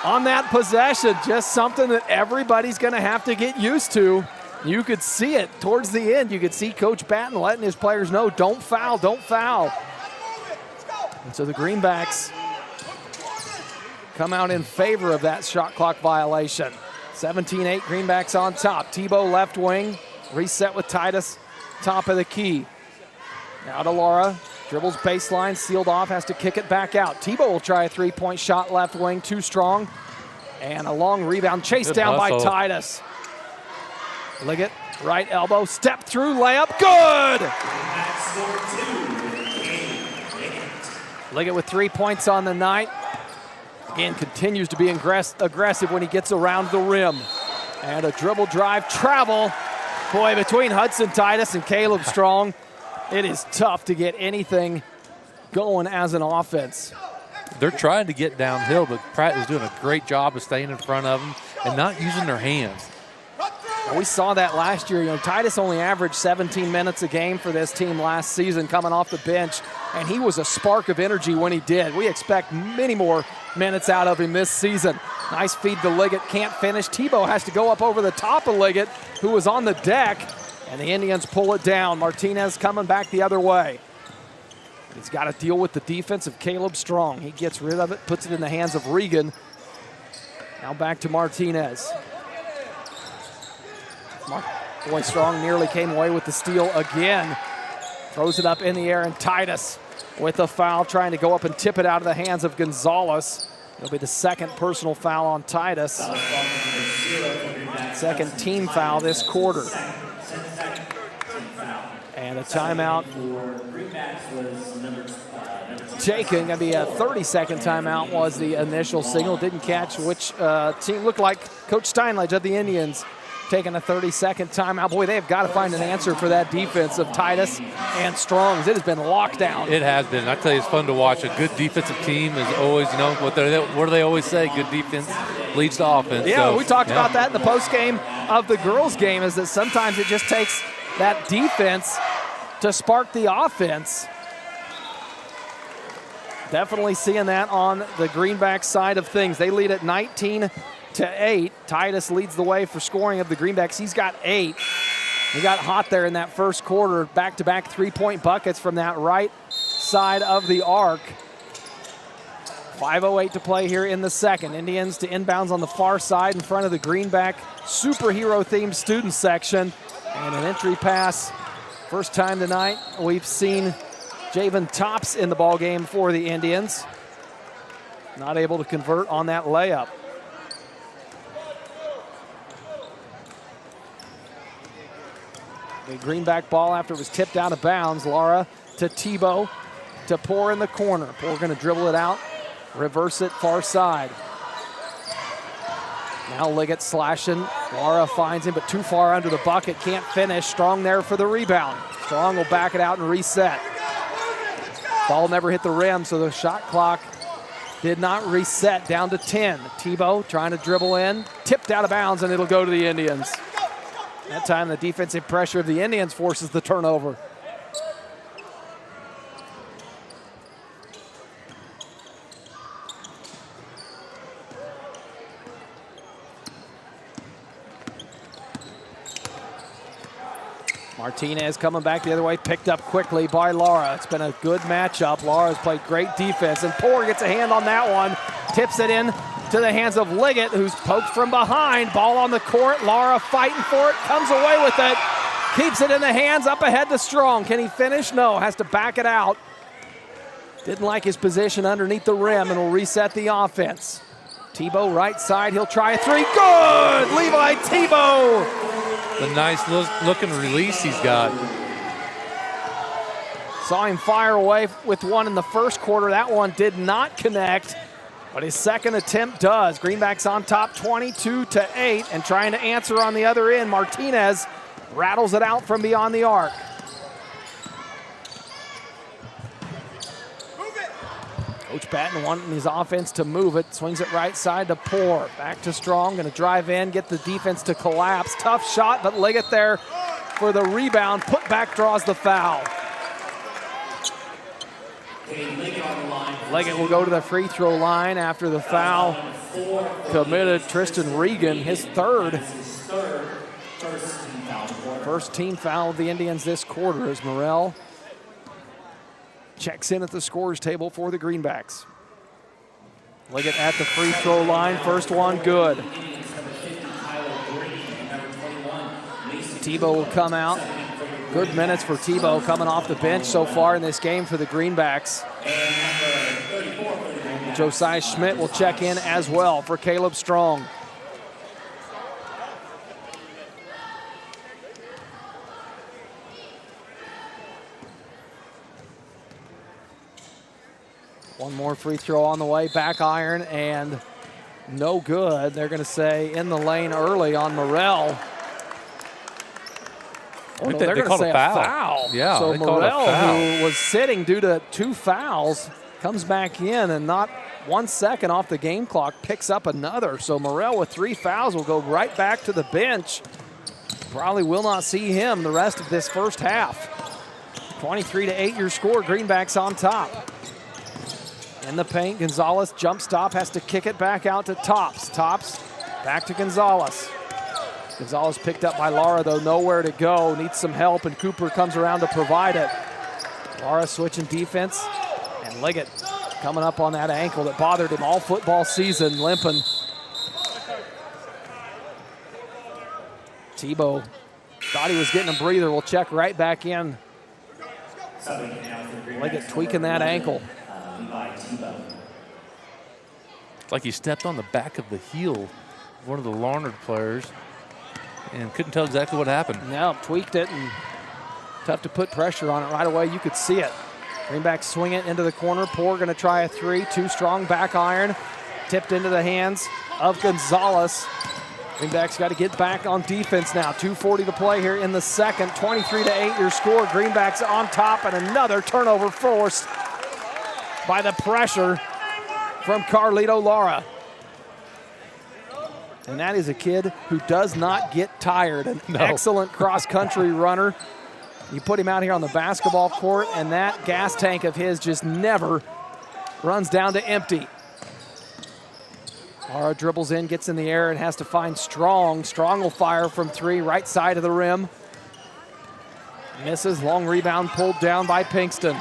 on that possession. Just something that everybody's going to have to get used to. You could see it towards the end. You could see Coach Batten letting his players know, don't foul, don't foul. And so the Greenbacks come out in favor of that shot clock violation. 17-8 Greenbacks on top. Tebow left wing, reset with Titus, top of the key. Now to Laura, dribbles baseline, sealed off, has to kick it back out. Tebow will try a three-point shot left wing, too strong. And a long rebound chased down by Titus. Liggett, right elbow, step through, layup, good! Liggett with 3 points on the night. Again, continues to be aggressive when he gets around the rim. And a dribble drive, travel. Boy, between Hudson Titus and Caleb Strong, it is tough to get anything going as an offense. They're trying to get downhill, but Pratt is doing a great job of staying in front of them and not using their hands. We saw that last year. Titus only averaged 17 minutes a game for this team last season coming off the bench, and he was a spark of energy when he did. We expect many more minutes out of him this season. Nice feed to Liggett, can't finish. Tebow has to go up over the top of Liggett, who was on the deck, and the Indians pull it down. Martinez coming back the other way. He's got to deal with the defense of Caleb Strong. He gets rid of it, puts it in the hands of Regan. Now back to Martinez. Boy, Strong nearly came away with the steal again. Throws it up in the air, and Titus with a foul, trying to go up and tip it out of the hands of Gonzalez. It'll be the second personal foul on Titus. Second team foul this quarter. And a timeout taken. Going to be a 30-second timeout was the initial signal. Didn't catch which team. Looked like Coach Steinledge of the Indians taking a 30-second timeout. Boy, they've got to find an answer for that defense of Titus and Strong's. It has been locked down. It has been. I tell you, it's fun to watch. A good defensive team is always, what do they always say? Good defense leads to offense. Yeah, we talked about that in the postgame of the girls' game, is that sometimes it just takes that defense to spark the offense. Definitely seeing that on the Greenback side of things. They lead at 19-8. Titus leads the way for scoring of the Greenbacks. He's got 8. He got hot there in that first quarter. Back-to-back three-point buckets from that right side of the arc. 5:08 to play here in the second. Indians to inbounds on the far side in front of the Greenback superhero-themed student section. And an entry pass. First time tonight we've seen Javen Tops in the ballgame for the Indians. Not able to convert on that layup. The Greenback ball after it was tipped out of bounds. Lara to Tebow to Poor in the corner. Poor going to dribble it out, reverse it far side. Now Liggett slashing. Lara finds him, but too far under the bucket. Can't finish. Strong there for the rebound. Strong will back it out and reset. Ball never hit the rim, so the shot clock did not reset. Down to 10. Tebow trying to dribble in. Tipped out of bounds, and it'll go to the Indians. That time the defensive pressure of the Indians forces the turnover. Martinez coming back the other way, picked up quickly by Lara. It's been a good matchup. Lara's played great defense, and Poor gets a hand on that one. Tips it in to the hands of Liggett, who's poked from behind. Ball on the court. Lara fighting for it, comes away with it. Keeps it in the hands, up ahead to Strong. Can he finish? No, has to back it out. Didn't like his position underneath the rim, and will reset the offense. Tebow right side, he'll try a three. Good! Levi Tebow! The nice looking release he's got. Saw him fire away with one in the first quarter. That one did not connect, but his second attempt does. Greenbacks on top 22-8, and trying to answer on the other end. Martinez rattles it out from beyond the arc. Coach Patton wanting his offense to move it. Swings it right side to Poor. Back to Strong. Going to drive in, get the defense to collapse. Tough shot, but Liggett there for the rebound. Put back draws the foul. Liggett will go to the free throw line after the foul committed. Tristan Regan, his third. First team foul of the Indians this quarter as Morrell checks in at the scorers table for the Greenbacks. Liggett at the free throw line. First one good. Tebow will come out. Good minutes for Tebow coming off the bench so far in this game for the Greenbacks. Josiah Schmidt will check in as well for Caleb Strong. One more free throw on the way, back iron, and no good. They're going to say in the lane early on Morrell. Oh, no, they're going to say a foul. Yeah, so they called a Morrell, foul. who was sitting due to 2 fouls, comes back in and not 1 second off the game clock, picks up another. So Morrell with 3 fouls will go right back to the bench. Probably will not see him the rest of this first half. 23-8 your score. Greenbacks on top. In the paint, Gonzalez jump stop, has to kick it back out to Tops. Tops back to Gonzalez. Gonzalez picked up by Lara, though nowhere to go. Needs some help, and Cooper comes around to provide it. Lara switching defense, and Liggett coming up on that ankle that bothered him all football season, limping. Tebow thought he was getting a breather. We'll check right back in. Liggett tweaking that ankle. It's like he stepped on the back of the heel of one of the Larned players and couldn't tell exactly what happened. No, tweaked it, and tough to put pressure on it right away. You could see it. Greenbacks swing it into the corner. Poor going to try a 3. Too strong back iron. Tipped into the hands of Gonzalez. Greenbacks got to get back on defense now. 2:40 to play here in the second. 23-8 your score. Greenbacks on top, and another turnover forced by the pressure from Carlito Lara. And that is a kid who does not get tired. An excellent cross-country runner. You put him out here on the basketball court, and that gas tank of his just never runs down to empty. Lara dribbles in, gets in the air, and has to find Strong. Strong will fire from 3, right side of the rim. Misses, long rebound pulled down by Pinkston.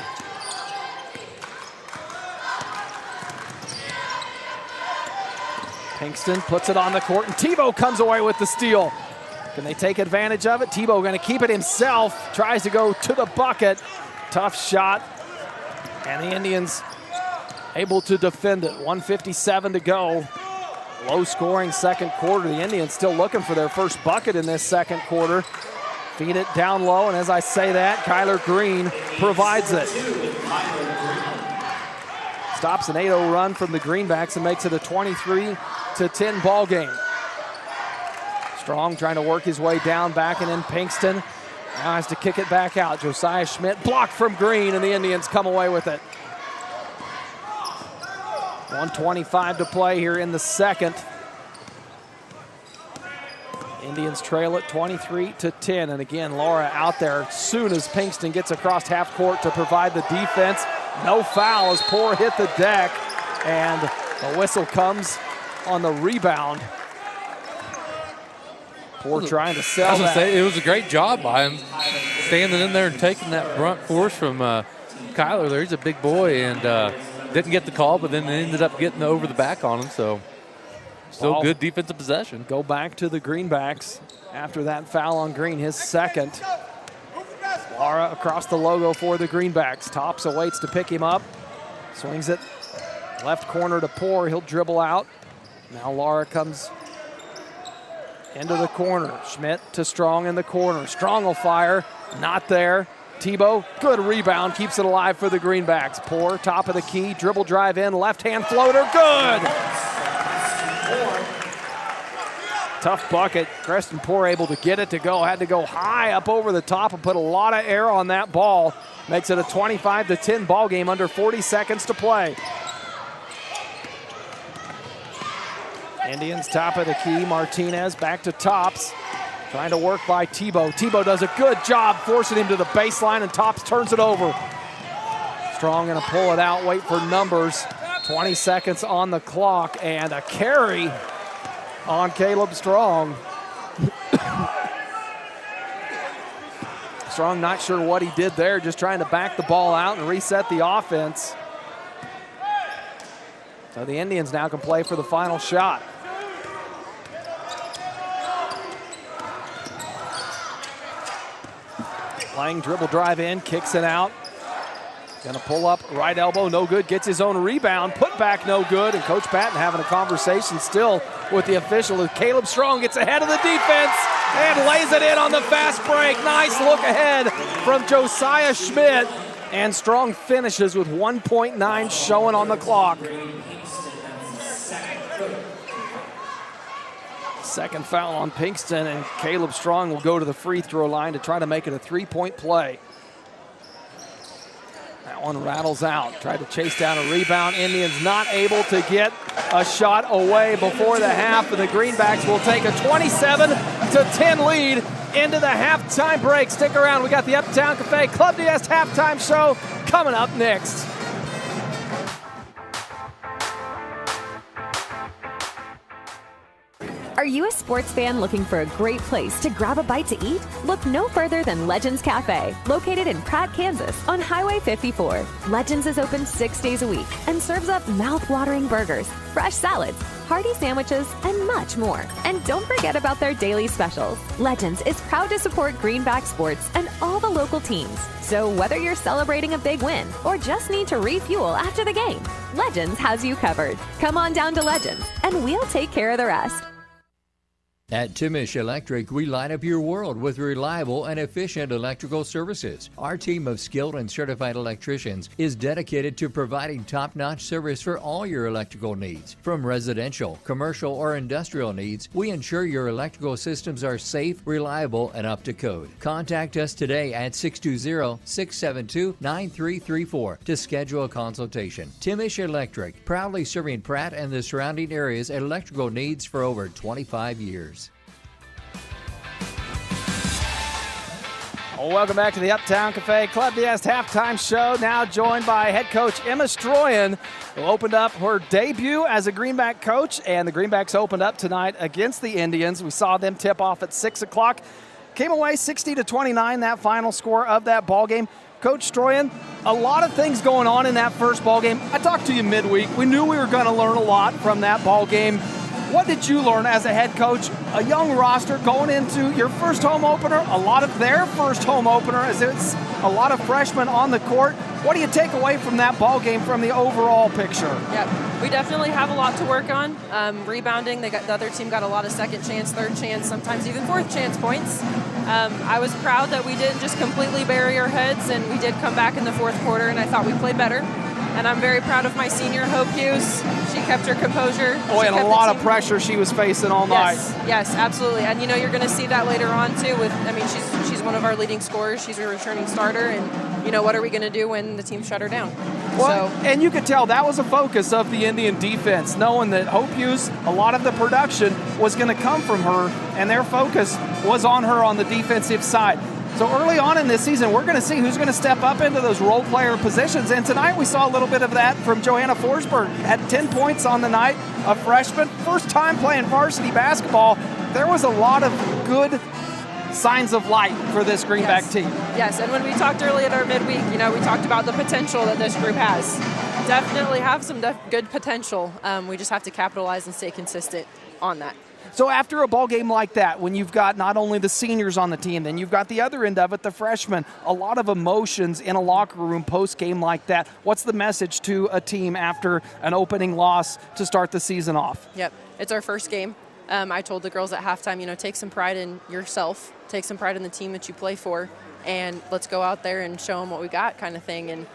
Pinkston puts it on the court, and Tebow comes away with the steal. Can they take advantage of it? Tebow going to keep it himself, tries to go to the bucket. Tough shot, and the Indians able to defend it. 1:57 to go. Low-scoring second quarter. The Indians still looking for their first bucket in this second quarter. Feed it down low, and as I say that, Kyler Green provides it. Stops an 8-0 run from the Greenbacks and makes it a 23-10 ball game. Strong trying to work his way down, back and in Pinkston. Now has to kick it back out. Josiah Schmidt blocked from Green, and the Indians come away with it. 1:25 to play here in the second. Indians trail it 23-10, and again, Lara out there as soon as Pinkston gets across half court to provide the defense. No foul as Poor hit the deck, and the whistle comes on the rebound. Poor trying to sell I was that. gonna say, it was a great job by him, standing in there and taking that brunt force from Kyler there. He's a big boy, and didn't get the call, but then they ended up getting over the back on him, so still good defensive possession. Go back to the Greenbacks after that foul on Green, his second. Lara across the logo for the Greenbacks. Tops awaits to pick him up. Swings it left corner to Poor. He'll dribble out. Now Lara comes into the corner. Schmidt to Strong in the corner. Strong will fire. Not there. Tebow, good rebound, keeps it alive for the Greenbacks. Poor, top of the key, dribble drive in, left-hand floater, good! Tough bucket. Preston Poor able to get it to go. Had to go high up over the top and put a lot of air on that ball. Makes it a 25-10 ball game under 40 seconds to play. Indians top of the key. Martinez back to Tops. Trying to work by Tebow. Tebow does a good job forcing him to the baseline, and Tops turns it over. Strong gonna pull it out, wait for numbers. 20 seconds on the clock, and a carry on Caleb Strong. Strong not sure what he did there, just trying to back the ball out and reset the offense. So the Indians now can play for the final shot. Lang dribble drive in, kicks it out. Gonna pull up, right elbow, no good, gets his own rebound, put back no good, and Coach Patton having a conversation still with the official as Caleb Strong gets ahead of the defense and lays it in on the fast break. Nice look ahead from Josiah Schmidt, and Strong finishes with 1.9 showing on the clock. Second foul on Pinkston, and Caleb Strong will go to the free throw line to try to make it a three-point play. That one rattles out. Tried to chase down a rebound. Indians not able to get a shot away before the half, and the Greenbacks will take a 27-10 lead into the halftime break. Stick around. We got the Uptown Cafe Club DS halftime show coming up next. Are you a sports fan looking for a great place to grab a bite to eat? Look no further than Legends Cafe, located in Pratt, Kansas, on Highway 54. Legends is open 6 days a week and serves up mouth-watering burgers, fresh salads, hearty sandwiches, and much more. And don't forget about their daily specials. Legends is proud to support Greenback sports and all the local teams. So whether you're celebrating a big win or just need to refuel after the game, Legends has you covered. Come on down to Legends, and we'll take care of the rest. At Timish Electric, we light up your world with reliable and efficient electrical services. Our team of skilled and certified electricians is dedicated to providing top-notch service for all your electrical needs. From residential, commercial, or industrial needs, we ensure your electrical systems are safe, reliable, and up to code. Contact us today at 620-672-9334 to schedule a consultation. Timish Electric, proudly serving Pratt and the surrounding areas' electrical needs for over 25 years. Welcome back to the Uptown Cafe Club DS halftime show. Now joined by head coach Emma Stroyan, who opened up her debut as a Greenback coach, and the Greenbacks opened up tonight against the Indians. We saw them tip off at 6 o'clock. Came away 60-29, that final score of that ball game. Coach Stroyan, a lot of things going on in that first ball game. I talked to you midweek. We knew we were going to learn a lot from that ball game. What did you learn as a head coach, a young roster going into your first home opener, a lot of their first home opener, as it's a lot of freshmen on the court? What do you take away from that ball game from the overall picture? Yeah, we definitely have a lot to work on. Rebounding, the other team got a lot of second chance, third chance, sometimes even fourth chance points. I was proud that we didn't just completely bury our heads, and we did come back in the fourth quarter, and I thought we played better. And I'm very proud of my senior, Hope Hughes. She kept her composure. And a lot of pressure she was facing all night. Yes, absolutely. And you're going to see that later on too. She's one of our leading scorers. She's a returning starter, and what are we going to do when the team shut her down? And you could tell that was a focus of the Indian defense, knowing that Hope Hughes, a lot of the production was going to come from her, and their focus was on her on the defensive side. So early on in this season, we're going to see who's going to step up into those role player positions. And tonight we saw a little bit of that from Joanna Forsberg. Had 10 points on the night, a freshman. First time playing varsity basketball. There was a lot of good signs of light for this Greenback team. Yes, and when we talked early at our midweek, we talked about the potential that this group has. Definitely have some good potential. We just have to capitalize and stay consistent on that. So after a ball game like that, when you've got not only the seniors on the team, then you've got the other end of it, the freshmen, a lot of emotions in a locker room post-game like that. What's the message to a team after an opening loss to start the season off? Yep, it's our first game. I told the girls at halftime, take some pride in yourself, take some pride in the team that you play for, and let's go out there and show them what we got kind of thing. And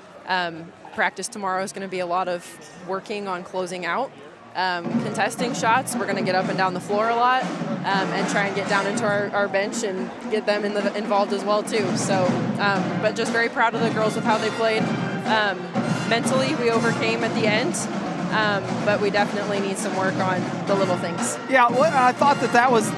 practice tomorrow is going to be a lot of working on closing out. Contesting shots, we're going to get up and down the floor a lot and try and get down into our bench and get them involved as well too. So, but just very proud of the girls with how they played. Mentally, we overcame at the end, but we definitely need some work on the little things. Yeah, I thought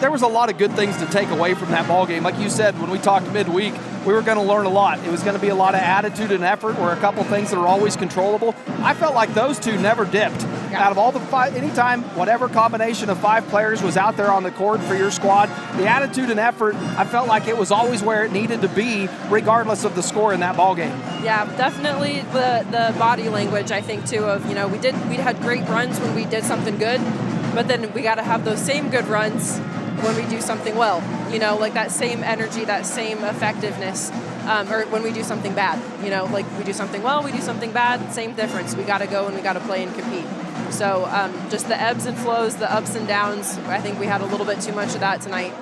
there was a lot of good things to take away from that ball game. Like you said, when we talked midweek, we were going to learn a lot. It was going to be a lot of attitude and effort, or a couple things that are always controllable. I felt like those two never dipped. Out of all the five, anytime, whatever combination of five players was out there on the court for your squad, the attitude and effort, I felt like it was always where it needed to be, regardless of the score in that ball game. Yeah, definitely the body language, I think, too, of, we had great runs when we did something good, but then we got to have those same good runs when we do something well, like that same energy, that same effectiveness, or when we do something bad, like we do something well, we do something bad, same difference. We got to go and we got to play and compete. So just the ebbs and flows, the ups and downs, I think we had a little bit too much of that tonight,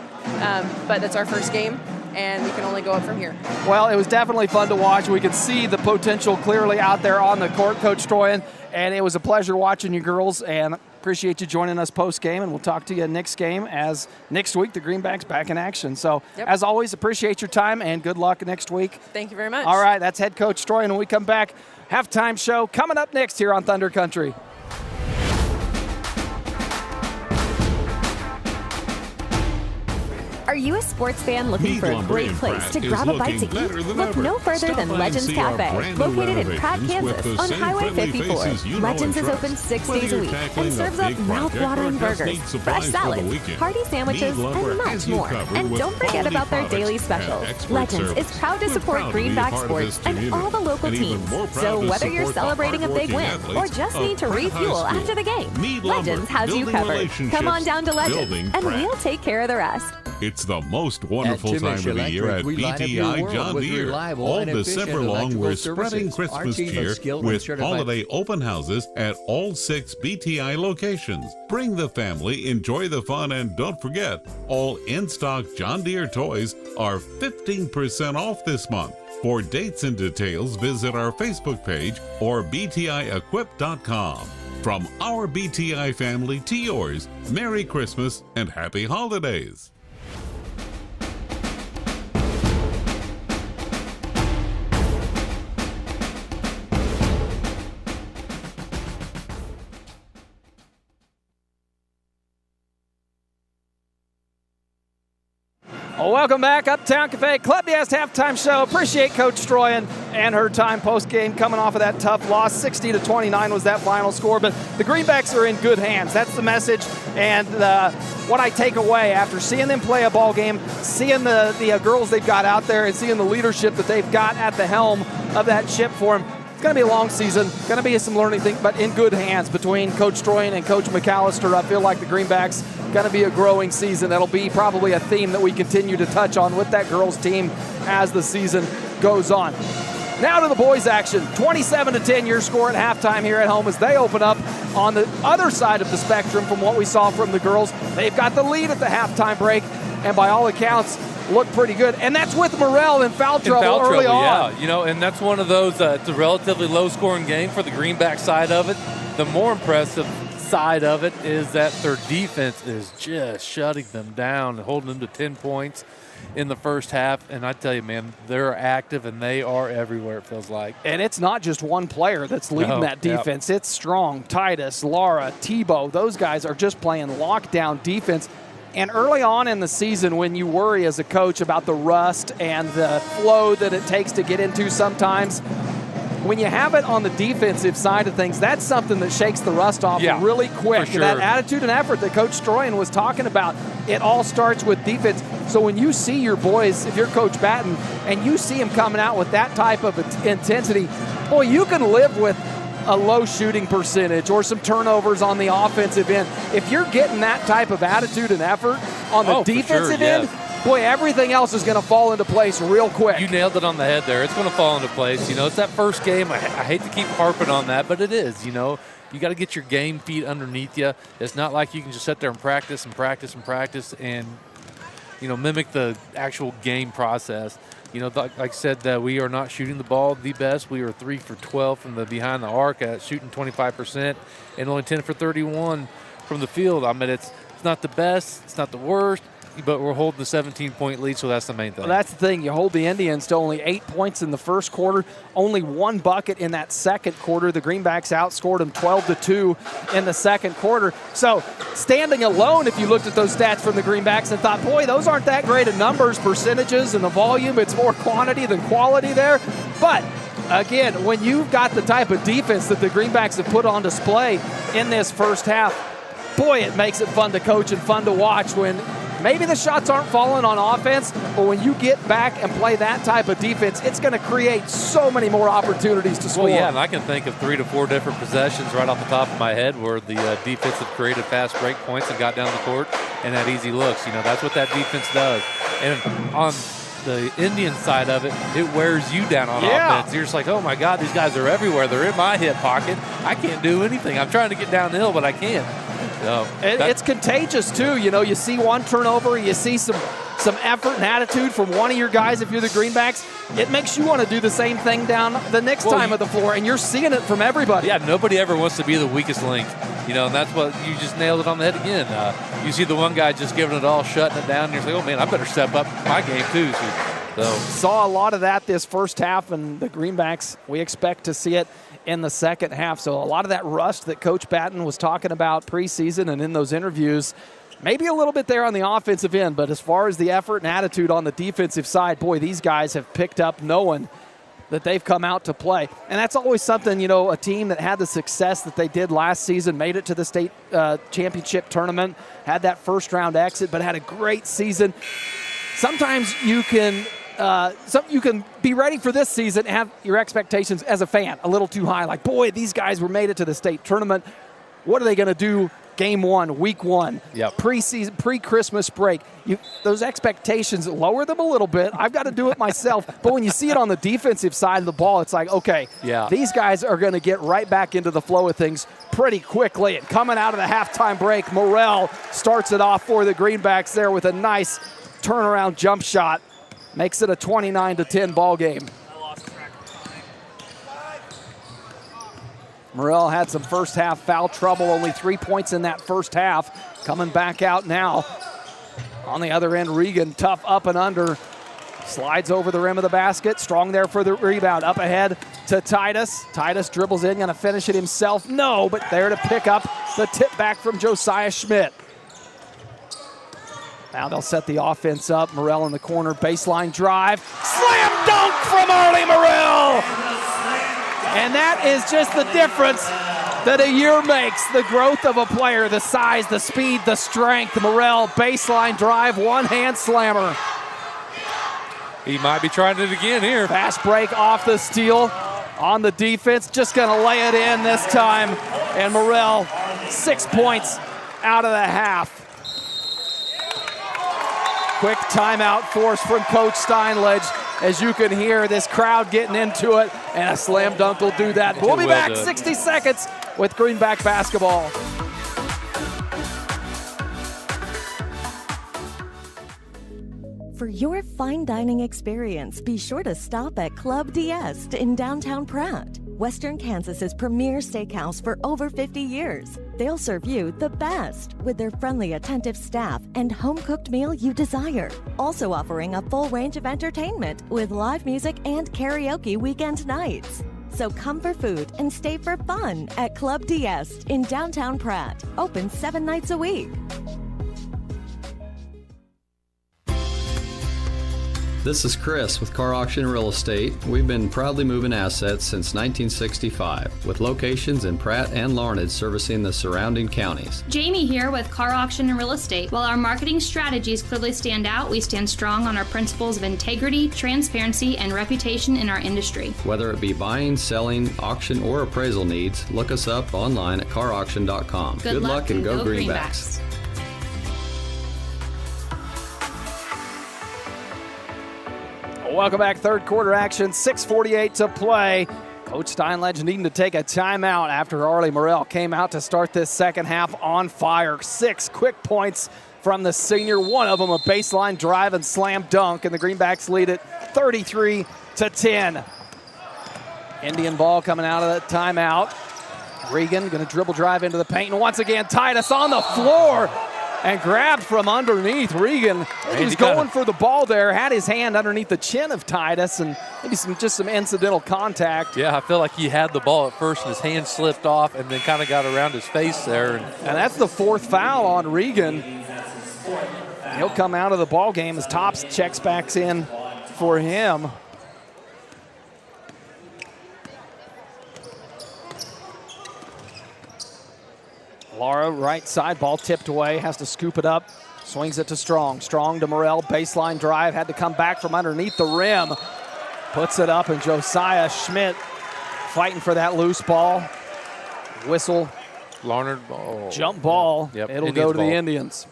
but that's our first game, and we can only go up from here. Well, it was definitely fun to watch. We could see the potential clearly out there on the court, Coach Stroyan, and it was a pleasure watching you girls, and appreciate you joining us post-game, and we'll talk to you next game as next week the Greenbacks back in action. So, as always, appreciate your time, and good luck next week. Thank you very much. All right, that's head coach Troy, and when we come back, halftime show coming up next here on Thunder Country. Are you a sports fan looking for a great place to grab a bite to eat? Look no further than Legends Cafe, located in Pratt, Kansas, on Highway 54. Legends is open 6 days a week and serves up mouth-watering burgers, fresh salads, hearty sandwiches, and much more. And don't forget about their daily specials. Legends is proud to support Greenback sports and all the local teams. So whether you're celebrating a big win or just need to refuel after the game, Legends has you covered. Come on down to Legends, and we'll take care of the rest. It's the most wonderful time of the year at BTI John Deere. All December long, we're spreading Christmas cheer with holiday open houses at all 6 BTI locations. Bring the family, enjoy the fun, and don't forget, all in-stock John Deere toys are 15% off this month. For dates and details, visit our Facebook page or btiequip.com. From our BTI family to yours, Merry Christmas and Happy Holidays. Welcome back, Uptown Cafe Club DS halftime show. Appreciate Coach Troy and her time post-game coming off of that tough loss. 60-29 was that final score, but the Greenbacks are in good hands. That's the message, and what I take away after seeing them play a ball game, seeing the girls they've got out there, and seeing the leadership that they've got at the helm of that ship for them. It's going to be a long season, going to be some learning things, but in good hands between Coach Troy and Coach McAllister. I feel like the Greenbacks going to be a growing season. That'll be probably a theme that we continue to touch on with that girls team as the season goes on. Now to the boys action. 27-10 your score at halftime here at home as they open up on the other side of the spectrum from what we saw from the girls. They've got the lead at the halftime break, and by all accounts, look pretty good. And that's with Morrell in foul trouble early on. Yeah, and that's one of those, it's a relatively low-scoring game for the Greenback side of it. The more impressive side of it is that their defense is just shutting them down and holding them to 10 points in the first half. And I tell you, man, they're active and they are everywhere, it feels like. And it's not just one player that's leading that defense. It's Strong, Titus, Laura, Tebow. Those guys are just playing lockdown defense. And early on in the season, when you worry as a coach about the rust and the flow that it takes to get into sometimes, when you have it on the defensive side of things, that's something that shakes the rust off really quick. For sure. That attitude and effort that Coach Stroyan was talking about, it all starts with defense. So when you see your boys, if you're Coach Batten, and you see them coming out with that type of intensity, boy, you can live with a low shooting percentage or some turnovers on the offensive end. If you're getting that type of attitude and effort on the defensive end, boy, everything else is going to fall into place real quick. You nailed it on the head there. It's going to fall into place. It's that first game. I hate to keep harping on that, but it is. You got to get your game feet underneath you. It's not like you can just sit there and practice and mimic the actual game process. Like I said, we are not shooting the ball the best. We are 3 for 12 from the behind the arc at shooting 25% and only 10 for 31 from the field. I mean, it's not the best. It's not the worst. But we're holding the 17-point lead, so that's the main thing. Well, that's the thing. You hold the Indians to only 8 points in the first quarter, only 1 bucket in that second quarter. The Greenbacks outscored them 12-2 in the second quarter. So standing alone, if you looked at those stats from the Greenbacks and thought, boy, those aren't that great of numbers, percentages, and the volume, it's more quantity than quality there. But again, when you've got the type of defense that the Greenbacks have put on display in this first half, boy, it makes it fun to coach and fun to watch when maybe the shots aren't falling on offense, but when you get back and play that type of defense, it's going to create so many more opportunities to score. Well, yeah, and I can think of 3 to 4 different possessions right off the top of my head where the defense have created fast break points and got down the court and had easy looks. That's what that defense does. And on the Indian side of it, it wears you down on offense. You're just like, oh, my God, these guys are everywhere. They're in my hip pocket. I can't do anything. I'm trying to get downhill, but I can't. It's contagious, too. You see one turnover, you see some some effort and attitude from one of your guys, if you're the Greenbacks, it makes you want to do the same thing down the next time of the floor, and you're seeing it from everybody. Yeah, nobody ever wants to be the weakest link, and that's what you just nailed it on the head again. You see the one guy just giving it all, shutting it down, and you're like, oh man, I better step up my game too. So saw a lot of that this first half, and the Greenbacks, we expect to see it in the second half. So a lot of that rust that Coach Batten was talking about preseason and in those interviews, maybe a little bit there on the offensive end, but as far as the effort and attitude on the defensive side, boy, these guys have picked up knowing that they've come out to play. And that's always something, a team that had the success that they did last season, made it to the state championship tournament, had that first-round exit, but had a great season. Sometimes you can be ready for this season, have your expectations as a fan a little too high. Like, boy, these guys were made it to the state tournament. What are they going to do game one, week one, preseason, pre-Christmas break? Those expectations, lower them a little bit. I've got to do it myself. But when you see it on the defensive side of the ball, it's like, okay, these guys are going to get right back into the flow of things pretty quickly. And coming out of the halftime break, Morrell starts it off for the Greenbacks there with a nice turnaround jump shot. Makes it a 29-10 ball game. Morrell had some first half foul trouble, only 3 points in that first half. Coming back out now. On the other end, Regan, tough up and under. Slides over the rim of the basket. Strong there for the rebound. Up ahead to Titus. Titus dribbles in, gonna finish it himself. No, but there to pick up the tip back from Josiah Schmidt. Now they'll set the offense up. Morrell in the corner, baseline drive. Slam dunk from Arlie Morrell! And that is just the difference that a year makes. The growth of a player, the size, the speed, the strength. Morrell, baseline drive, one-hand slammer. He might be trying it again here. Fast break off the steal on the defense. Just going to lay it in this time. And Morrell, 6 points out of the half. Quick timeout force from Coach Steinledge. As you can hear, this crowd getting into it, and a slam dunk will do that. We'll be back 60 seconds with Greenback basketball. For your fine dining experience, be sure to stop at Club D'Est in downtown Pratt. Western Kansas's premier steakhouse for over 50 years. They'll serve you the best with their friendly, attentive staff and home-cooked meal you desire. Also offering a full range of entertainment with live music and karaoke weekend nights. So come for food and stay for fun at Club D'Est in downtown Pratt. Open 7 nights a week. This is Chris with Car Auction Real Estate. We've been proudly moving assets since 1965, with locations in Pratt and Larned servicing the surrounding counties. Jamie here with Car Auction and Real Estate. While our marketing strategies clearly stand out, we stand strong on our principles of integrity, transparency, and reputation in our industry. Whether it be buying, selling, auction, or appraisal needs, look us up online at carauction.com. Good luck and go Greenbacks. Welcome back, third quarter action, 6:48 to play. Coach Steinledge needing to take a timeout after Arlie Morrell came out to start this second half on fire. 6 quick points from the senior, one of them a baseline drive and slam dunk, and the Greenbacks lead it 33-10. Indian ball coming out of the timeout. Regan going to dribble drive into the paint, and once again Titus on the floor. And grabbed from underneath. Regan, he was going for the ball there, had his hand underneath the chin of Titus, and maybe just some incidental contact. Yeah, I feel like he had the ball at first, and his hand slipped off and then kind of got around his face there. And that's the 4th foul on Regan. He'll come out of the ball game as Tops checks back in for him. Lara, right side, ball tipped away, has to scoop it up, swings it to Strong. Strong to Morrell, baseline drive, had to come back from underneath the rim. Puts it up, and Josiah Schmidt fighting for that loose ball. Whistle. Larned ball. Jump ball. Yep. It'll Indians go to ball. the Indians.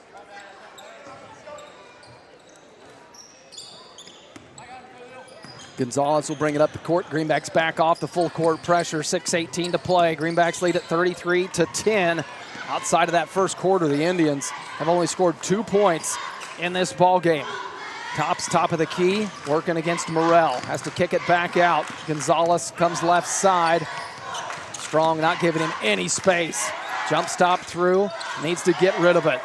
Gonzalez will bring it up the court. Greenbacks back off the full court pressure. 6:18 to play. Greenbacks lead at 33-10. Outside of that first quarter, the Indians have only scored 2 points in this ball game. Top of the key, working against Morrell. Has to kick it back out. Gonzalez comes left side. Strong not giving him any space. Jump stop through, needs to get rid of it.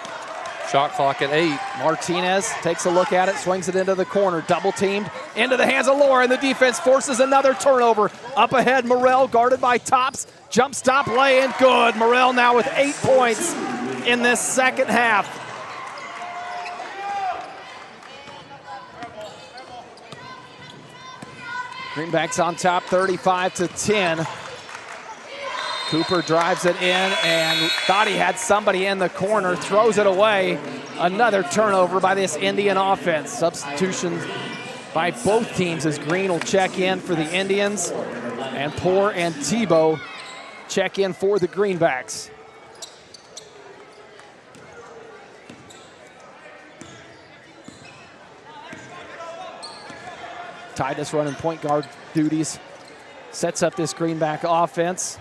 Shot clock at 8. Martinez takes a look at it, swings it into the corner. Double teamed into the hands of Laura, and the defense forces another turnover. Up ahead, Morrell guarded by Tops. Jump stop, lay in, good. Morrell now with 8 points in this second half. Greenbacks on top, 35-10. Cooper drives it in and thought he had somebody in the corner, throws it away. Another turnover by this Indian offense. Substitutions by both teams as Green will check in for the Indians and Poor and Tebow check in for the Greenbacks. Titus running point guard duties. Sets up this Greenback offense.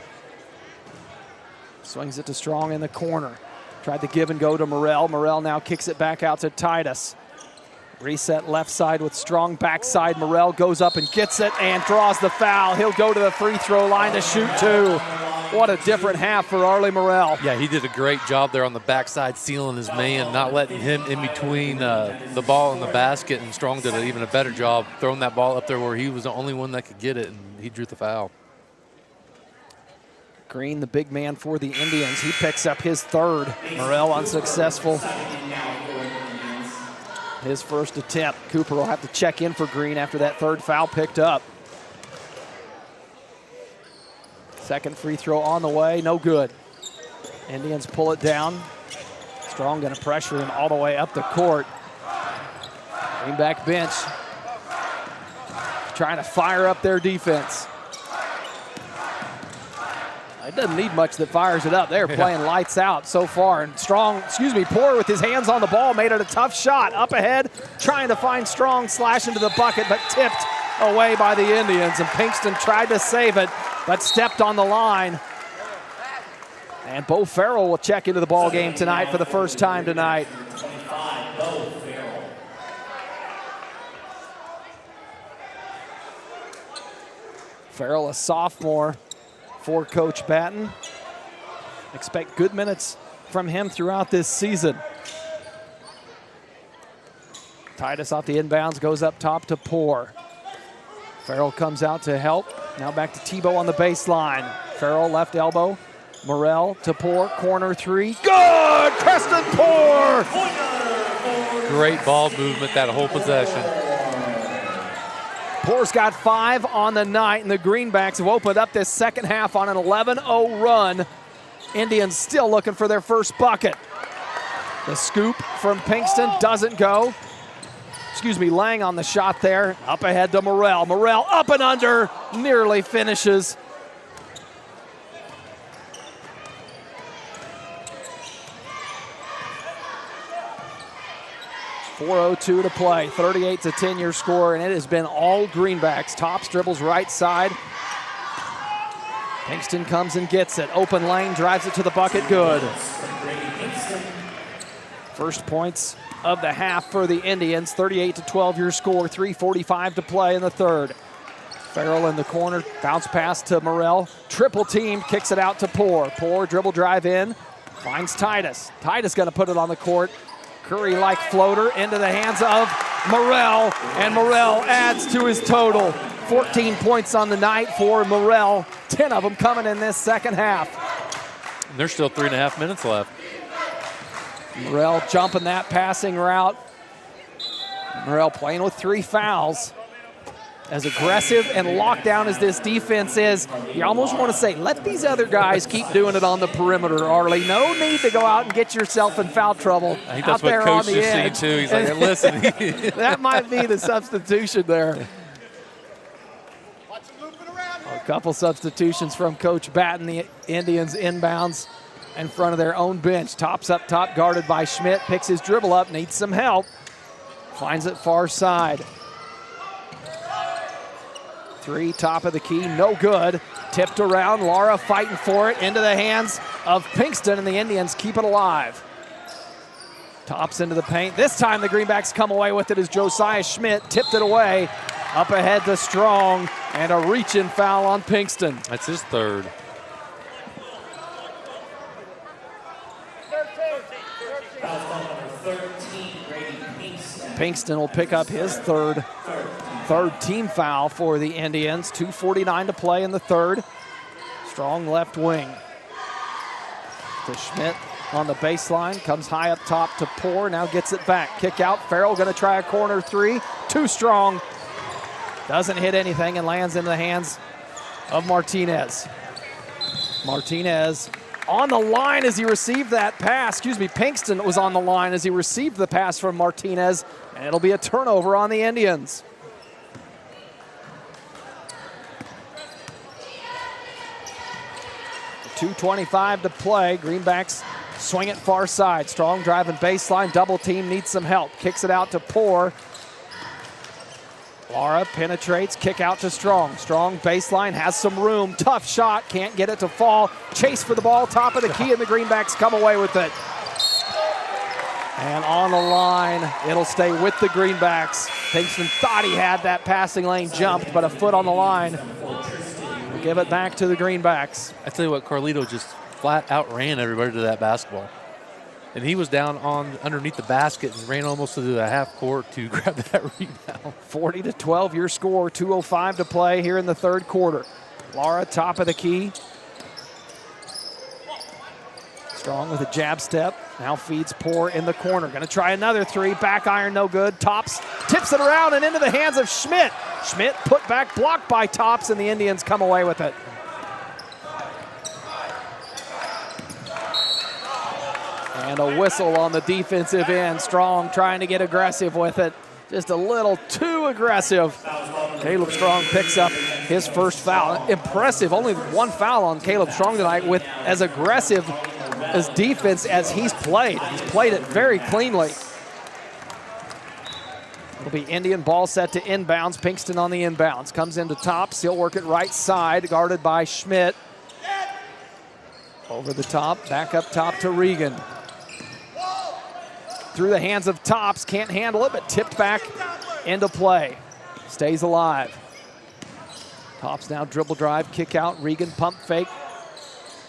Swings it to Strong in the corner. Tried to give and go to Morrell. Morrell now kicks it back out to Titus. Reset left side with Strong backside. Morrell goes up and gets it and draws the foul. He'll go to the free throw line to shoot 2. What a different half for Arlie Morrell. Yeah, he did a great job there on the backside, sealing his man, not letting him in between the ball and the basket, and Strong did even a better job throwing that ball up there where he was the only one that could get it, and he drew the foul. Green, the big man for the Indians, he picks up his 3rd. Morrell unsuccessful. His first attempt. Cooper will have to check in for Green after that 3rd foul picked up. Second free throw on the way, no good. Indians pull it down. Strong gonna pressure him all the way up the court. Greenback bench trying to fire up their defense. It doesn't need much that fires it up. They're playing lights out so far. And Poor with his hands on the ball made it a tough shot. Up ahead, trying to find Strong, slash into the bucket, but tipped away by the Indians. And Pinkston tried to save it, but stepped on the line. And Bo Farrell will check into the ball game tonight for the first time tonight. Farrell, a sophomore for Coach Batten. Expect good minutes from him throughout this season. Titus off the inbounds, goes up top to Poor. Farrell comes out to help. Now back to Tebow on the baseline. Farrell left elbow. Morrell to Poor, corner 3. Good! Creston Poor! Great ball movement that whole possession. Poor's got 5 on the night, and the Greenbacks have opened up this second half on an 11-0 run. Indians still looking for their first bucket. The scoop from Pinkston doesn't go. Lang on the shot there. Up ahead to Morrell. Morrell up and under, nearly finishes. .402 to play, 38-10 your score, and it has been all Greenbacks. Tops dribbles right side. Pinkston comes and gets it. Open lane, drives it to the bucket, good. First points of the half for the Indians, 38-12 your score, 3:45 to play in the 3rd. Farrell in the corner, bounce pass to Morrell. Triple team, kicks it out to Poor. Poor dribble drive in, finds Titus. Titus gonna put it on the court. Curry-like floater into the hands of Morrell, and Morrell adds to his total. 14 points on the night for Morrell, 10 of them coming in this second half. And there's still 3.5 minutes left. Morrell jumping that passing route. Morrell playing with 3 fouls. As aggressive and lockdown as this defense is, you almost want to say, let these other guys keep doing it on the perimeter, Arlie. No need to go out and get yourself in foul trouble. I think that's what Coach just seen too. He's like, listen. That might be the substitution there. A couple substitutions from Coach Batten. The Indians inbounds in front of their own bench. Tops up top, guarded by Schmidt. Picks his dribble up, needs some help. Finds it far side. 3, top of the key, no good. Tipped around, Lara fighting for it, into the hands of Pinkston, and the Indians keep it alive. Tops into the paint. This time the Greenbacks come away with it as Josiah Schmidt tipped it away. Up ahead to Strong, and a reach-in foul on Pinkston. That's his third. Pinkston will pick up his third team foul for the Indians. 2:49 to play in the third. Strong left wing. To Schmidt on the baseline. Comes high up top to Poor. Now gets it back. Kick out. Farrell going to try a corner three. Too strong. Doesn't hit anything and lands into the hands of Martinez. Martinez on the line as he received that pass. Pinkston was on the line as he received the pass from Martinez. And it'll be a turnover on the Indians. .225 to play. Greenbacks swing it far side. Strong driving baseline. Double team needs some help. Kicks it out to Poor. Lara penetrates, kick out to Strong. Strong baseline, has some room. Tough shot, can't get it to fall. Chase for the ball, top of the key, and the Greenbacks come away with it. And on the line, it'll stay with the Greenbacks. Pinkston thought he had that passing lane jumped, but a foot on the line. We'll give it back to the Greenbacks. I tell you what, Carlito just flat outran everybody to that basketball. And he was down underneath the basket and ran almost to the half court to grab that rebound. 40-12 your score, 2:05 to play here in the third quarter. Lara top of the key. Strong with a jab step. Now feeds Poor in the corner. Gonna try another three. Back iron, no good. Tops tips it around and into the hands of Schmidt. Schmidt put back, blocked by Tops, and the Indians come away with it. And a whistle on the defensive end. Strong trying to get aggressive with it. Just a little too aggressive. Caleb Strong picks up his first foul. Impressive, only one foul on Caleb Strong tonight with as aggressive as defense as he's played. He's played it very cleanly. It'll be Indian ball set to inbounds. Pinkston on the inbounds. Comes into Tops. He'll work it right side, guarded by Schmidt. Over the top, back up top to Regan. Through the hands of Tops, can't handle it, but tipped back into play. Stays alive. Tops now dribble drive, kick out, Regan pump fake.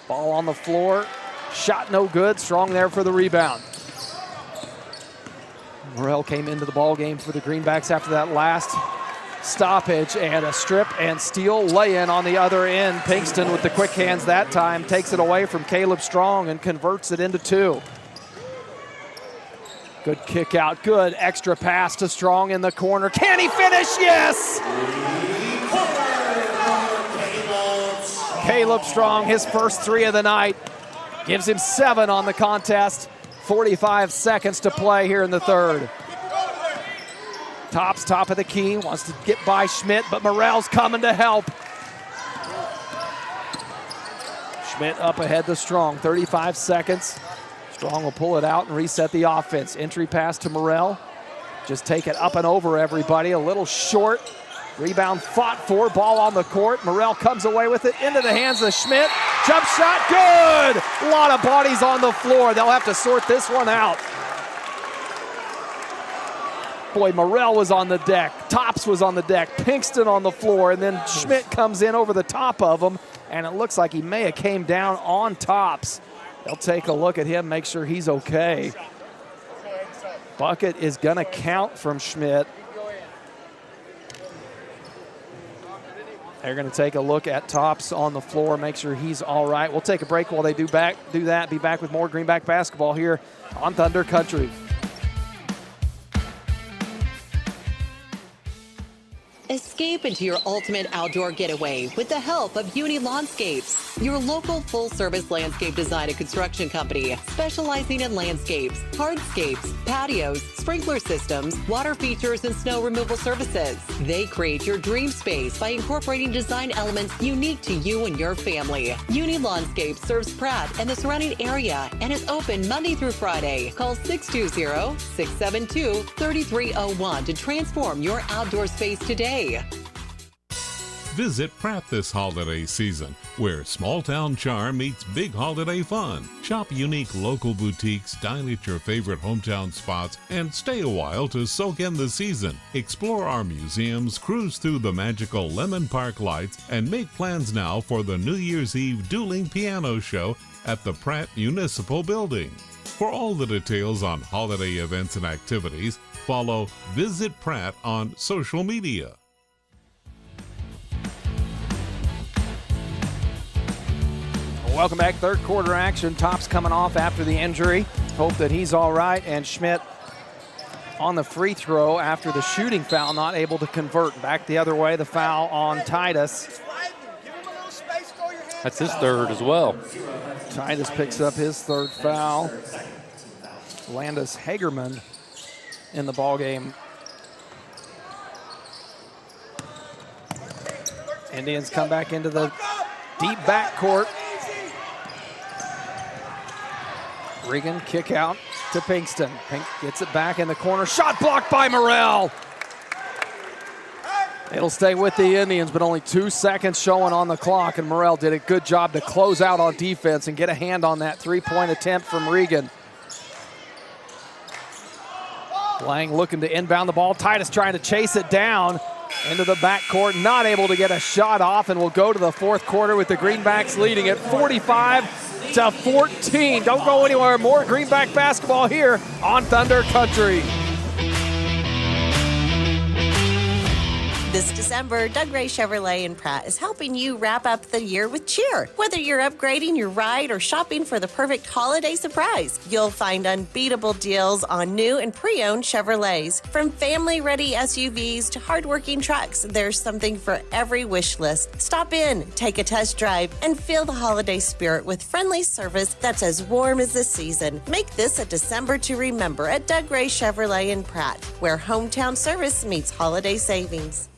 Ball on the floor, shot no good, Strong there for the rebound. Morrell came into the ball game for the Greenbacks after that last stoppage, and a strip and steal lay-in on the other end. Pinkston with the quick hands that time takes it away from Caleb Strong and converts it into two. Good kick out, good extra pass to Strong in the corner. Can he finish? Yes! Caleb Strong, his first three of the night, gives him 7 on the contest. 45 seconds to play here in the third. Tops top of the key, wants to get by Schmidt, but Morrell's coming to help. Schmidt up ahead to Strong, 35 seconds. Strong will pull it out and reset the offense. Entry pass to Morrell. Just take it up and over everybody. A little short. Rebound fought for. Ball on the court. Morrell comes away with it into the hands of Schmidt. Jump shot, good! A lot of bodies on the floor. They'll have to sort this one out. Boy, Morrell was on the deck. Tops was on the deck. Pinkston on the floor. And then Schmidt comes in over the top of him. And it looks like he may have came down on Tops. They'll take a look at him, make sure he's okay. Bucket is going to count from Schmidt. They're going to take a look at Tops on the floor, make sure he's all right. We'll take a break while they do that. Be back with more Greenback basketball here on Thunder Country. Escape into your ultimate outdoor getaway with the help of Uni Landscapes, your local full-service landscape design and construction company specializing in landscapes, hardscapes, patios, sprinkler systems, water features, and snow removal services. They create your dream space by incorporating design elements unique to you and your family. Uni Landscapes serves Pratt and the surrounding area and is open Monday through Friday. Call 620-672-3301 to transform your outdoor space today. Visit Pratt this holiday season, where small town charm meets big holiday fun. Shop unique local boutiques, dine at your favorite hometown spots, and stay a while to soak in the season. Explore our museums, cruise through the magical Lemon Park lights, and make plans now for the New Year's Eve dueling piano show at the Pratt Municipal Building. For all the details on holiday events and activities, follow Visit Pratt on social media. Welcome back. Third quarter action. Top's coming off after the injury. Hope that he's all right. And Schmidt on the free throw after the shooting foul, not able to convert. Back the other way, the foul on Titus. That's his third as well. Titus picks up his third foul. Landis Hagerman in the ballgame. Indians come back into the deep backcourt. Regan kick out to Pinkston. Pink gets it back in the corner. Shot blocked by Morrell. It'll stay with the Indians, but only 2 seconds showing on the clock, and Morrell did a good job to close out on defense and get a hand on that three-point attempt from Regan. Lang looking to inbound the ball. Titus trying to chase it down into the backcourt, not able to get a shot off, and we'll go to the fourth quarter with the Greenbacks leading at 45-14. Don't go anywhere. More Greenback basketball here on Thunder Country. This December, Doug Ray Chevrolet in Pratt is helping you wrap up the year with cheer. Whether you're upgrading your ride or shopping for the perfect holiday surprise, you'll find unbeatable deals on new and pre-owned Chevrolets. From family-ready SUVs to hardworking trucks, there's something for every wish list. Stop in, take a test drive, and feel the holiday spirit with friendly service that's as warm as the season. Make this a December to remember at Doug Ray Chevrolet in Pratt, where hometown service meets holiday savings.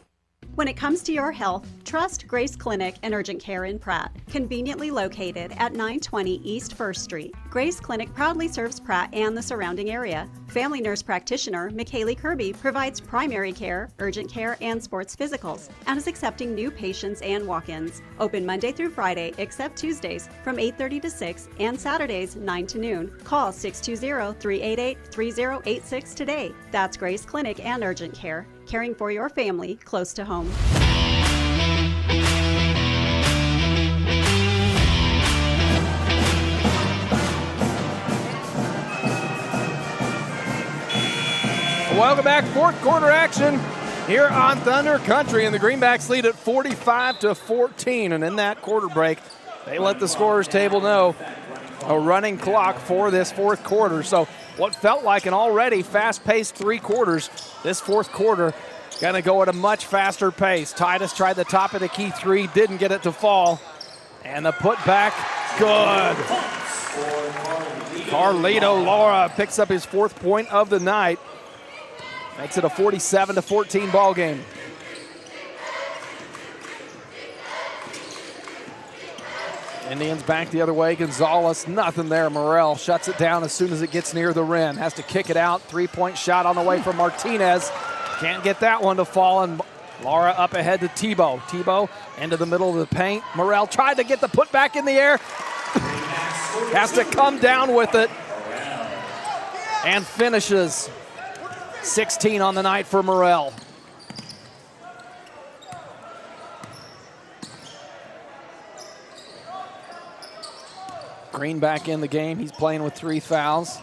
When it comes to your health, trust Grace Clinic and Urgent Care in Pratt, conveniently located at 920 East 1st Street. Grace Clinic proudly serves Pratt and the surrounding area. Family nurse practitioner McKaylee Kirby provides primary care, urgent care, and sports physicals, and is accepting new patients and walk-ins. Open Monday through Friday, except Tuesdays, from 8:30 to 6, and Saturdays, 9 to noon. Call 620-388-3086 today. That's Grace Clinic and Urgent Care, caring for your family close to home. Welcome back. Fourth quarter action here on Thunder Country, and the Greenbacks lead at 45-14. And in that quarter break, they let the scorers table know a running clock for this fourth quarter. So what felt like an already fast-paced three quarters, this fourth quarter going to go at a much faster pace. Titus tried the top of the key three, didn't get it to fall. And the putback, good. Carlito Laura picks up his fourth point of the night. Makes it a 47-14 ball game. Indians back the other way. Gonzalez, nothing there. Morrell shuts it down as soon as it gets near the rim. Has to kick it out. Three-point shot on the way from Martinez. Can't get that one to fall, and Laura up ahead to Tebow. Tebow into the middle of the paint. Morrell tried to get the putback in the air. Has to come down with it. And finishes. 16 on the night for Morrell. Green back in the game. He's playing with 3 fouls.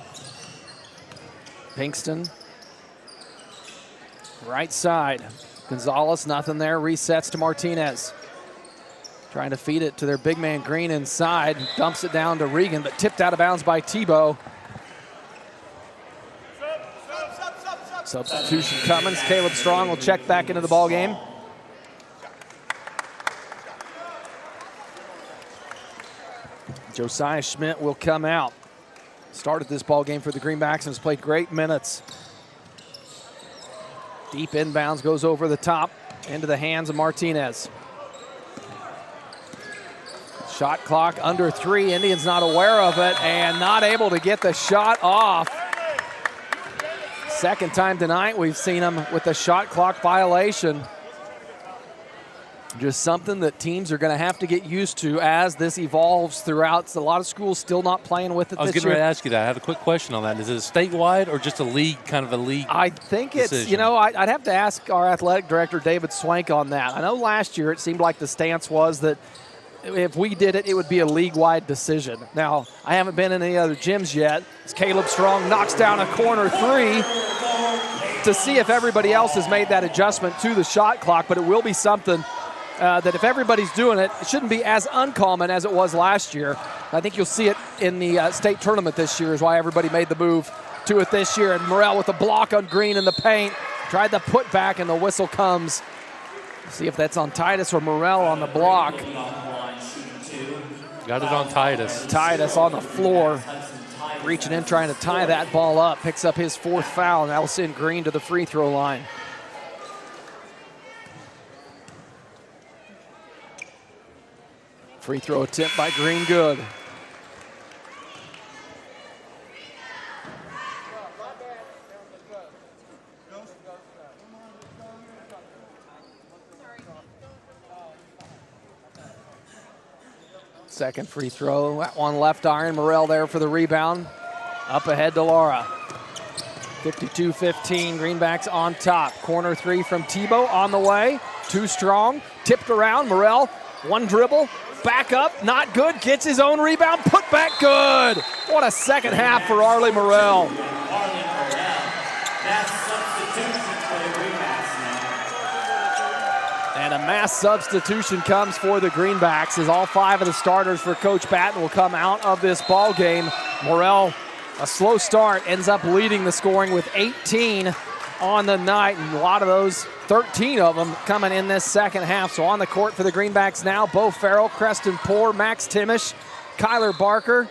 Pinkston. Right side. Gonzalez, nothing there. Resets to Martinez. Trying to feed it to their big man Green inside. Dumps it down to Regan, but tipped out of bounds by Tebow. Substitution coming. Caleb Strong will check back into the ball game. Josiah Schmidt will come out. Started this ball game for the Greenbacks and has played great minutes. Deep inbounds, goes over the top into the hands of Martinez. Shot clock under 3. Indians not aware of it and not able to get the shot off. Second time tonight we've seen him with a shot clock violation. Just something that teams are going to have to get used to as this evolves throughout. So a lot of schools still not playing with it this year. I was getting ready to ask you that. I had a quick question on that. Is it statewide or just a league, kind of a league I think decision? It's, you know, I'd have to ask our athletic director, David Swank, on that. I know last year it seemed like the stance was that if we did it, it would be a league-wide decision. Now, I haven't been in any other gyms yet. As Caleb Strong knocks down a corner three to see if everybody else has made that adjustment to the shot clock, but it will be something that if everybody's doing it, it shouldn't be as uncommon as it was last year. I think you'll see it in the state tournament this year is why everybody made the move to it this year. And Morrell with the block on Green in the paint. Tried the put back and the whistle comes. See if that's on Titus or Morrell on the block. Got it on Titus. Titus on the floor, reaching in, trying to tie that ball up. Picks up his 4th foul, and that will send Green to the free throw line. Free throw attempt by Green, good. Second free throw, that one left iron. Morrell there for the rebound. Up ahead to Laura. 52-15, Greenbacks on top. Corner three from Tebow on the way. Too strong, tipped around. Morrell, one dribble, back up, not good. Gets his own rebound, put back, good. What a second half for Arlie Morrell. And a mass substitution comes for the Greenbacks as all 5 of the starters for Coach Patton will come out of this ball game. Morrell, a slow start, ends up leading the scoring with 18 on the night, and a lot of those, 13 of them, coming in this second half. So on the court for the Greenbacks now, Bo Farrell, Creston Poore, Max Timish, Kyler Barker,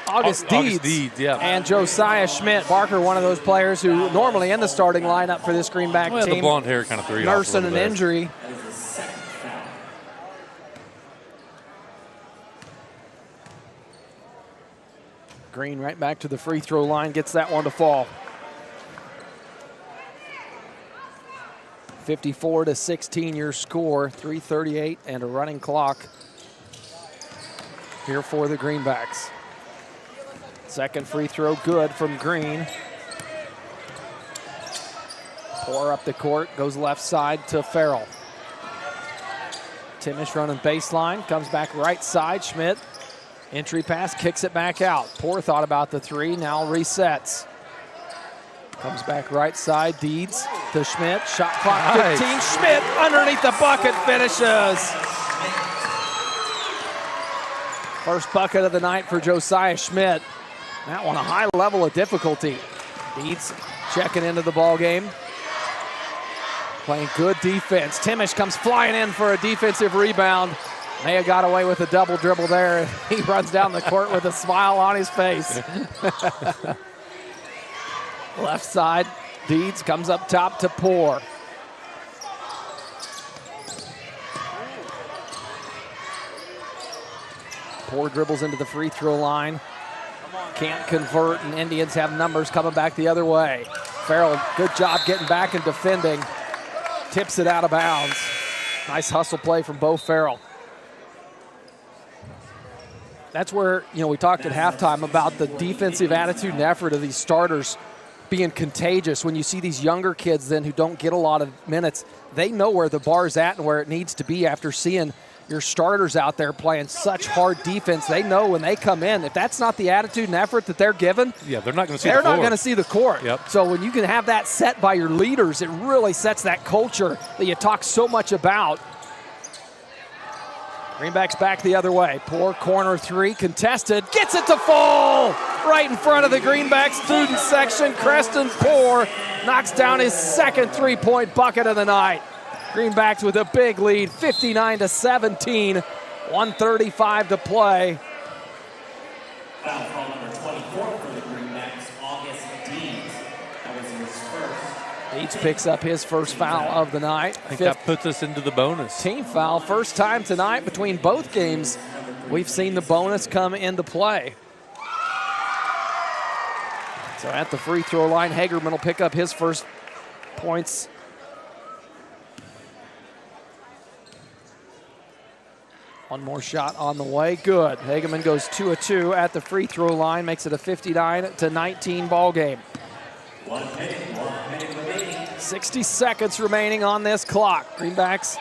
August Deeds, yeah. And Josiah Schmidt. Barker, one of those players who normally in the starting lineup for this Greenback team. The blonde hair kind of threw you off nursing an injury. Green right back to the free throw line, gets that one to fall. 54-16 your score, 3:38 and a running clock here for the Greenbacks. Second free throw good from Green. Poore up the court, goes left side to Farrell. Timish running baseline, comes back right side. Schmidt, entry pass, kicks it back out. Poore thought about the three, now resets. Comes back right side, Deeds to Schmidt. Shot clock 15. Nice. Schmidt underneath the bucket finishes. First bucket of the night for Josiah Schmidt. That one a high level of difficulty. Deeds checking into the ball game. Playing good defense. Timish comes flying in for a defensive rebound. May have got away with a double dribble there. He runs down the court with a smile on his face. Left side, Deeds comes up top to Poore. Poore dribbles into the free throw line. Can't convert, and Indians have numbers coming back the other way. Farrell, good job getting back and defending. Tips it out of bounds. Nice hustle play from Bo Farrell. That's where, we talked at halftime about the defensive attitude and effort of these starters being contagious. When you see these younger kids then who don't get a lot of minutes, they know where the bar's at and where it needs to be after seeing your starters out there playing such hard defense. They know when they come in, if that's not the attitude and effort that they're given, they're not going to see they're not going to see the court. Yep. So when you can have that set by your leaders, it really sets that culture that you talk so much about. Greenbacks back the other way. Poor corner three, contested, gets it to fall right in front of the Greenback student section. Creston Poore knocks down his second three-point bucket of the night. Greenbacks with a big lead, 59-17, 1:35 to play. Foul call number 24 for the Greenbacks, August Deeds. That was his first. Deeds picks up his first foul of the night. I think that puts us into the bonus. Team foul, first time tonight between both games. We've seen the bonus come into play. So at the free throw line, Hagerman will pick up his first points One more shot on the way. Good. Hageman goes 2 of 2 at the free throw line, makes it a 59-19 ball game. 60 seconds remaining on this clock. Greenbacks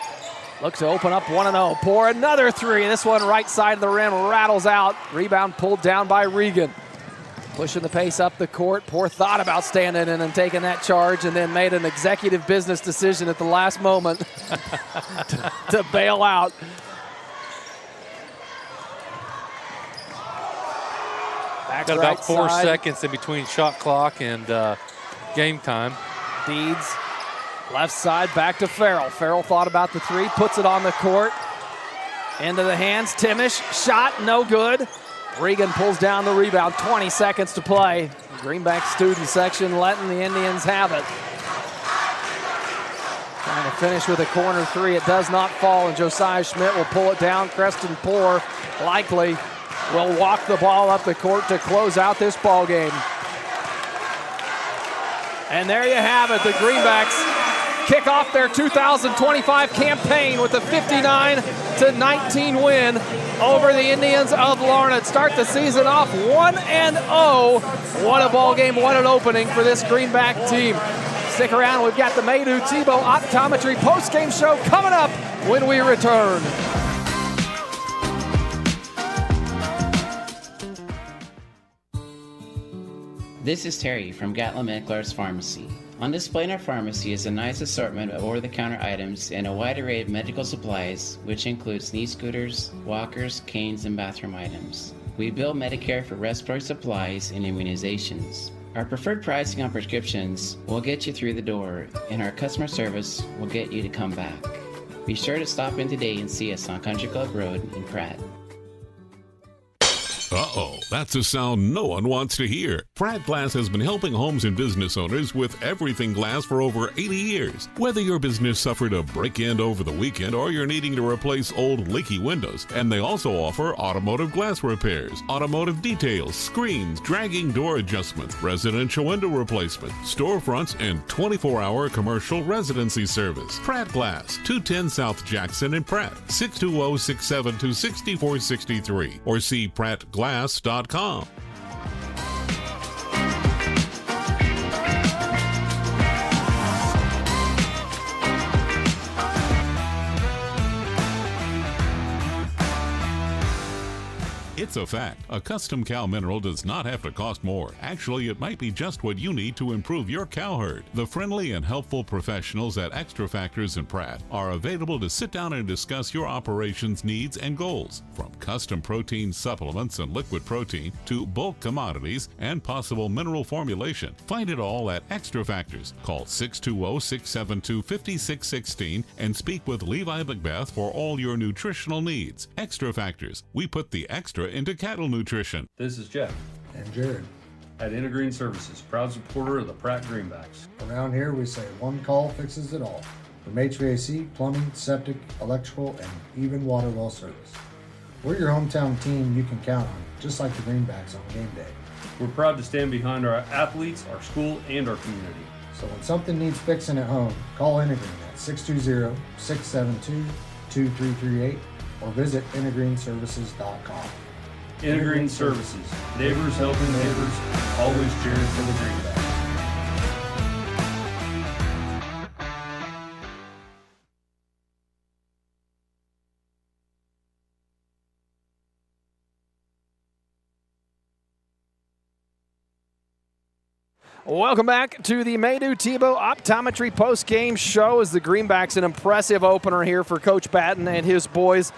look to open up 1-0. Pour another three. This one right side of the rim, rattles out. Rebound pulled down by Regan. Pushing the pace up the court. Poor thought about standing in and taking that charge, and then made an executive business decision at the last moment to bail out. Got about 4 seconds in between shot clock and game time. Deeds, left side, back to Farrell. Farrell thought about the three, puts it on the court. Into the hands, Timish, shot, no good. Regan pulls down the rebound, 20 seconds to play. Greenback student section letting the Indians have it. Trying to finish with a corner three, it does not fall, and Josiah Schmidt will pull it down. Creston Poor likely will walk the ball up the court to close out this ball game. And there you have it. The Greenbacks kick off their 2025 campaign with a 59-19 win over the Indians of Larned. Start the season off 1-0. What a ball game, what an opening for this Greenback team. Stick around, we've got the Maydew Tebow Optometry post-game show coming up when we return. This is Terry from Gatlin Meckler's Pharmacy. On display in our pharmacy is a nice assortment of over-the-counter items and a wide array of medical supplies, which includes knee scooters, walkers, canes, and bathroom items. We bill Medicare for respiratory supplies and immunizations. Our preferred pricing on prescriptions will get you through the door, and our customer service will get you to come back. Be sure to stop in today and see us on Country Club Road in Pratt. Uh-oh, that's a sound no one wants to hear. Pratt Glass has been helping homes and business owners with everything glass for over 80 years. Whether your business suffered a break-in over the weekend or you're needing to replace old leaky windows, and they also offer automotive glass repairs, automotive details, screens, dragging door adjustments, residential window replacement, storefronts, and 24-hour commercial residency service. Pratt Glass, 210 South Jackson in Pratt, 620-672-6463, or see prattglass.com. It's a fact. A custom cow mineral does not have to cost more. Actually, it might be just what you need to improve your cow herd. The friendly and helpful professionals at Extra Factors in Pratt are available to sit down and discuss your operations needs and goals. From custom protein supplements and liquid protein to bulk commodities and possible mineral formulation. Find it all at Extra Factors. Call 620-672-5616 and speak with Levi Macbeth for all your nutritional needs. Extra Factors. We put the extra into cattle nutrition. This is Jeff. And Jared. At Intergreen Services, proud supporter of the Pratt Greenbacks. Around here we say one call fixes it all. From HVAC, plumbing, septic, electrical, and even water well service. We're your hometown team you can count on, just like the Greenbacks on game day. We're proud to stand behind our athletes, our school, and our community. So when something needs fixing at home, call Intergreen at 620-672-2338 or visit intergreenservices.com. Intergreen Services, neighbors helping neighbors, always cheering for the Greenbacks. Welcome back to the Maydew Tebow Optometry post-game show as the Greenbacks, an impressive opener here for Coach Batten and his boys.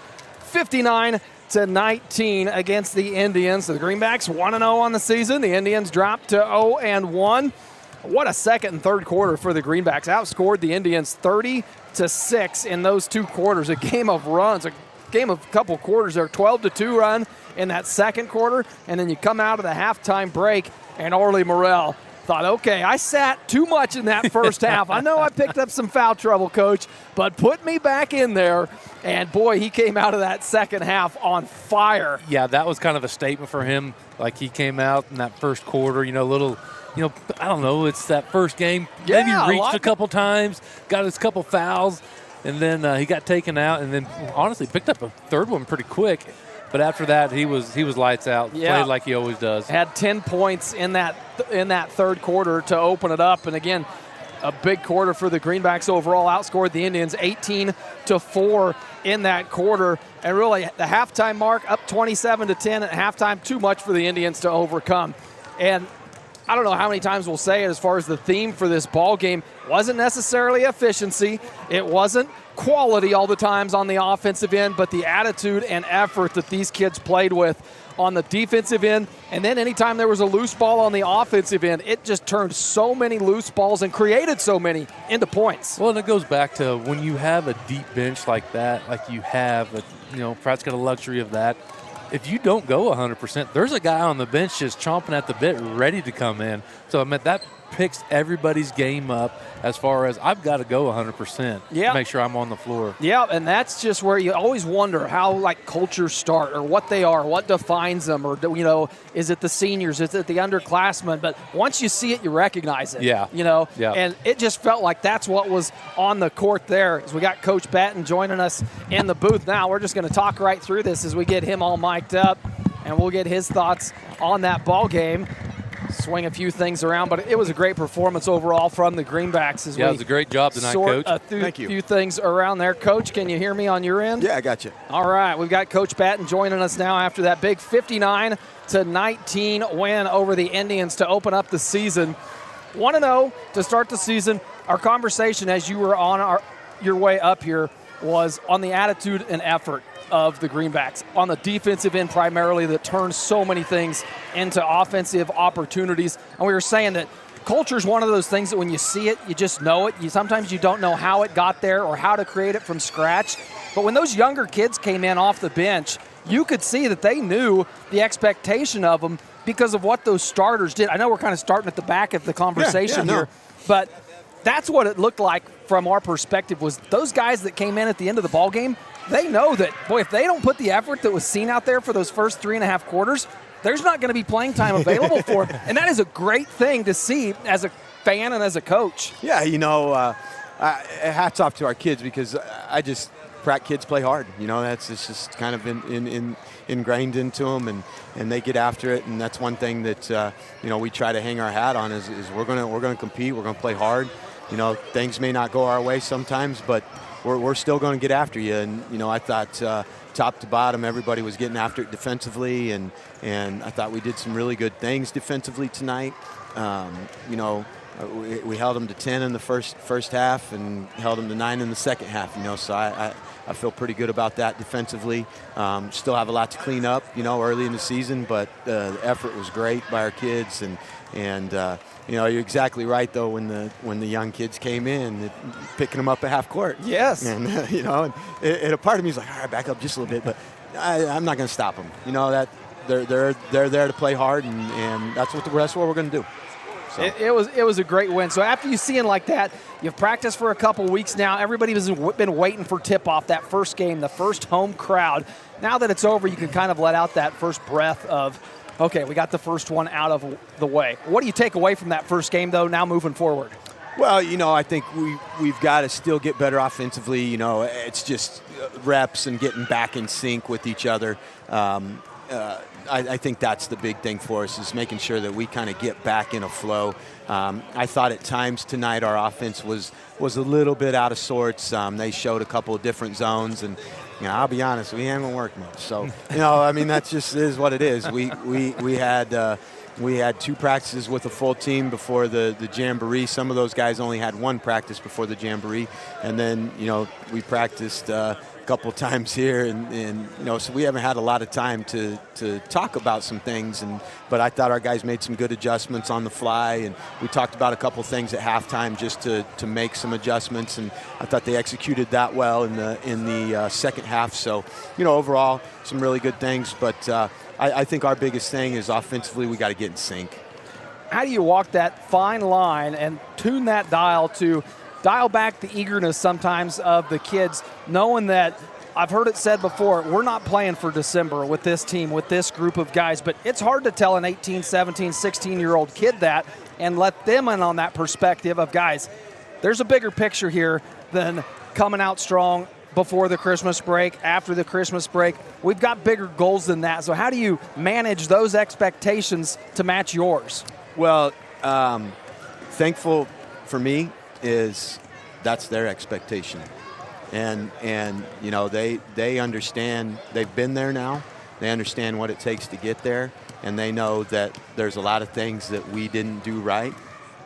59-19 against the Indians. The Greenbacks 1-0 on the season. The Indians dropped to 0-1. What a second and third quarter for the Greenbacks. Outscored the Indians 30-6 in those two quarters. A game of runs, a game of a couple quarters there. 12-2 run in that second quarter, and then you come out of the halftime break, and Orly Morrell thought, okay, I sat too much in that first half. I know I picked up some foul trouble, Coach, but put me back in there. And, boy, he came out of that second half on fire. Yeah, that was kind of a statement for him. Like, he came out in that first quarter, I don't know, it's that first game. Yeah, maybe reached a couple times, got his couple fouls. and then he got taken out, and then honestly picked up a third one pretty quick. But after that, he was lights out. Yeah. Played like he always does. Had 10 points in that third quarter to open it up, and again, a big quarter for the Greenbacks overall. Outscored the Indians 18-4 in that quarter, and really the halftime mark up 27-10 at halftime. Too much for the Indians to overcome, and I don't know how many times we'll say it as far as the theme for this ball game wasn't necessarily efficiency. It wasn't quality all the times on the offensive end, but the attitude and effort that these kids played with on the defensive end. And then anytime there was a loose ball on the offensive end, it just turned so many loose balls and created so many into points. Well, and it goes back to when you have a deep bench like that, like you have, Pratt's got a luxury of that. If you don't go 100%, there's a guy on the bench just chomping at the bit, ready to come in. So, that picks everybody's game up as far as I've got to go 100% to make sure I'm on the floor. Yeah, and that's just where you always wonder how, cultures start or what they are, what defines them, or, is it the seniors, is it the underclassmen? But once you see it, you recognize it. Yeah. Yeah. And it just felt like that's what was on the court there. As we got Coach Batten joining us in the booth now, we're just going to talk right through this as we get him all mic'd up, and we'll get his thoughts on that ball game. Swing a few things around, but it was a great performance overall from the Greenbacks. It was a great job tonight, Coach. Thank you. A few things around there. Coach, can you hear me on your end? Yeah, I got you. All right, we've got Coach Batten joining us now after that big 59-19 win over the Indians to open up the season. Want to know, to start the season, our conversation as you were on your way up here was on the attitude and effort of the Greenbacks on the defensive end primarily that turns so many things into offensive opportunities. And we were saying that culture is one of those things that when you see it, you just know it. Sometimes you don't know how it got there or how to create it from scratch. But when those younger kids came in off the bench, you could see that they knew the expectation of them because of what those starters did. I know we're kind of starting at the back of the conversation here, but that's what it looked like from our perspective was those guys that came in at the end of the ball game, they know that, boy, if they don't put the effort that was seen out there for those first 3.5 quarters, there's not going to be playing time available for them. And that is a great thing to see as a fan and as a coach. Yeah, hats off to our kids because Pratt kids play hard. It's just kind of ingrained into them, and they get after it. And that's one thing that we try to hang our hat on is we're gonna compete. We're gonna play hard. Things may not go our way sometimes, but we're still going to get after you. And I thought top to bottom everybody was getting after it defensively, and I thought we did some really good things defensively tonight. We held them to 10 in the first half and held them to 9 in the second half. So I feel pretty good about that defensively. Still have a lot to clean up, early in the season, but the effort was great by our kids, and you're exactly right though. When the young kids came in, picking them up at half court. Yes. And and a part of me is like, all right, back up just a little bit, but I'm not going to stop them. That they're there to play hard, and that's what we're going to do. So. It was a great win. So after you see it like that, you've practiced for a couple weeks now. Everybody has been waiting for tip-off, that first game, the first home crowd. Now that it's over, you can kind of let out that first breath of, okay, we got the first one out of the way. What do you take away from that first game, though, now moving forward? Well, I think we've got to still get better offensively. It's just reps and getting back in sync with each other. I think that's the big thing for us is making sure that we kind of get back in a flow. I thought at times tonight our offense was a little bit out of sorts. They showed a couple of different zones, and I'll be honest, we haven't worked much. So that just is what it is. We had 2 practices with a full team before the Jamboree. Some of those guys only had 1 practice before the Jamboree, and then we practiced couple of times here, and so we haven't had a lot of time to talk about some things, but I thought our guys made some good adjustments on the fly, and we talked about a couple of things at halftime just to make some adjustments, and I thought they executed that well in the second half. So overall some really good things, but I think our biggest thing is offensively we got to get in sync. How do you walk that fine line and tune that dial to dial back the eagerness sometimes of the kids, knowing that I've heard it said before, we're not playing for December with this team, with this group of guys, but it's hard to tell an 18, 17, 16-year-old kid that and let them in on that perspective of, guys, there's a bigger picture here than coming out strong before the Christmas break, after the Christmas break. We've got bigger goals than that. So how do you manage those expectations to match yours? Well, thankful for me is that's their expectation. And you know, they understand, they've been there now. They understand what it takes to get there, and they know that there's a lot of things that we didn't do right,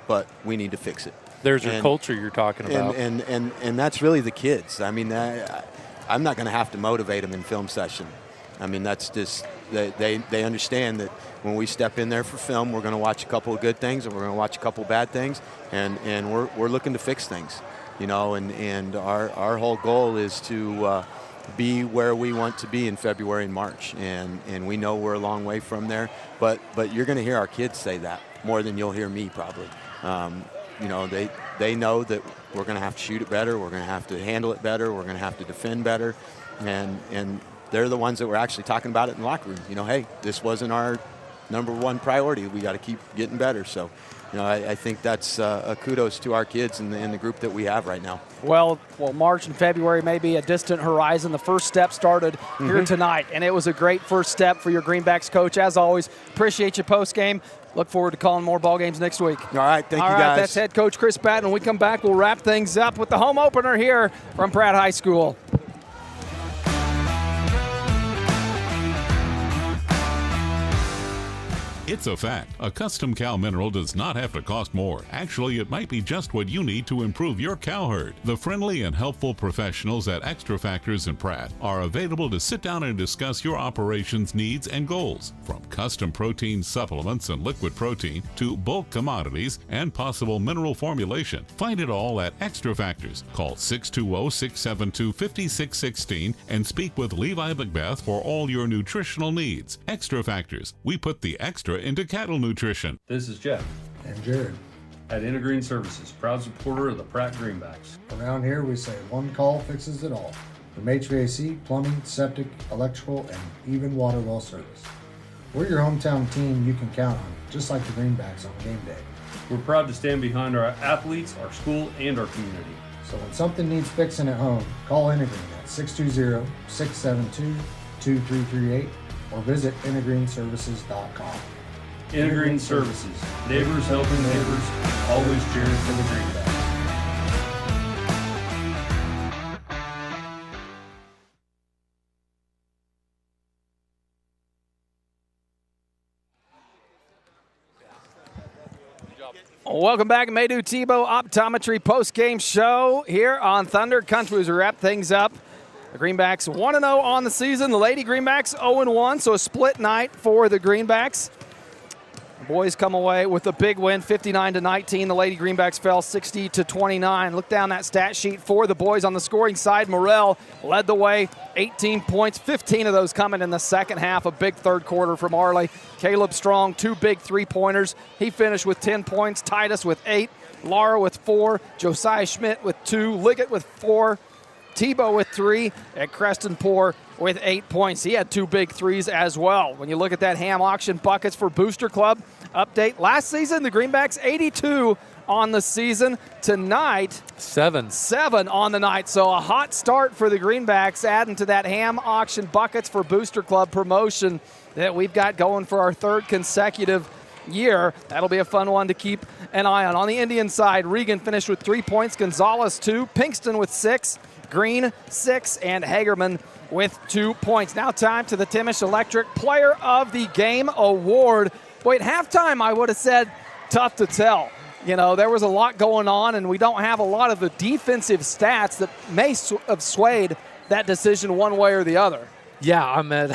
but we need to fix it. There's your culture you're talking about. And that's really the kids. I mean, I'm not going to have to motivate them in film session. I mean, that's just, they understand that when we step in there for film, we're going to watch a couple of good things and we're going to watch a couple of bad things, and we're looking to fix things, you know, and our whole goal is to be where we want to be in February and March, and we know we're a long way from there, but you're going to hear our kids say that more than you'll hear me probably. You know, they know that we're going to have to shoot it better, we're going to have to handle it better, we're going to have to defend better, and they're the ones that were actually talking about it in the locker room. You know, hey, this wasn't our number one priority. We got to keep getting better. So, you know, I think that's a kudos to our kids in the group that we have right now. Well, March and February may be a distant horizon. The first step started here tonight, and it was a great first step for your Greenbacks coach. As always, appreciate you post-game. Look forward to calling more ball games next week. All right, thank you, guys. All right, that's head coach Chris Patton. When we come back, we'll wrap things up with the home opener here from Pratt High School. It's a fact. A custom cow mineral does not have to cost more. Actually, it might be just what you need to improve your cow herd. The friendly and helpful professionals at Extra Factors in Pratt are available to sit down and discuss your operations needs and goals. From custom protein supplements and liquid protein to bulk commodities and possible mineral formulation. Find it all at Extra Factors. Call 620-672-5616 and speak with Levi Macbeth for all your nutritional needs. Extra Factors. We put the extra into cattle nutrition. This is Jeff. And Jared. At Intergreen Services, proud supporter of the Pratt Greenbacks. Around here, we say one call fixes it all. From HVAC, plumbing, septic, electrical, and even water well service. We're your hometown team you can count on, just like the Greenbacks on game day. We're proud to stand behind our athletes, our school, and our community. So when something needs fixing at home, call Intergreen at 620-672-2338 or visit intergreenservices.com. Intergreen Services, neighbors helping neighbors, always cheering for the Greenbacks. Welcome back, Maydew Tebow Optometry post-game show here on Thunder Country as we wrap things up. The Greenbacks 1-0 on the season. The Lady Greenbacks 0-1, so a split night for the Greenbacks. The boys come away with a big win, 59-19. The Lady Greenbacks fell 60-29. Look down that stat sheet for the boys on the scoring side. Morrell led the way, 18 points, 15 of those coming in the second half. A big third quarter from Arley. Caleb Strong, 2 big three-pointers. He finished with 10 points. Titus with 8. Laura with 4. Josiah Schmidt with 2. Liggett with 4. Tebow with 3, and Creston Poor with 8 points. He had 2 big threes as well. When you look at that Ham Auction buckets for Booster Club update, last season the Greenbacks 82 on the season. Tonight, 7 on the night. So a hot start for the Greenbacks, adding to that Ham Auction buckets for Booster Club promotion that we've got going for our 3rd consecutive year. That'll be a fun one to keep an eye on. On the Indian side, Regan finished with 3 points, Gonzalez 2, Pinkston with 6, Green 6, and Hagerman with 2 points. Now time to the Timish Electric Player of the Game Award. Boy, at halftime I would have said tough to tell. You know, there was a lot going on, and we don't have a lot of the defensive stats that may have swayed that decision one way or the other. Yeah, I was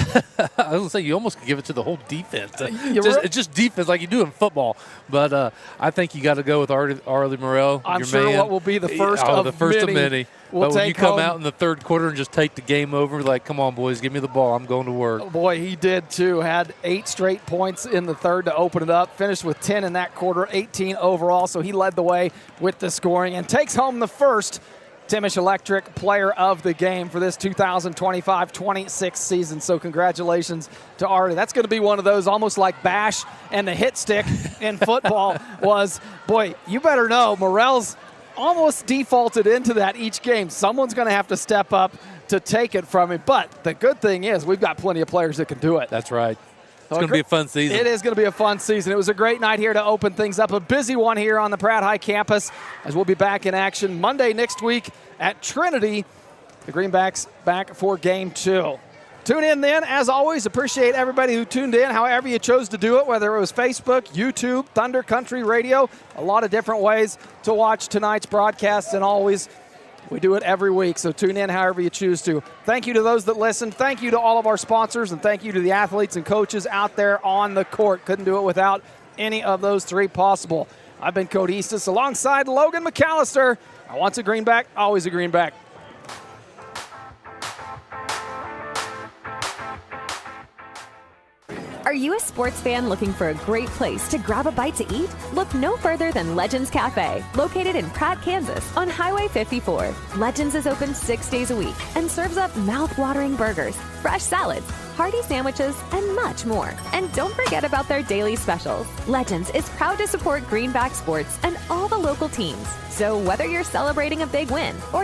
going to say, you almost could give it to the whole defense. It's just defense like you do in football. But I think you got to go with Arlie Morrell. I'm your sure man. what will be the first of many. But when you come out in the third quarter and just take the game over, like, come on, boys, give me the ball. I'm going to work. Oh, boy, he did, too. Had 8 straight points in the third to open it up. Finished with 10 in that quarter, 18 overall. So he led the way with the scoring and takes home the first Timish Electric Player of the Game for this 2025-26 season. So congratulations to Artie. That's going to be one of those almost like Bash and the hit stick in football was, boy, you better know Morrell's almost defaulted into that each game. Someone's going to have to step up to take it from him. But the good thing is we've got plenty of players that can do it. That's right. It's going to be a fun season. It is going to be a fun season. It was a great night here to open things up. A busy one here on the Pratt High campus as we'll be back in action Monday next week at Trinity. The Greenbacks back for Game 2. Tune in then. As always, appreciate everybody who tuned in, however you chose to do it, whether it was Facebook, YouTube, Thunder Country Radio, a lot of different ways to watch tonight's broadcast, and always, we do it every week, so tune in however you choose to. Thank you to those that listen. Thank you to all of our sponsors, and thank you to the athletes and coaches out there on the court. Couldn't do it without any of those three possible. I've been Cody Eastis alongside Logan McAllister. Once a Greenback, always a Greenback. Are you a sports fan looking for a great place to grab a bite to eat? Look no further than Legends Cafe, located in Pratt, Kansas, on Highway 54. Legends is open 6 days a week and serves up mouth-watering burgers, fresh salads, hearty sandwiches, and much more. And don't forget about their daily specials. Legends is proud to support Greenback sports and all the local teams. So whether you're celebrating a big win or